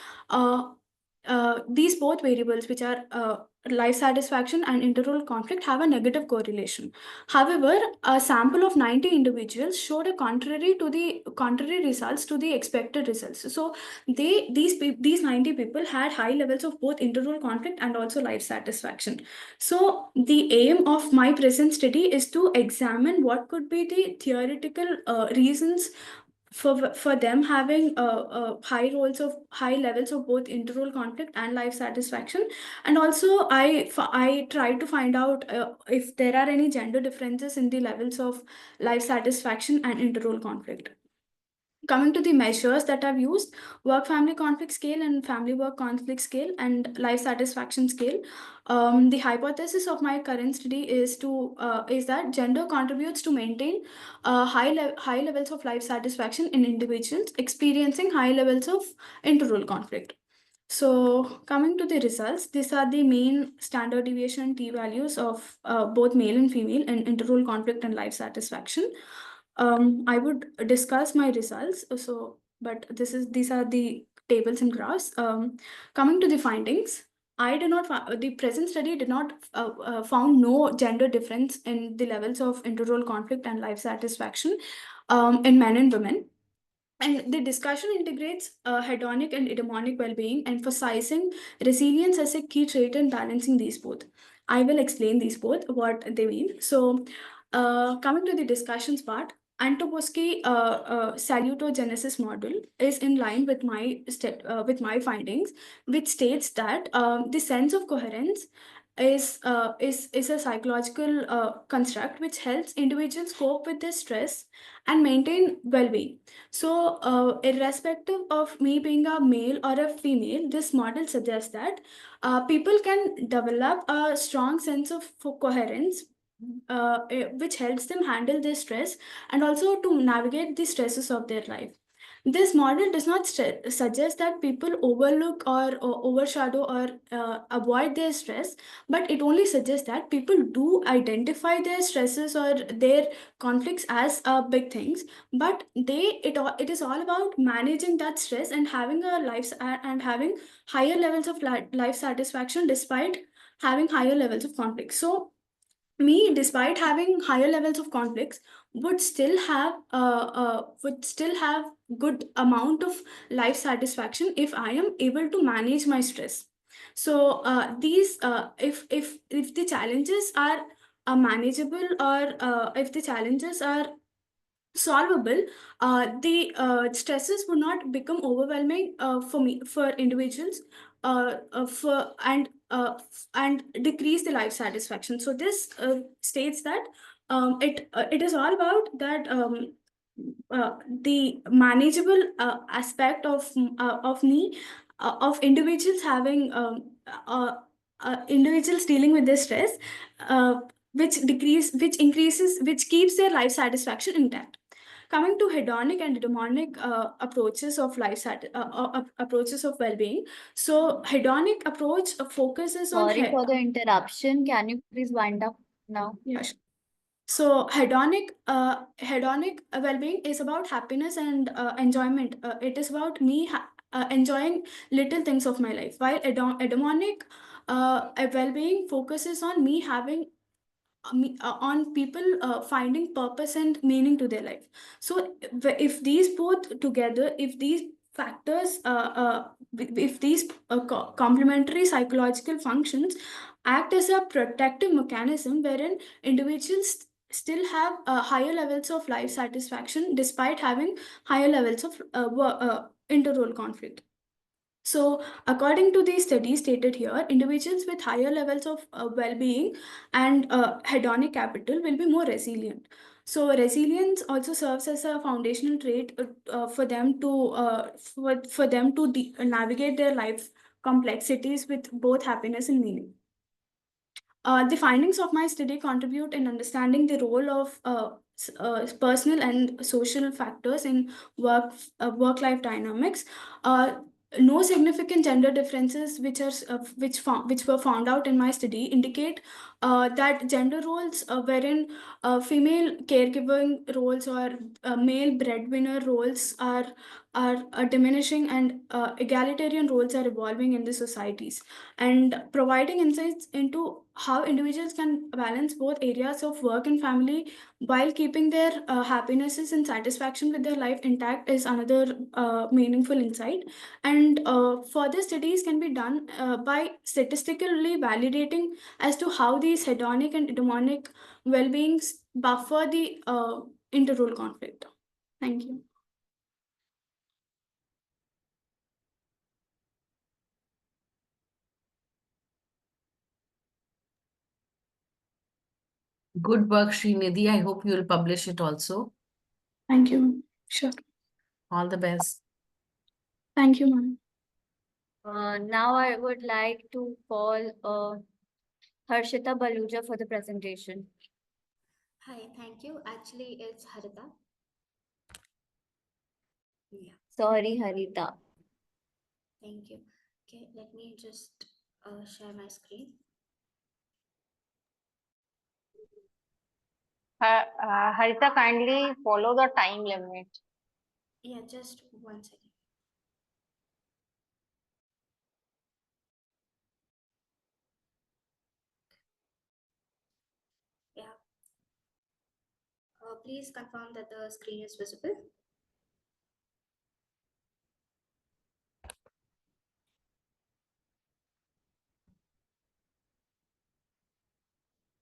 these both variables, which are life satisfaction and interrole conflict, have a negative correlation. However, a sample of 90 individuals showed a contrary results to the expected results. So these 90 people had high levels of both interrole conflict and also life satisfaction. So the aim of my present study is to examine what could be the theoretical reasons for them having high levels of both interrole conflict and life satisfaction, and also I try to find out if there are any gender differences in the levels of life satisfaction and interrole conflict. Coming to the measures that I've used, work family conflict scale and family work conflict scale and life satisfaction scale. The hypothesis of my current study is that gender contributes to maintain high levels of life satisfaction in individuals experiencing high levels of interrole conflict. So coming to the results, these are the main standard deviation t values of both male and female in interrole conflict and life satisfaction. I would discuss my results. But these are the tables and graphs. Coming to the findings, the present study did not found no gender difference in the levels of interrole conflict and life satisfaction in men and women. And the discussion integrates hedonic and eudaimonic well-being, emphasizing resilience as a key trait in balancing these both. I will explain these both, what they mean. So, coming to the discussions part, Antoposky salutogenesis model is in line with my findings, which states that the sense of coherence is a psychological construct which helps individuals cope with their stress and maintain well-being. So, irrespective of me being a male or a female, this model suggests that people can develop a strong sense of coherence, which helps them handle their stress and also to navigate the stresses of their life. This model does not suggest that people overlook or overshadow or avoid their stress, but it only suggests that people do identify their stresses or their conflicts as big things, but it is all about managing that stress and having a life and having higher levels of life satisfaction despite having higher levels of conflict. So me, despite having higher levels of conflicts, would still have good amount of life satisfaction if I am able to manage my stress. So these if the challenges are manageable, or if the challenges are solvable, the stresses would not become overwhelming for individuals, and decrease the life satisfaction. So this states that it is all about that the manageable aspect of me of individuals having individuals dealing with their stress, which keeps their life satisfaction intact. Coming to hedonic and demonic approaches of approaches of well-being. So hedonic approach focuses on
Sorry for the interruption. Can you please wind up now?
Yeah, sure. So hedonic well-being is about happiness and enjoyment. It is about me enjoying little things of my life, while hedonic well-being focuses on me having on people finding purpose and meaning to their life. So if these both together, if these factors, if these complementary psychological functions act as a protective mechanism wherein individuals still have higher levels of life satisfaction despite having higher levels of inter-role conflict. So, according to the study stated here, individuals with higher levels of well-being and hedonic capital will be more resilient. So, resilience also serves as a foundational trait for them to navigate their life complexities with both happiness and meaning. The findings of my study contribute in understanding the role of personal and social factors in work-life dynamics. No significant gender differences which were found out in my study indicate that gender roles wherein female caregiving roles or male breadwinner roles are diminishing and egalitarian roles are evolving in the societies, and providing insights into how individuals can balance both areas of work and family while keeping their happinesses and satisfaction with their life intact is another meaningful insight. And further studies can be done by statistically validating as to how these hedonic and demonic well-beings buffer the inter-role conflict. Thank you.
Good work, Srinidhi. I hope you will publish it also.
Thank you. Sure.
All the best.
Thank you, ma'am.
Now I would like to call Harshita Baluja for the presentation.
Hi, thank you. Actually, it's Harita. Yeah,
Sorry, Harita.
thank you. Okay, let me just share my screen.
Harita, kindly follow the time limit.
Yeah, just 1 second. Yeah. Please confirm that the screen is visible.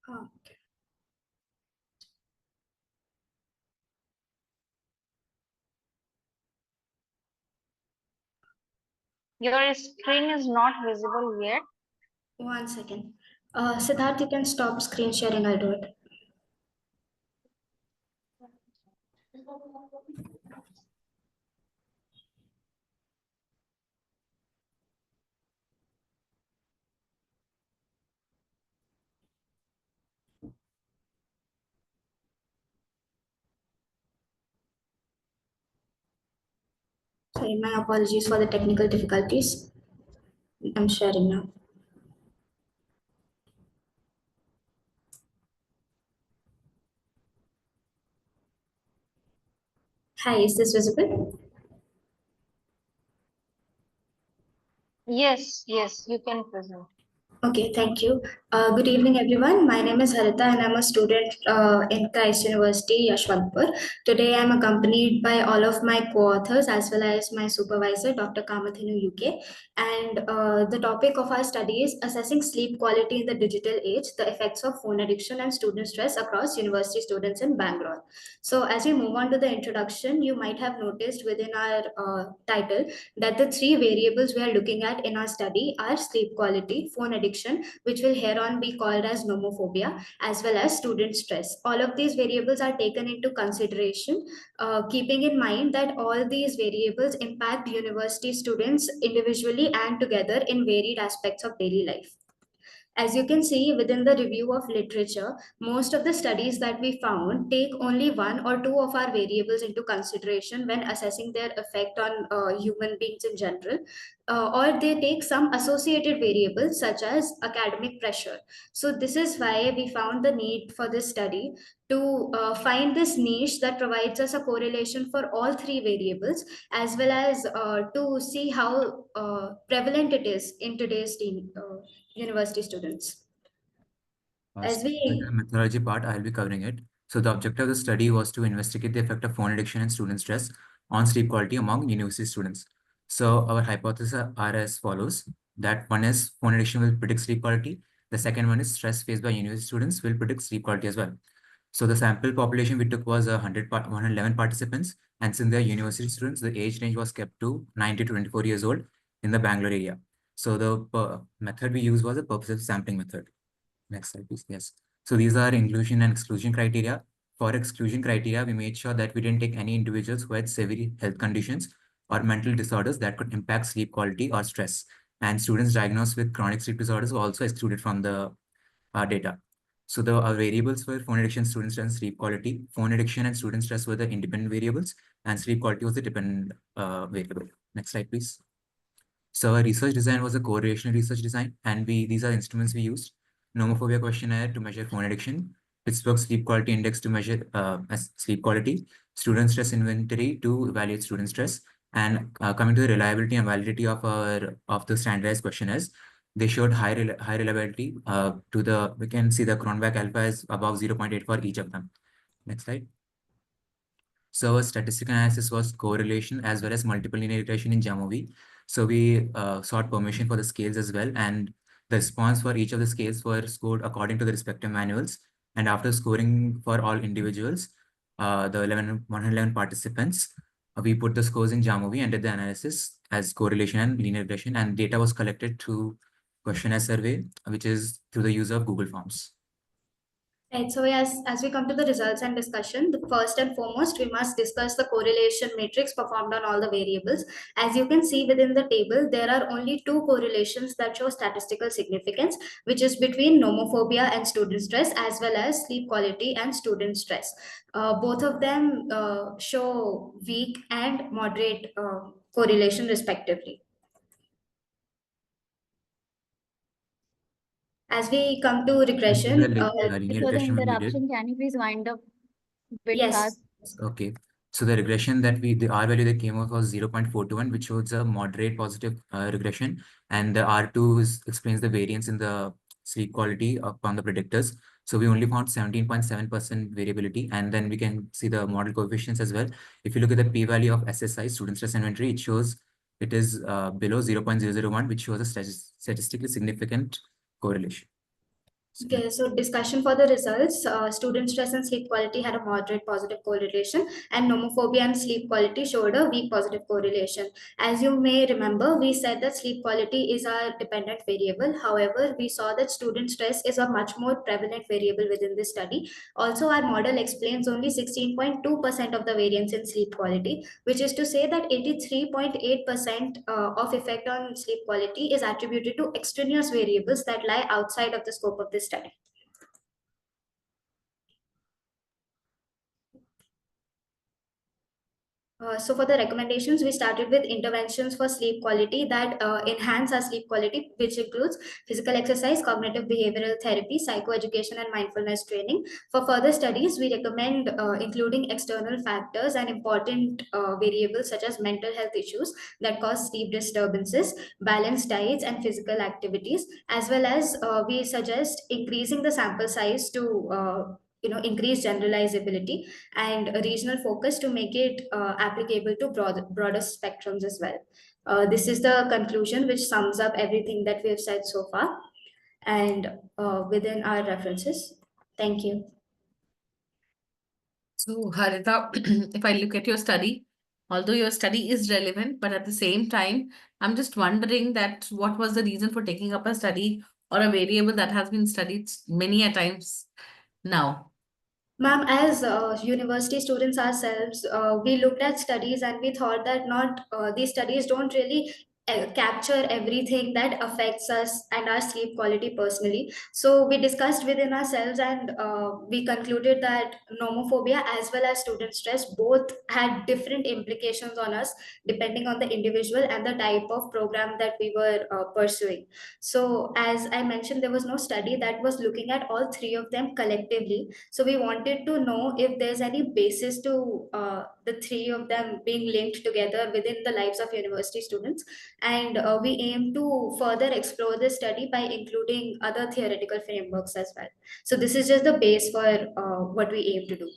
Okay.
Your screen is not visible yet.
1 second. Siddharth, you can stop screen sharing. I'll do it. Sorry, my apologies for the technical difficulties. I'm sharing now. Hi, is this visible?
Yes, you can present.
Okay, thank you. Good evening, everyone. My name is Harita, and I'm a student in Christ University, Yashwantpur. Today, I'm accompanied by all of my co-authors as well as my supervisor, Dr. Kamathinu UK. And the topic of our study is assessing sleep quality in the digital age, the effects of phone addiction and student stress across university students in Bangalore. So, as we move on to the introduction, you might have noticed within our title that the three variables we are looking at in our study are sleep quality, phone addiction, which will here on be called as nomophobia, as well as student stress. All of these variables are taken into consideration, keeping in mind that all these variables impact university students individually and together in varied aspects of daily life. As you can see within the review of literature, most of the studies that we found take only one or two of our variables into consideration when assessing their effect on human beings in general, or they take some associated variables such as academic pressure. So, this is why we found the need for this study to find this niche that provides us a correlation for all three variables, as well as to see how prevalent it is in today's university students. As
The
we
methodology part, I'll be covering it. So the objective of the study was to investigate the effect of phone addiction and student stress on sleep quality among university students. So our hypotheses are as follows: that one is phone addiction will predict sleep quality. The second one is stress faced by university students will predict sleep quality as well. So the sample population we took was 111 participants, and since they're university students, the age range was kept to 9 to 24 years old in the Bangalore area. So the method we used was a purposive sampling method. Next slide, please. Yes. So these are inclusion and exclusion criteria. For exclusion criteria, we made sure that we didn't take any individuals who had severe health conditions or mental disorders that could impact sleep quality or stress. And students diagnosed with chronic sleep disorders were also excluded from the data. So the variables were phone addiction, student stress, and sleep quality. Phone addiction and student stress were the independent variables, and sleep quality was the dependent variable. Next slide, please. So our research design was a correlational research design, and these are instruments we used. Nomophobia questionnaire to measure phone addiction, Pittsburgh sleep quality index to measure sleep quality, student stress inventory to evaluate student stress, and coming to the reliability and validity of the standardized questionnaires, they showed high reliability. We can see the Cronbach alpha is above 0.8 for each of them. Next slide. So our statistical analysis was correlation as well as multiple linear regression in Jamovi. So we sought permission for the scales as well, and the response for each of the scales were scored according to the respective manuals. And after scoring for all individuals, the 111 participants, we put the scores in Jamovi and did the analysis as correlation and linear regression, and data was collected through questionnaire survey, which is through the use of Google Forms.
Right, so as we come to the results and discussion, the first and foremost, we must discuss the correlation matrix performed on all the variables. As you can see within the table, there are only two correlations that show statistical significance, which is between nomophobia and student stress, as well as sleep quality and student stress. Both of them show weak and moderate correlation respectively. As we come to regression,
Linear
For the
regression when we did.
interruption, can you please wind up bit
yes,
fast?
Okay. So the regression that the R value that came out was 0.421, which shows a moderate positive regression. And the R2 explains the variance in the sleep quality upon the predictors. So we only found 17.7% variability. And then we can see the model coefficients as well. If you look at the p-value of SSI, student stress inventory, it shows it is below 0.001, which shows a statistically significant correlation.
okay, so discussion for the results. Student stress and sleep quality had a moderate positive correlation, and nomophobia and sleep quality showed a weak positive correlation. As you may remember, we said that sleep quality is a dependent variable. However, we saw that student stress is a much more prevalent variable within this study. Also, our model explains only 16.2% of the variance in sleep quality, which is to say that 83.8% of effect on sleep quality is attributed to extraneous variables that lie outside of the scope of this study. So for the recommendations, we started with interventions for sleep quality that enhance our sleep quality, which includes physical exercise, cognitive behavioral therapy, psychoeducation, and mindfulness training. For further studies, we recommend including external factors and important variables such as mental health issues that cause sleep disturbances, balanced diets, and physical activities, as well as we suggest increasing the sample size to increase generalizability and a regional focus to make it applicable to broader spectrums as well. This is the conclusion which sums up everything that we have said so far and within our references. Thank you.
So, Harita, if I look at your study, although your study is relevant, but at the same time, I'm just wondering that what was the reason for taking up a study or a variable that has been studied many a times now?
Ma'am, as university students ourselves, we looked at studies and we thought that not these studies don't really capture everything that affects us and our sleep quality personally. So we discussed within ourselves and we concluded that nomophobia as well as student stress both had different implications on us depending on the individual and the type of program that we were pursuing. So as I mentioned, there was no study that was looking at all three of them collectively, so we wanted to know if there's any basis to the three of them being linked together within the lives of university students. And we aim to further explore this study by including other theoretical frameworks as well. So this is just the base for what we aim to do.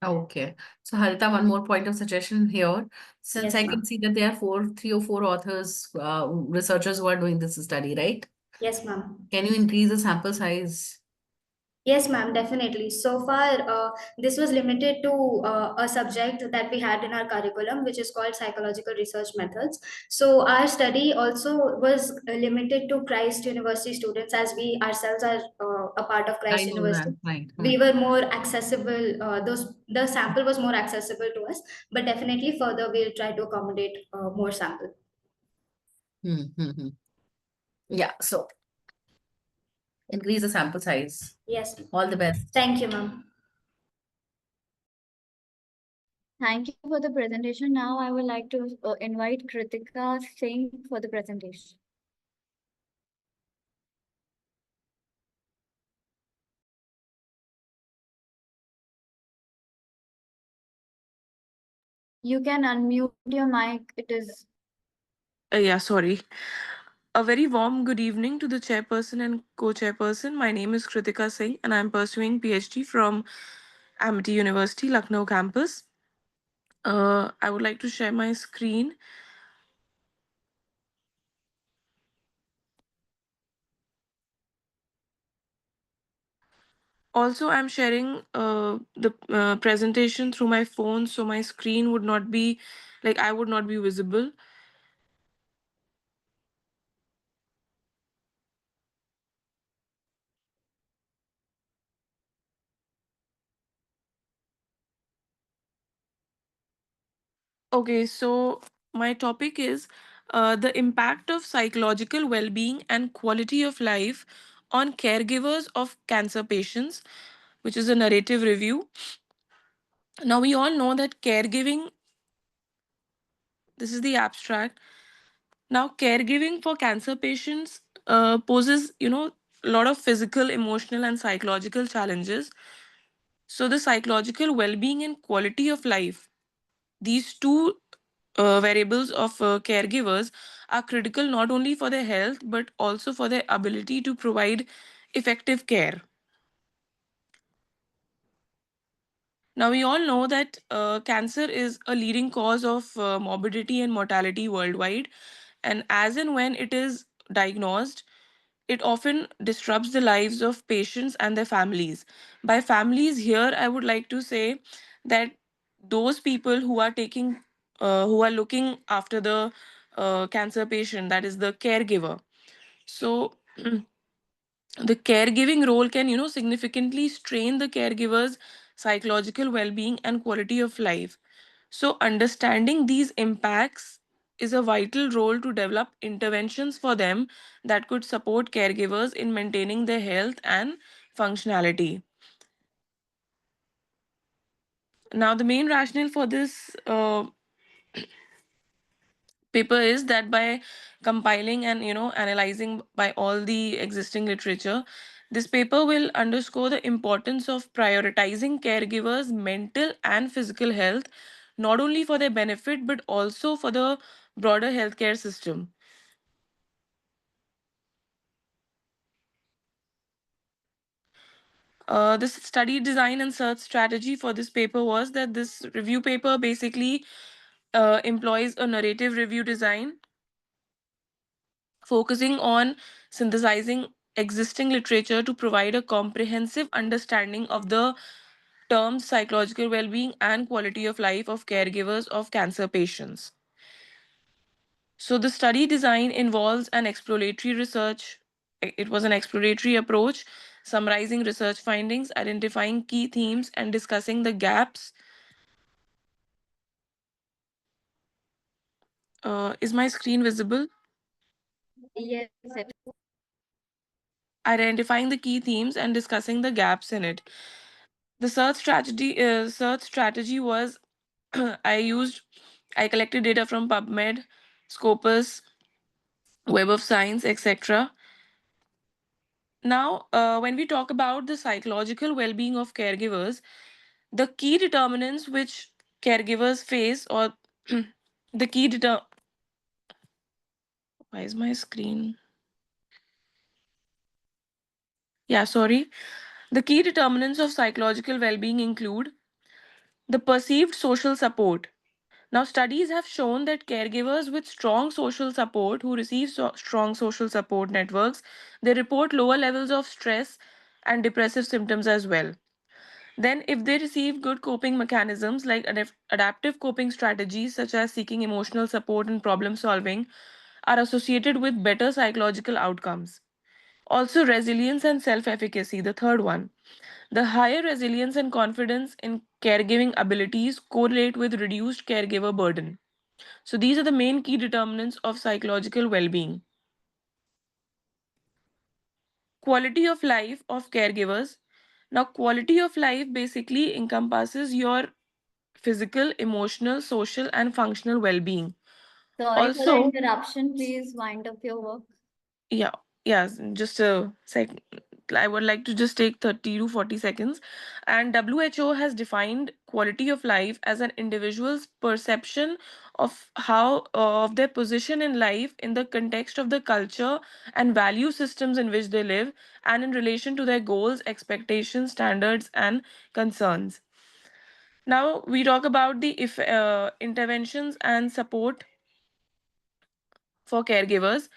Okay. So, Harita, one more point of suggestion here. Since
Yes,
I
ma'am.
can see that there are three or four authors, researchers who are doing this study, right?
Yes, ma'am.
Can you increase the sample size?
Yes, ma'am, definitely. So far, this was limited to a subject that we had in our curriculum, which is called psychological research methods. So our study also was limited to Christ University students, as we ourselves are a part of
I
Christ
know that,
University.
right.
We were more accessible. The sample was more accessible to us, but definitely further we'll try to accommodate more sample.
Hmm. Yeah, so increase the sample size.
Yes.
All the best.
Thank you, ma'am.
Thank you for the presentation. Now I would like to invite Kritika Singh for the presentation. You can unmute your mic. It is
Yeah, sorry. A very warm good evening to the chairperson and co-chairperson. My name is Kritika Singh and I'm pursuing PhD from Amity University, Lucknow campus. I would like to share my screen. Also, I'm sharing the presentation through my phone, so my screen would not be, like, I would not be visible. Okay, so my topic is the impact of psychological well-being and quality of life on caregivers of cancer patients, which is a narrative review. Now, we all know that caregiving, this is the abstract. Now, caregiving for cancer patients poses, a lot of physical, emotional, and psychological challenges. So, the psychological well-being and quality of life, these two variables of caregivers are critical not only for their health but also for their ability to provide effective care. Now, we all know that cancer is a leading cause of morbidity and mortality worldwide. And as and when it is diagnosed, it often disrupts the lives of patients and their families. By families, here, I would like to say that those people who are looking after the cancer patient, that is the caregiver. So, the caregiving role can significantly strain the caregiver's psychological well-being and quality of life. So understanding these impacts is a vital role to develop interventions for them that could support caregivers in maintaining their health and functionality. Now, the main rationale for this paper is that by compiling and analyzing by all the existing literature, this paper will underscore the importance of prioritizing caregivers mental and physical health, not only for their benefit but also for the broader healthcare system. This study design and search strategy for this paper was that this review paper basically employs a narrative review design focusing on synthesizing existing literature to provide a comprehensive understanding of the terms psychological well-being and quality of life of caregivers of cancer patients. So the study design involves an exploratory research. It was an exploratory approach, summarizing research findings, identifying key themes, and discussing the gaps. Is my screen visible?
Yes, it
Identifying the key themes and discussing the gaps in it. The search strategy was I collected data from PubMed, Scopus, Web of Science, etc. Now, when we talk about the psychological well-being of caregivers, the key determinants which caregivers face, or the key deter why is my screen? Yeah, sorry. The key determinants of psychological well-being include the perceived social support. Now, studies have shown that caregivers with strong social support who receive strong social support networks, they report lower levels of stress and depressive symptoms as well. Then, if they receive good coping mechanisms like adaptive coping strategies such as seeking emotional support and problem solving, are associated with better psychological outcomes. Also, resilience and self efficacy, the third one. The higher resilience and confidence in caregiving abilities correlate with reduced caregiver burden. So, these are the main key determinants of psychological well being. Quality of life of caregivers. Now, quality of life basically encompasses your physical, emotional, social, and functional well being.
Sorry for the
Also,
interruption. Please wind up your work.
yeah, yes, just a sec. I would like to just take 30 to 40 seconds. And WHO has defined quality of life as an individual's perception of how of their position in life in the context of the culture and value systems in which they live, and in relation to their goals, expectations, standards, and concerns. Now we talk about the if interventions and support for caregivers.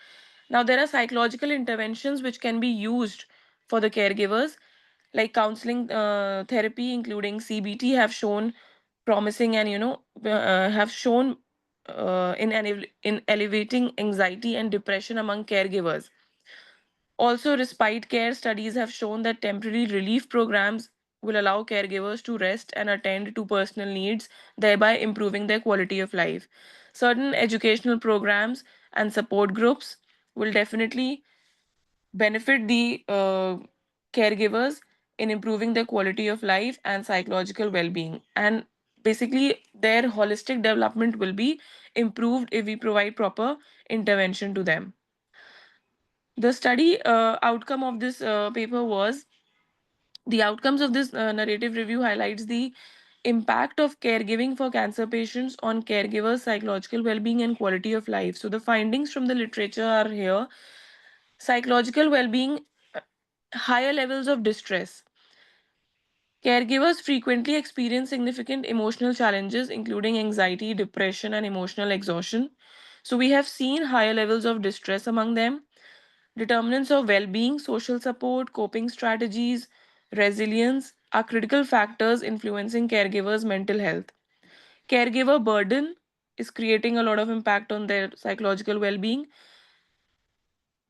Now, there are psychological interventions which can be used for the caregivers, like counseling therapy, including CBT, have shown promising and have shown in elevating anxiety and depression among caregivers. Also, respite care studies have shown that temporary relief programs will allow caregivers to rest and attend to personal needs, thereby improving their quality of life. Certain educational programs and support groups will definitely benefit the caregivers in improving their quality of life and psychological well being. And basically, their holistic development will be improved if we provide proper intervention to them. The study outcome of this paper was the outcomes of this narrative review highlights the impact of caregiving for cancer patients on caregivers' psychological well-being and quality of life. So the findings from the literature are here. Psychological well-being, higher levels of distress. Caregivers frequently experience significant emotional challenges, including anxiety, depression, and emotional exhaustion. So we have seen higher levels of distress among them. Determinants of well being, social support, coping strategies, resilience are critical factors influencing caregivers' mental health. Caregiver burden is creating a lot of impact on their psychological well being.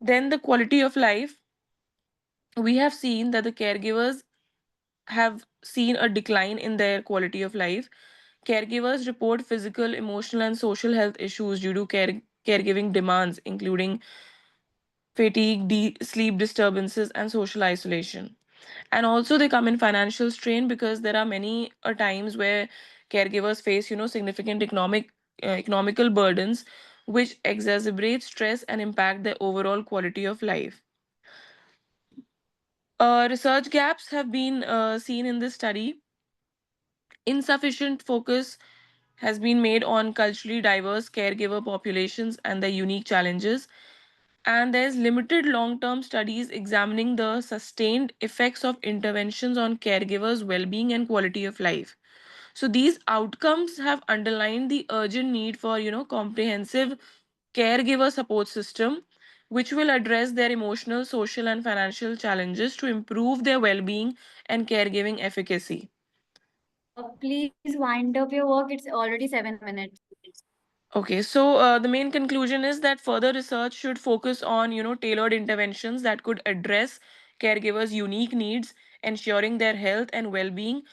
Then, the quality of life, we have seen that the caregivers have seen a decline in their quality of life. Caregivers report physical, emotional, and social health issues due to caregiving demands, including fatigue, sleep disturbances, and social isolation. And also, they come in financial strain because there are many times where caregivers face, significant economical burdens which exacerbates stress and impact their overall quality of life. Research gaps have been seen in this study. Insufficient focus has been made on culturally diverse caregiver populations and their unique challenges. And there's limited long term studies examining the sustained effects of interventions on caregivers' well being and quality of life. So these outcomes have underlined the urgent need for, comprehensive caregiver support system which will address their emotional, social, and financial challenges to improve their well being and caregiving efficacy.
Please wind up your work. It's already 7 minutes.
Okay, so the main conclusion is that further research should focus on, tailored interventions that could address caregivers' unique needs, ensuring their health and well-being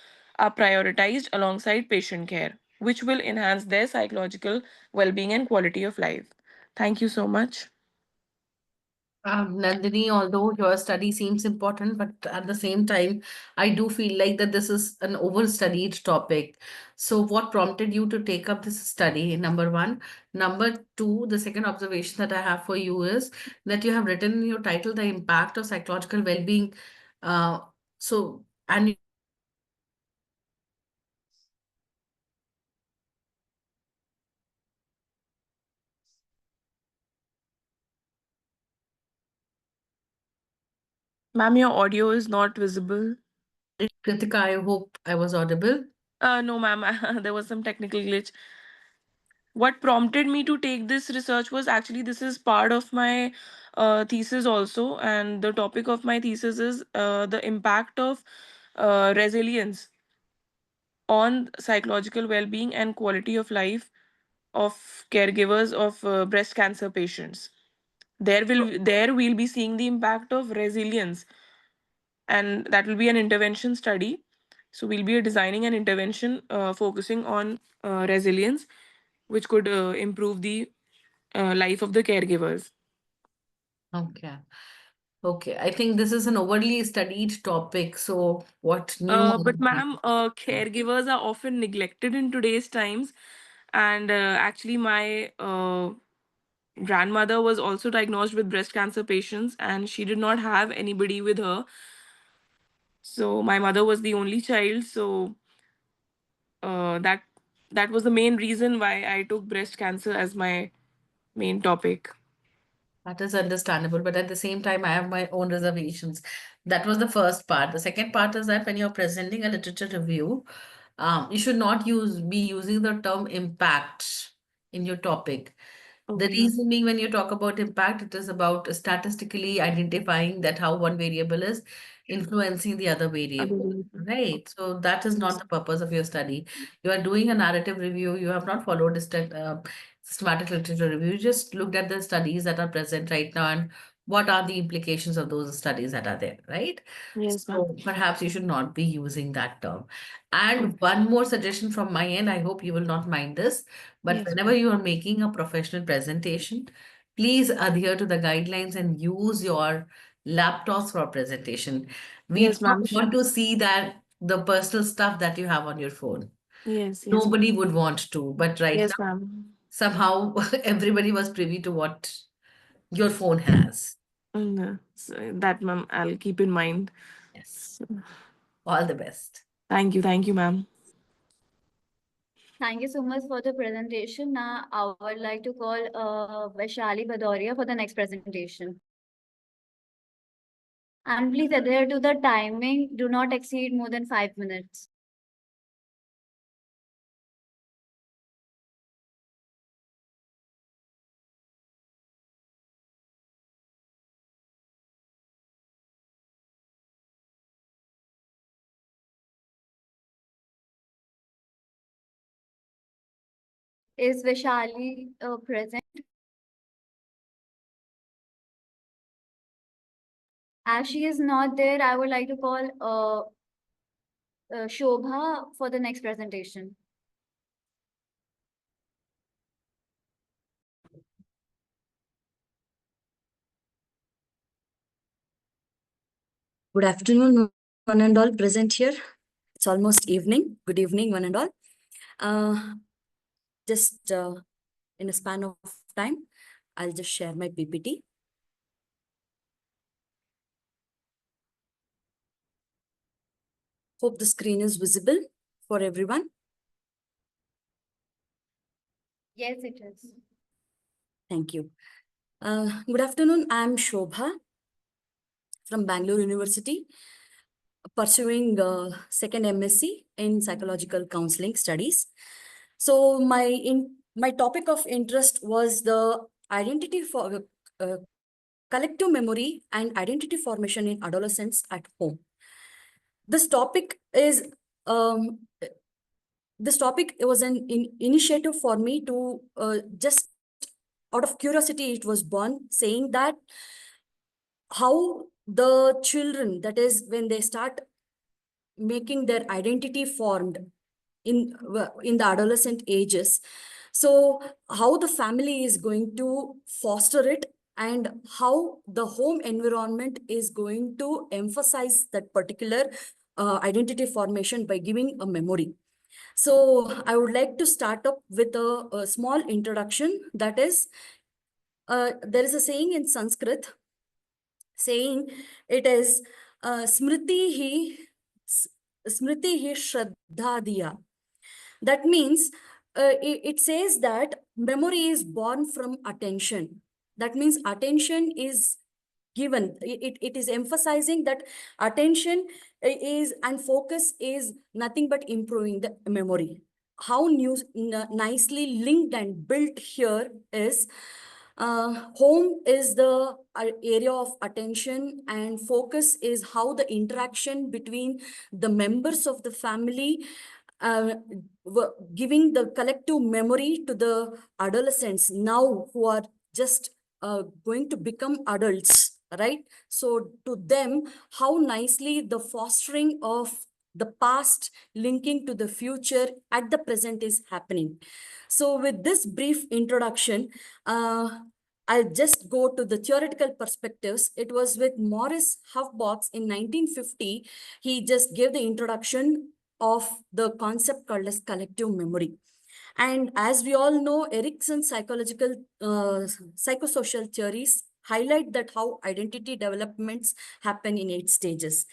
are prioritized alongside patient care, which will enhance their psychological well-being and quality of life. Thank you so much.
Nandini, although your study seems important, but at the same time, I do feel like that this is an overstudied topic. So, what prompted you to take up this study? Number one. Number two, the second observation that I have for you is that you have written in your title the impact of psychological well-being. And
Ma'am, your audio is not visible.
Kritika, I hope I was audible.
No, ma'am, there was some technical glitch. What prompted me to take this research was actually this is part of my thesis also, and the topic of my thesis is the impact of resilience on psychological well-being and quality of life of caregivers of breast cancer patients. There we'll be seeing the impact of resilience, and that will be an intervention study. So we'll be designing an intervention focusing on resilience, which could improve the life of the caregivers.
Okay. Okay. I think this is an overly studied topic. So, what new?
But ma'am, caregivers are often neglected in today's times, and actually, my grandmother was also diagnosed with breast cancer patients, and she did not have anybody with her. So my mother was the only child. So that was the main reason why I took breast cancer as my main topic.
That is understandable, but at the same time, I have my own reservations. That was the first part. The second part is that when you're presenting a literature review, you should not be using the term impact in your topic. The
Okay.
reason being, when you talk about impact, it is about statistically identifying that how one variable is influencing the other variable, right? So that is not the purpose of your study. You are doing a narrative review. You have not followed a systematic literature review. You just looked at the studies that are present right now and what are the implications of those studies that are there, right?
Yes, ma'am.
So perhaps you should not be using that term. And one more suggestion from my end, I hope you will not mind this, but
Yes.
whenever you are making a professional presentation, please adhere to the guidelines and use your laptops for presentation. We
Yes,
don't
ma'am.
want to see that the personal stuff that you have on your phone.
Yes, yes, ma'am.
Nobody would want to, but right
Yes,
now,
ma'am.
somehow everybody was privy to what your phone has.
So that, ma'am, I'll keep in mind.
Yes. All the best.
Thank you, ma'am.
Thank you so much for the presentation. Now, I would like to call Vaishali Bhadoria for the next presentation. And please adhere to the timing. Do not exceed more than 5 minutes. Is Vaishali present? As she is not there, I would like to call Shobha for the next presentation.
Good afternoon, one and all present here. It's almost evening. Good evening, one and all. Just in a span of time. I'll just share my PPT. Hope the screen is visible for everyone.
Yes, it is.
Thank you. Good afternoon. I'm Shobha from Bangalore University, pursuing second MSc in Psychological Counseling Studies. So my topic of interest was the identity for collective memory and identity formation in adolescents at home. This topic is um, this topic was an initiative for me to just out of curiosity it was born, saying that how the children, that is when they start making their identity formed in the adolescent ages, so how the family is going to foster it and how the home environment is going to emphasize that particular identity formation by giving a memory. So I would like to start up with a small introduction. That is, there is a saying in Sanskrit saying it is smriti hi shraddha diya. That means it says that memory is born from attention. That means attention is given. It is emphasizing that attention is and focus is nothing but improving the memory. How nicely linked and built here is home is the area of attention, and focus is how the interaction between the members of the family uh, giving the collective memory to the adolescents now who are just going to become adults, right? So to them, how nicely the fostering of the past linking to the future at the present is happening. So with this brief introduction, I'll just go to the theoretical perspectives. It was with Morris Huffbox in 1950. He just gave the introduction of the concept called as collective memory. And as we all know, Erickson's psychosocial theories highlight that how identity developments happen in 8 stages.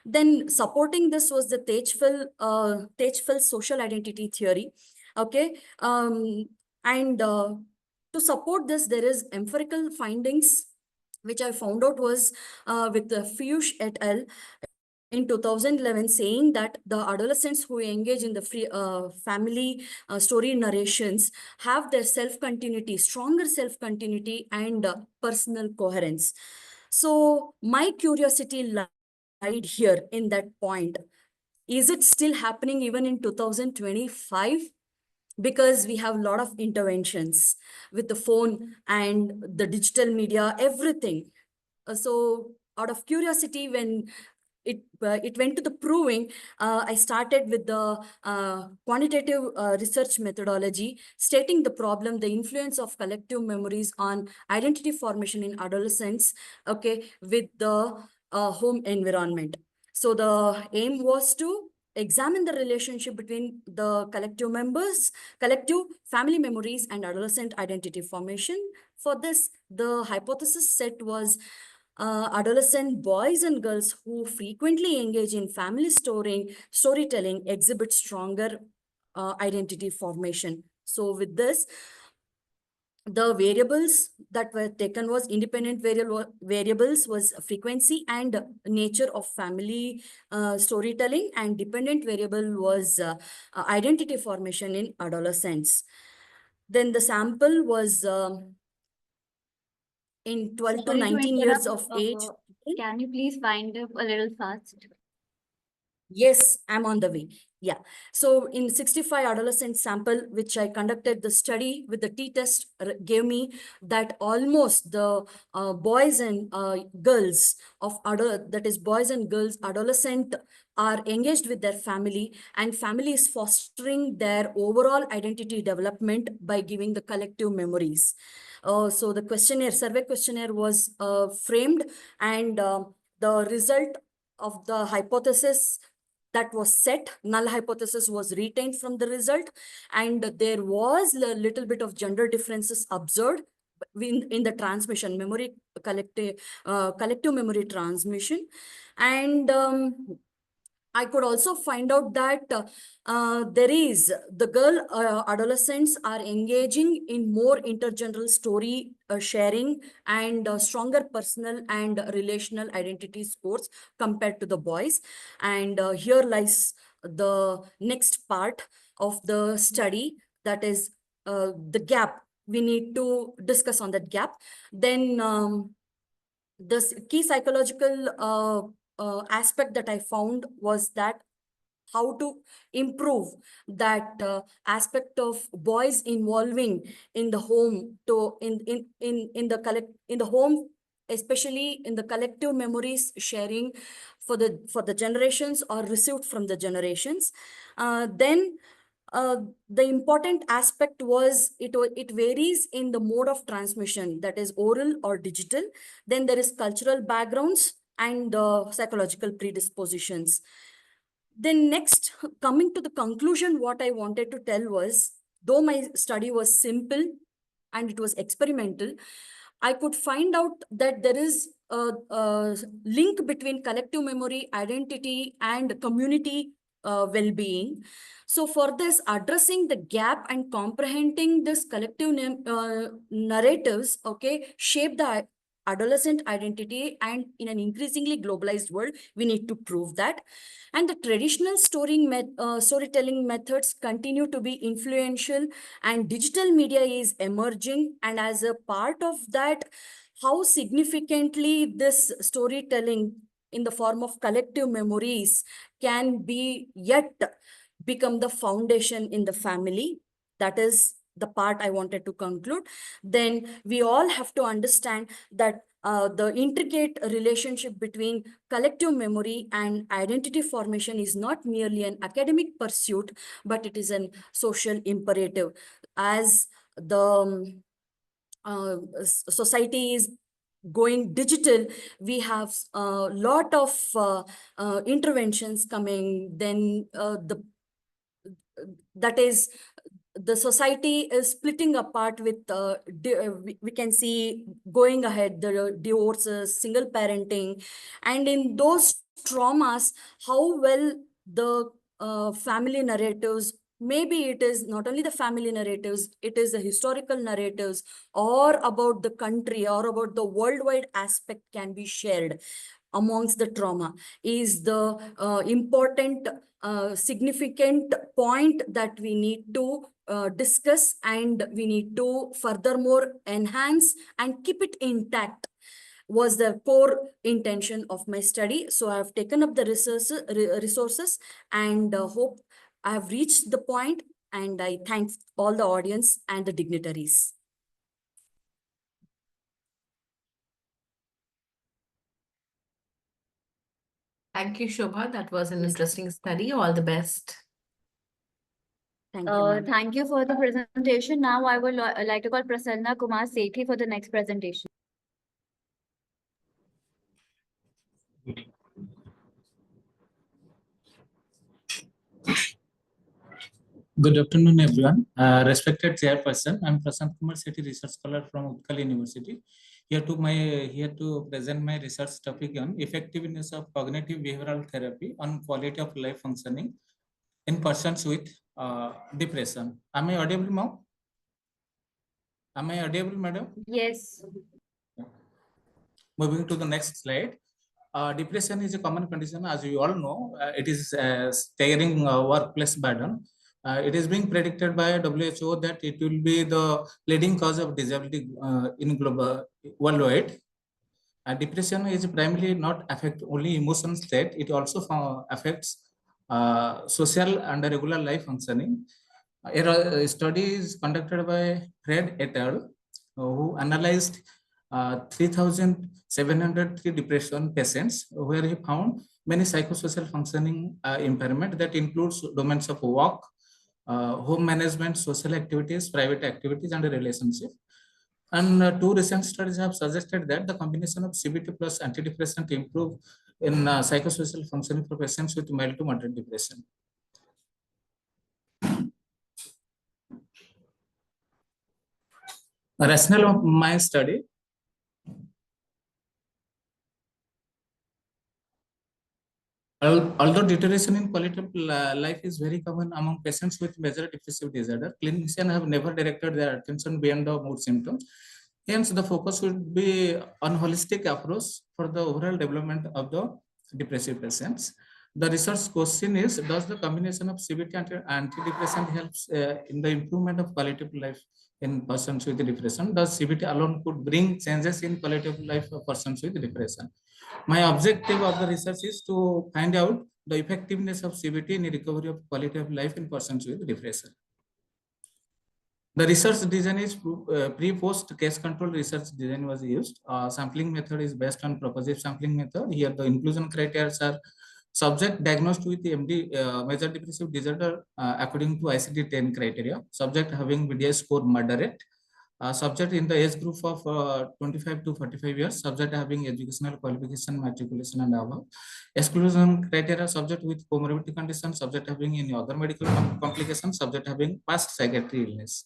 Then supporting this was the Tejfel social identity theory. Okay. And to support this, there is empirical findings which I found out was with the Fiyush et al. In 2011, saying that the adolescents who engage in the family story narrations have their self-continuity, stronger self-continuity and personal coherence. So my curiosity lied here in that point. Is it still happening even in 2025? Because we have a lot of interventions with the phone and the digital media, everything. So out of curiosity, when it went to the proving, I started with the quantitative research methodology, stating the problem, the influence of collective memories on identity formation in adolescents, okay, with the home environment. So the aim was to examine the relationship between the collective family memories and adolescent identity formation. For this, the hypothesis set was adolescent boys and girls who frequently engage in family storytelling exhibit stronger identity formation. So with this, the variables that were taken was independent variables was frequency and nature of family storytelling, and dependent variable was identity formation in adolescents. Then the sample was in 12 to
Sorry to
19 years
interrupt.
of age.
Can you please wind up a little fast?
Yes, I'm on the way. Yeah. So in 65 adolescent sample, which I conducted the study with the t-test, gave me that almost the boys and girls that is boys and girls adolescent are engaged with their family, and family is fostering their overall identity development by giving the collective memories. So the survey questionnaire was framed, and the result of the hypothesis that was set, null hypothesis was retained from the result, and there was a little bit of gender differences observed in the transmission, memory collective memory transmission. And I could also find out that the girl adolescents are engaging in more intergenerational story sharing and stronger personal and relational identity scores compared to the boys. And here lies the next part of the study, that is the gap. We need to discuss on that gap. Then the key psychological aspect that I found was that how to improve that aspect of boys involving in the home to in the in the home, especially in the collective memories sharing for the generations or received from the generations. Then the important aspect was it varies in the mode of transmission, that is oral or digital. Then there is cultural backgrounds and psychological predispositions. Then next, coming to the conclusion, what I wanted to tell was, though my study was simple and it was experimental, I could find out that there is a link between collective memory, identity, and community well-being. So for this, addressing the gap and comprehending this collective narratives, okay, shape the adolescent identity, and in an increasingly globalized world, we need to prove that. And the traditional storytelling methods continue to be influential, and digital media is emerging. And as a part of that, how significantly this storytelling in the form of collective memories can be yet become the foundation in the family. That is the part I wanted to conclude. Then we all have to understand that the intricate relationship between collective memory and identity formation is not merely an academic pursuit, but it is an social imperative. As the society is going digital, we have a lot of interventions coming. Then that is, the society is splitting apart with we can see going ahead the divorces, single parenting, and in those traumas, how well the family narratives, maybe it is not only the family narratives, it is the historical narratives or about the country or about the worldwide aspect can be shared amongst the trauma, is the important significant point that we need to discuss, and we need to furthermore enhance and keep it intact, was the core intention of my study. So I have taken up the resources and hope I have reached the point, and I thank all the audience and the dignitaries.
Thank you, Shobha. That was an interesting study. All the best.
Thank you, ma'am.
Thank you for the presentation. Now I would like to call Prasanna Kumar Sethi for the next presentation.
Good afternoon, everyone. Respected chairperson, I'm Prasant Kumar Sethi, research scholar from Utkal University. Here to present my research topic on effectiveness of cognitive behavioral therapy on quality of life functioning in persons with depression. Am I audible, ma'am? Am I audible, madam?
Yes.
Moving to the next slide. Depression is a common condition, as we all know. It is staggering workplace burden. It is being predicted by WHO that it will be the leading cause of disability in global worldwide. Depression is primarily not affect only emotional state; it also affects social and regular life functioning. A study is conducted by Fred et al., who analyzed 3,703 depression patients, where he found many psychosocial functioning impairment that includes domains of work, home management, social activities, private activities, and relationship. And two recent studies have suggested that the combination of CBT plus antidepressant improve in psychosocial functioning for patients with mild to moderate depression. Rationale of my study. Although deterioration in quality of life is very common among patients with major depressive disorder, clinicians have never directed their attention beyond the mood symptoms. Hence, the focus would be on holistic approach for the overall development of the depressive patients. The research question is, does the combination of CBT and antidepressant helps in the improvement of quality of life in persons with depression? Does CBT alone could bring changes in quality of life of persons with depression? My objective of the research is to find out the effectiveness of CBT in the recovery of quality of life in persons with depression. The research design is pre-post case control research design was used. Sampling method is based on propositive sampling method. Here the inclusion criteria are subject diagnosed with MD, major depressive disorder according to ICD-10 criteria, subject having BDI score moderate, subject in the age group of 25 to 45 years, subject having educational qualification, matriculation and above. Exclusion criteria, subject with comorbidity condition, subject having any other medical complications, subject having past psychiatric illness.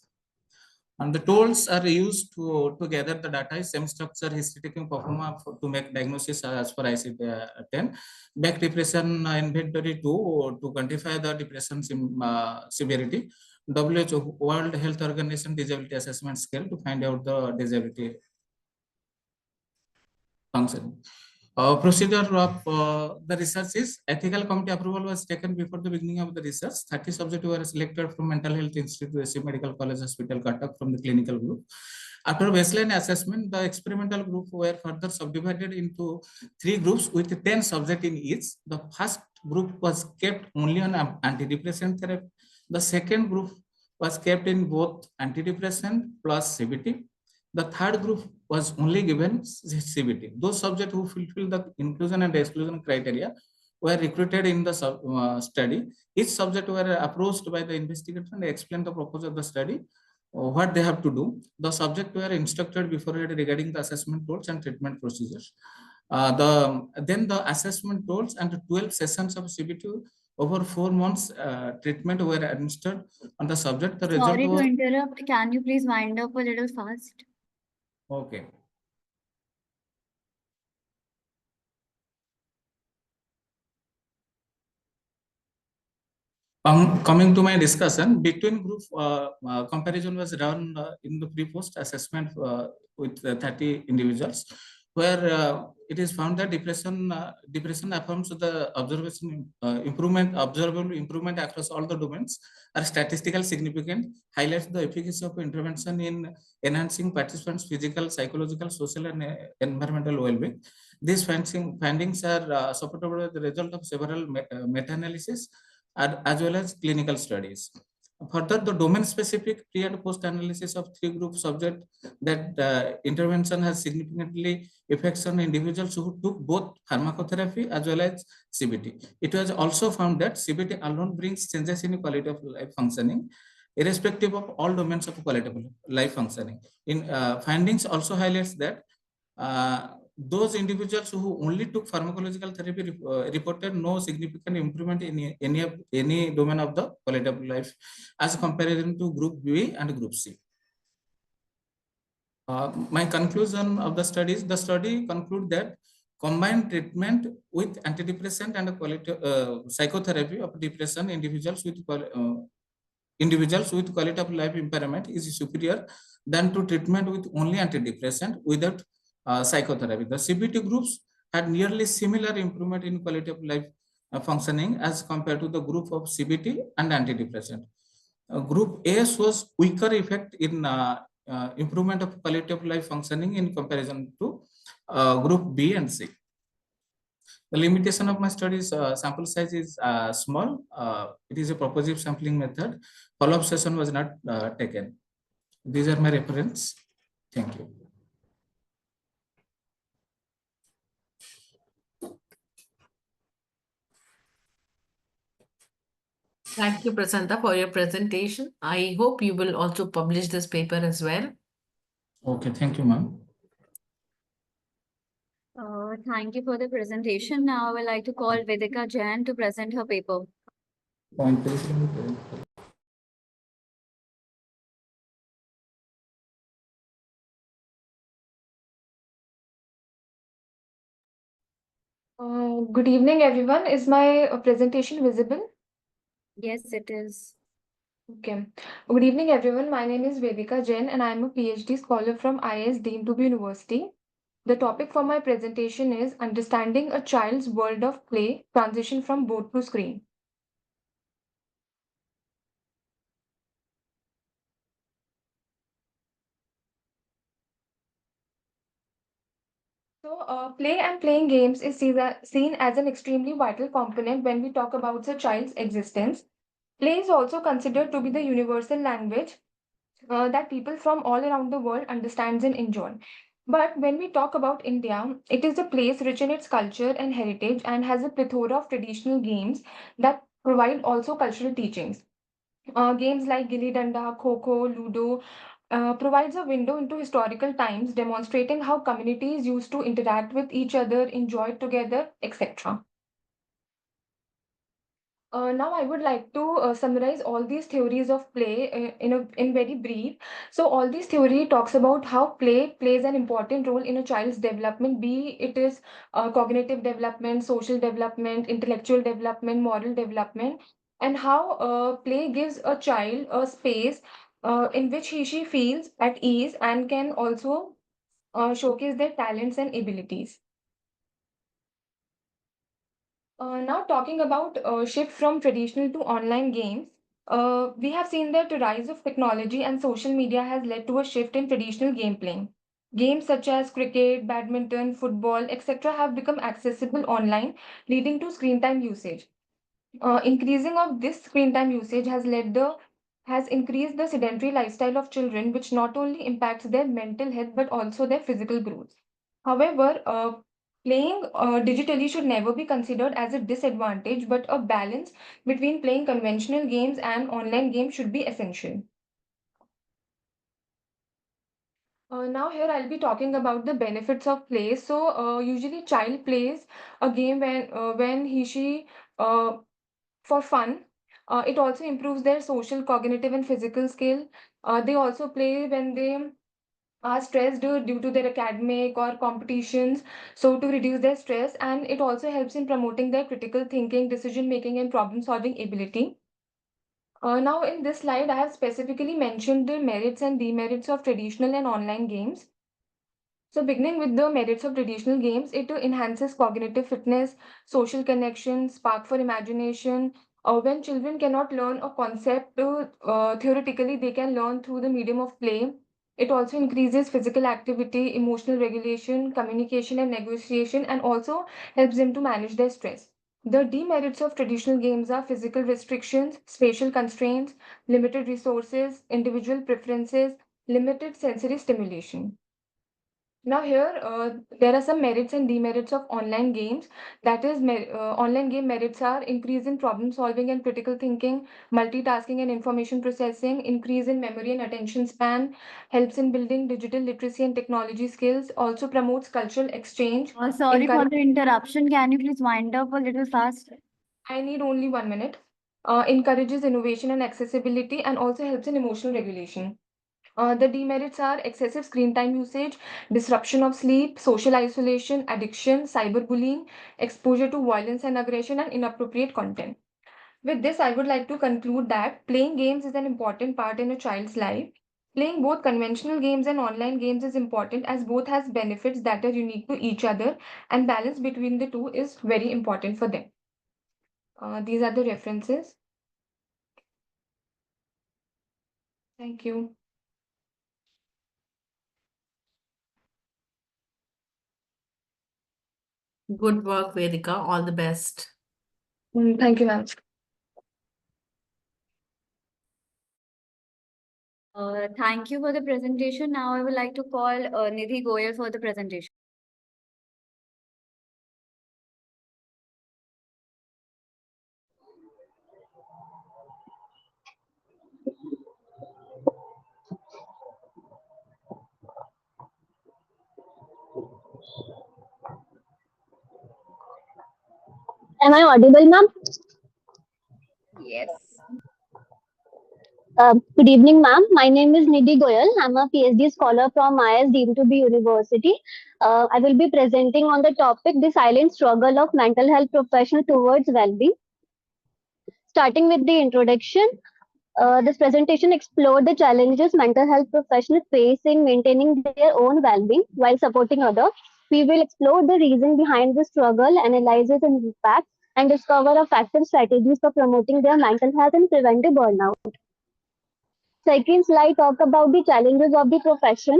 And the tools are used to gather the data, same structure, history taking performance to make diagnosis as per ICD-10. Back depression inventory to quantify the depression severity. WHO, World Health Organization Disability Assessment Scale to find out the disability function. Procedure of the research is ethical committee approval was taken before the beginning of the research. 30 subjects were selected from Mental Health Institute, AC Medical College Hospital, Cuttack from the clinical group. After baseline assessment, the experimental group were further subdivided into 3 groups with 10 subjects in each. The first group was kept only on antidepressant therapy. The second group was kept in both antidepressant plus CBT. The third group was only given CBT. Those subjects who fulfill the inclusion and exclusion criteria were recruited in the study. Each subject were approached by the investigator and explained the purpose of the study, what they have to do. The subject were instructed beforehand regarding the assessment tools and treatment procedures. Then the assessment tools and 12 sessions of CBT over 4 months treatment were administered on the subject. The result
Sorry to
was
interrupt. Can you please wind up a little fast?
okay. Coming to my discussion, between group comparison was done in the pre-post assessment with 30 individuals, where it is found that depression affirms the observable improvement across all the domains are statistically significant, highlights the efficacy of intervention in enhancing participants' physical, psychological, social, and environmental well-being. These findings are supported by the result of several meta-analysis as well as clinical studies. Further, the domain-specific pre and post-analysis of 3 group subjects that intervention has significantly effects on individuals who took both pharmacotherapy as well as CBT. It was also found that CBT alone brings changes in quality of life functioning, irrespective of all domains of quality of life functioning. In findings also highlights that those individuals who only took pharmacological therapy reported no significant improvement in any domain of the quality of life as comparison to group B and group C. My conclusion of the study conclude that combined treatment with antidepressant and psychotherapy of depression individuals with quality of life impairment is superior than to treatment with only antidepressant without psychotherapy. The CBT groups had nearly similar improvement in quality of life functioning as compared to the group of CBT and antidepressant. Group A shows weaker effect in improvement of quality of life functioning in comparison to group B and C. The limitation of my study is sample size is small. It is a propositive sampling method. Follow-up session was not taken. These are my reference. Thank you.
Thank you, Prasanta, for your presentation. I hope you will also publish this paper as well.
Okay, thank you, ma'am.
Thank you for the presentation. Now I would like to call Vedika Jain to present her paper.
Good evening, everyone. Is my presentation visible?
Yes, it is.
Okay. Good evening, everyone. My name is Vedika Jain, and I am a PhD scholar from IIS Deemed to be University. The topic for my presentation is Understanding a Child's World of Play, Transition from Board to Screen. Play and playing games is seen as an extremely vital component when we talk about a child's existence. Play is also considered to be the universal language that people from all around the world understands and enjoy. But when we talk about India, it is a place rich in its culture and heritage and has a plethora of traditional games that provide also cultural teachings. Games like Gilli Danda, Kho, Ludo provides a window into historical times, demonstrating how communities used to interact with each other, enjoy together, etc. Now I would like to summarize all these theories of play in very brief. So all these theory talks about how play plays an important role in a child's development, be it is cognitive development, social development, intellectual development, moral development, and how play gives a child a space in which she feels at ease and can also showcase their talents and abilities. Now talking about shift from traditional to online games, we have seen that the rise of technology and social media has led to a shift in traditional game playing. Games such as cricket, badminton, football, etc. have become accessible online, leading to screen time usage. Increasing of this screen time usage has increased the sedentary lifestyle of children, which not only impacts their mental health but also their physical growth. However, playing digitally should never be considered as a disadvantage, but a balance between playing conventional games and online games should be essential. Now here I'll be talking about the benefits of play. So usually child plays a game when he she for fun. It also improves their social, cognitive, and physical skill. They also play when they are stressed due to their academic or competitions, so to reduce their stress, and it also helps in promoting their critical thinking, decision making, and problem solving ability. Now, in this slide, I have specifically mentioned the merits and demerits of traditional and online games. So, beginning with the merits of traditional games, it enhances cognitive fitness, social connection, spark for imagination. When children cannot learn a concept theoretically, they can learn through the medium of play. It also increases physical activity, emotional regulation, communication, and negotiation, and also helps them to manage their stress. The demerits of traditional games are physical restrictions, spatial constraints, limited resources, individual preferences, limited sensory stimulation. Now here, there are some merits and demerits of online games. That is, online game merits are increase in problem solving and critical thinking, multitasking and information processing, increase in memory and attention span, helps in building digital literacy and technology skills, also promotes cultural exchange.
Sorry for the interruption. Can you please wind up a little fast?
I need only 1 minute. Encourages innovation and accessibility and also helps in emotional regulation. The demerits are excessive screen time usage, disruption of sleep, social isolation, addiction, cyberbullying, exposure to violence and aggression, and inappropriate content. With this, I would like to conclude that playing games is an important part in a child's life. Playing both conventional games and online games is important as both has benefits that are unique to each other, and balance between the two is very important for them. These are the references. Thank you.
Good work, Vedika. All the best.
Thank you, ma'am.
Thank you for the presentation. Now I would like to call Nidhi Goyal for the presentation.
Am I audible, ma'am?
Yes.
Good evening, ma'am. My name is Nidhi Goyal. I'm a PhD scholar from IS deemed to be university. I will be presenting on the topic the silent struggle of mental health professional towards well-being. Starting with the introduction, this presentation explored the challenges mental health professionals face in maintaining their own well-being while supporting others. We will explore the reason behind the struggle, analyze its impact, and discover effective strategies for promoting their mental health and preventing burnout. Second slide talk about the challenges of the profession.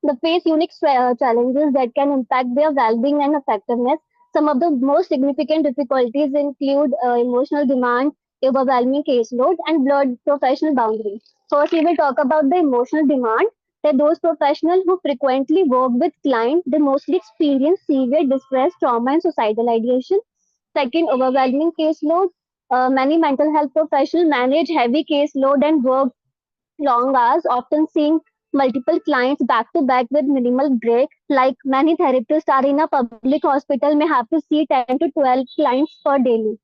They face unique challenges that can impact their well-being and effectiveness. Some of the most significant difficulties include emotional demand, overwhelming caseload, and blurred professional boundaries. First, we will talk about the emotional demand. That those professionals who frequently work with clients, they mostly experience severe distress, trauma, and suicidal ideation. Second, overwhelming caseload. Many mental health professionals manage heavy caseload and work long hours, often seeing multiple clients back to back with minimal break. Like many therapists are in a public hospital may have to see 10 to 12 clients per daily.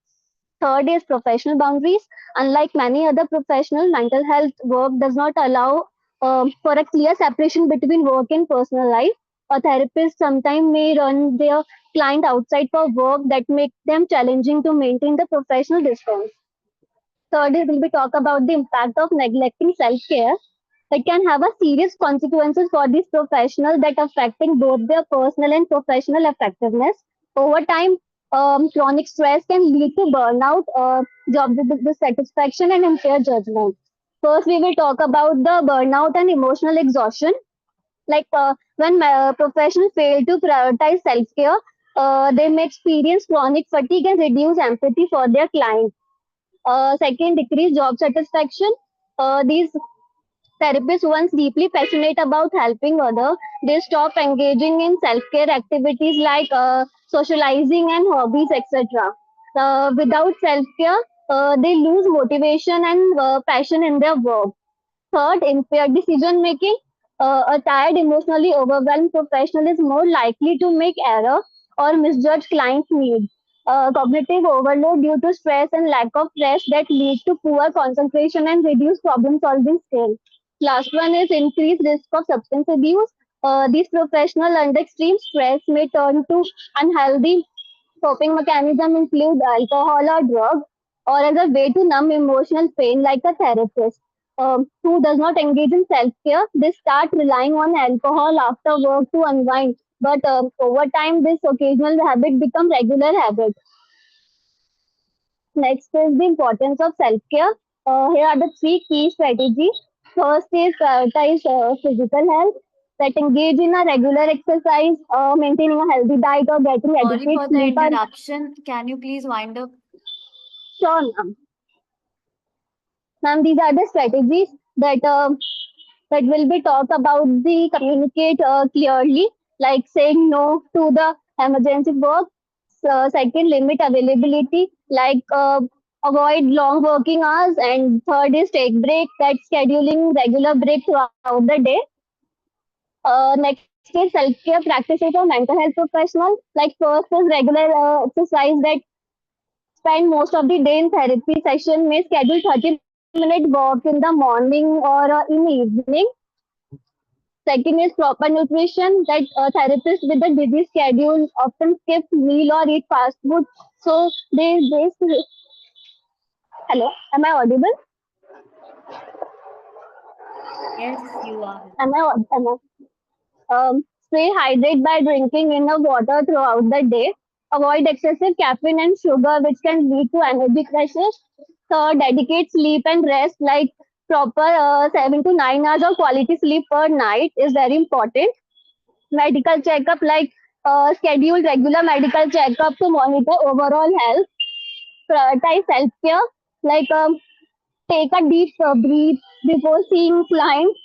Third is professional boundaries. Unlike many other professional, mental health work does not allow for a clear separation between work and personal life. A therapist sometimes may run their client outside for work that makes them challenging to maintain the professional distance. Third is we talk about the impact of neglecting self-care. It can have a serious consequences for these professionals that affecting both their personal and professional effectiveness. Over time, chronic stress can lead to burnout, job dissatisfaction, and impaired judgment. First, we will talk about the burnout and emotional exhaustion. Like when professionals fail to prioritize self-care, they may experience chronic fatigue and reduce empathy for their clients. Second, decreased job satisfaction. These therapists, once deeply passionate about helping others, they stop engaging in self-care activities like socializing and hobbies, etc. Without self-care, they lose motivation and passion in their work. Third, impaired decision making. A tired, emotionally overwhelmed professional is more likely to make error or misjudge client needs. Cognitive overload due to stress and lack of rest that lead to poor concentration and reduced problem solving skills. Last one is increased risk of substance abuse. These professionals under extreme stress may turn to unhealthy coping mechanism include alcohol or drug, or as a way to numb emotional pain, like a therapist who does not engage in self-care. They start relying on alcohol after work to unwind. But over time, this occasional habit becomes regular habit. Next is the importance of self-care. Here are the three key strategies. First is prioritize physical health, that engage in a regular exercise, maintaining a healthy diet, or getting
Sorry
adequate
for the
sleep.
interruption. Can you please wind up?
Sure, ma'am. Ma'am, these are the strategies that will be talked about the communicate clearly, like saying no to the emergency work. Second, limit availability, like avoid long working hours. And third is take break, that scheduling regular break throughout the day. Next is self-care practices for mental health professionals. Like first is regular exercise, that spend most of the day in therapy session, may schedule 30-minute walk in the morning or in the evening. Second is proper nutrition, that therapists with a busy schedule often skip meal or eat fast food. So they hello, am I audible?
Yes, you are.
Am I stay hydrated by drinking enough water throughout the day. Avoid excessive caffeine and sugar, which can lead to energy crashes. Third, dedicate sleep and rest, like proper 7 to 9 hours of quality sleep per night is very important. Medical checkup, like schedule regular medical checkup to monitor overall health. Prioritize self-care, like take a deep breath before seeing clients.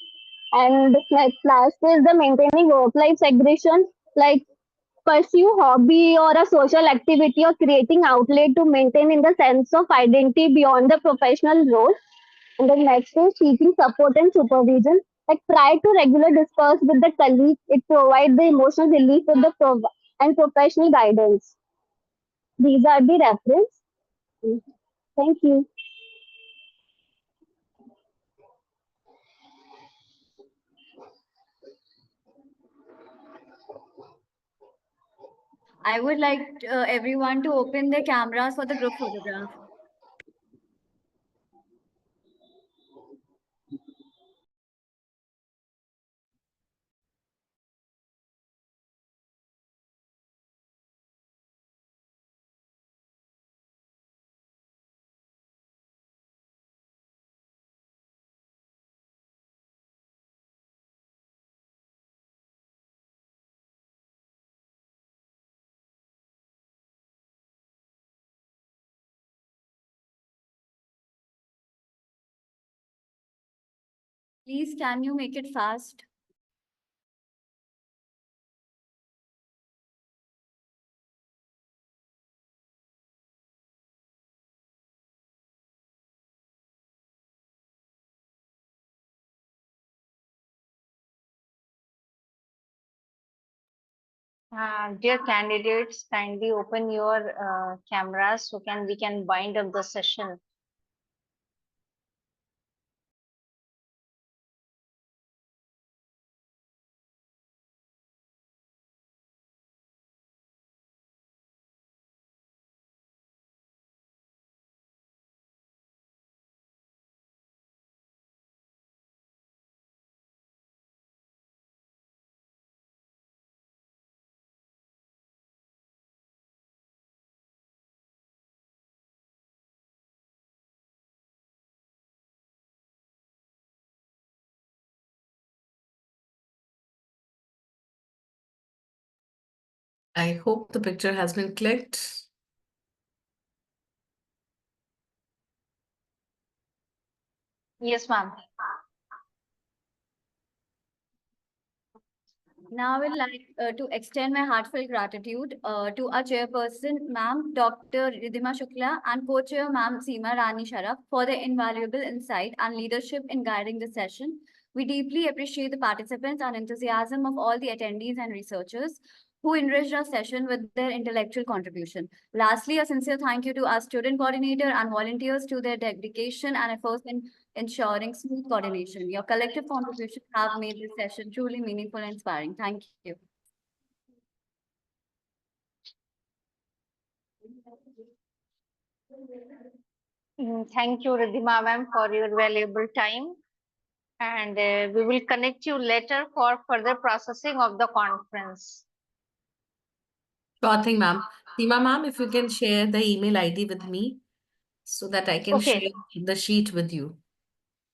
And like last is the maintaining work-life segregation, like pursue hobby or a social activity or creating outlet to maintain in the sense of identity beyond the professional role. And the next is seeking support and supervision. Like try to regular discuss with the colleague. It provides the emotional relief with the and professional guidance. These are the reference. Thank you.
I would like everyone to open their cameras for the group photograph. Please, can you make it fast?
Dear candidates, kindly open your cameras so we can wind up the session.
I hope the picture has been clicked.
Yes, ma'am.
Now I would like to extend my heartfelt gratitude to our chairperson, ma'am, Dr. Ridhima Shukla, and co-chair, ma'am, Seema Rani Sharaf, for their invaluable insight and leadership in guiding the session. We deeply appreciate the participants and enthusiasm of all the attendees and researchers who enriched our session with their intellectual contribution. Lastly, a sincere thank you to our student coordinator and volunteers to their dedication and efforts in ensuring smooth coordination. Your collective contributions have made this session truly meaningful and inspiring. Thank you.
Thank you, Ridhima ma'am, for your valuable time. And we will connect you later for further processing of the conference.
Sure thing, ma'am. Seema ma'am, if you can share the email ID with me so that I can
Okay.
share the sheet with you.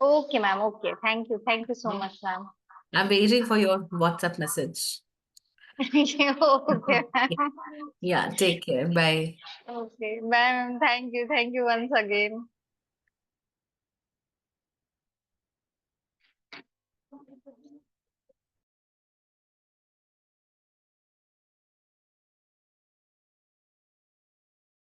Okay, ma'am. Okay. Thank you. Thank you so
Yeah.
much, ma'am.
I'm waiting for your WhatsApp message.
Okay.
Yeah, take care. Bye.
Okay, ma'am. Thank you. Thank you once again.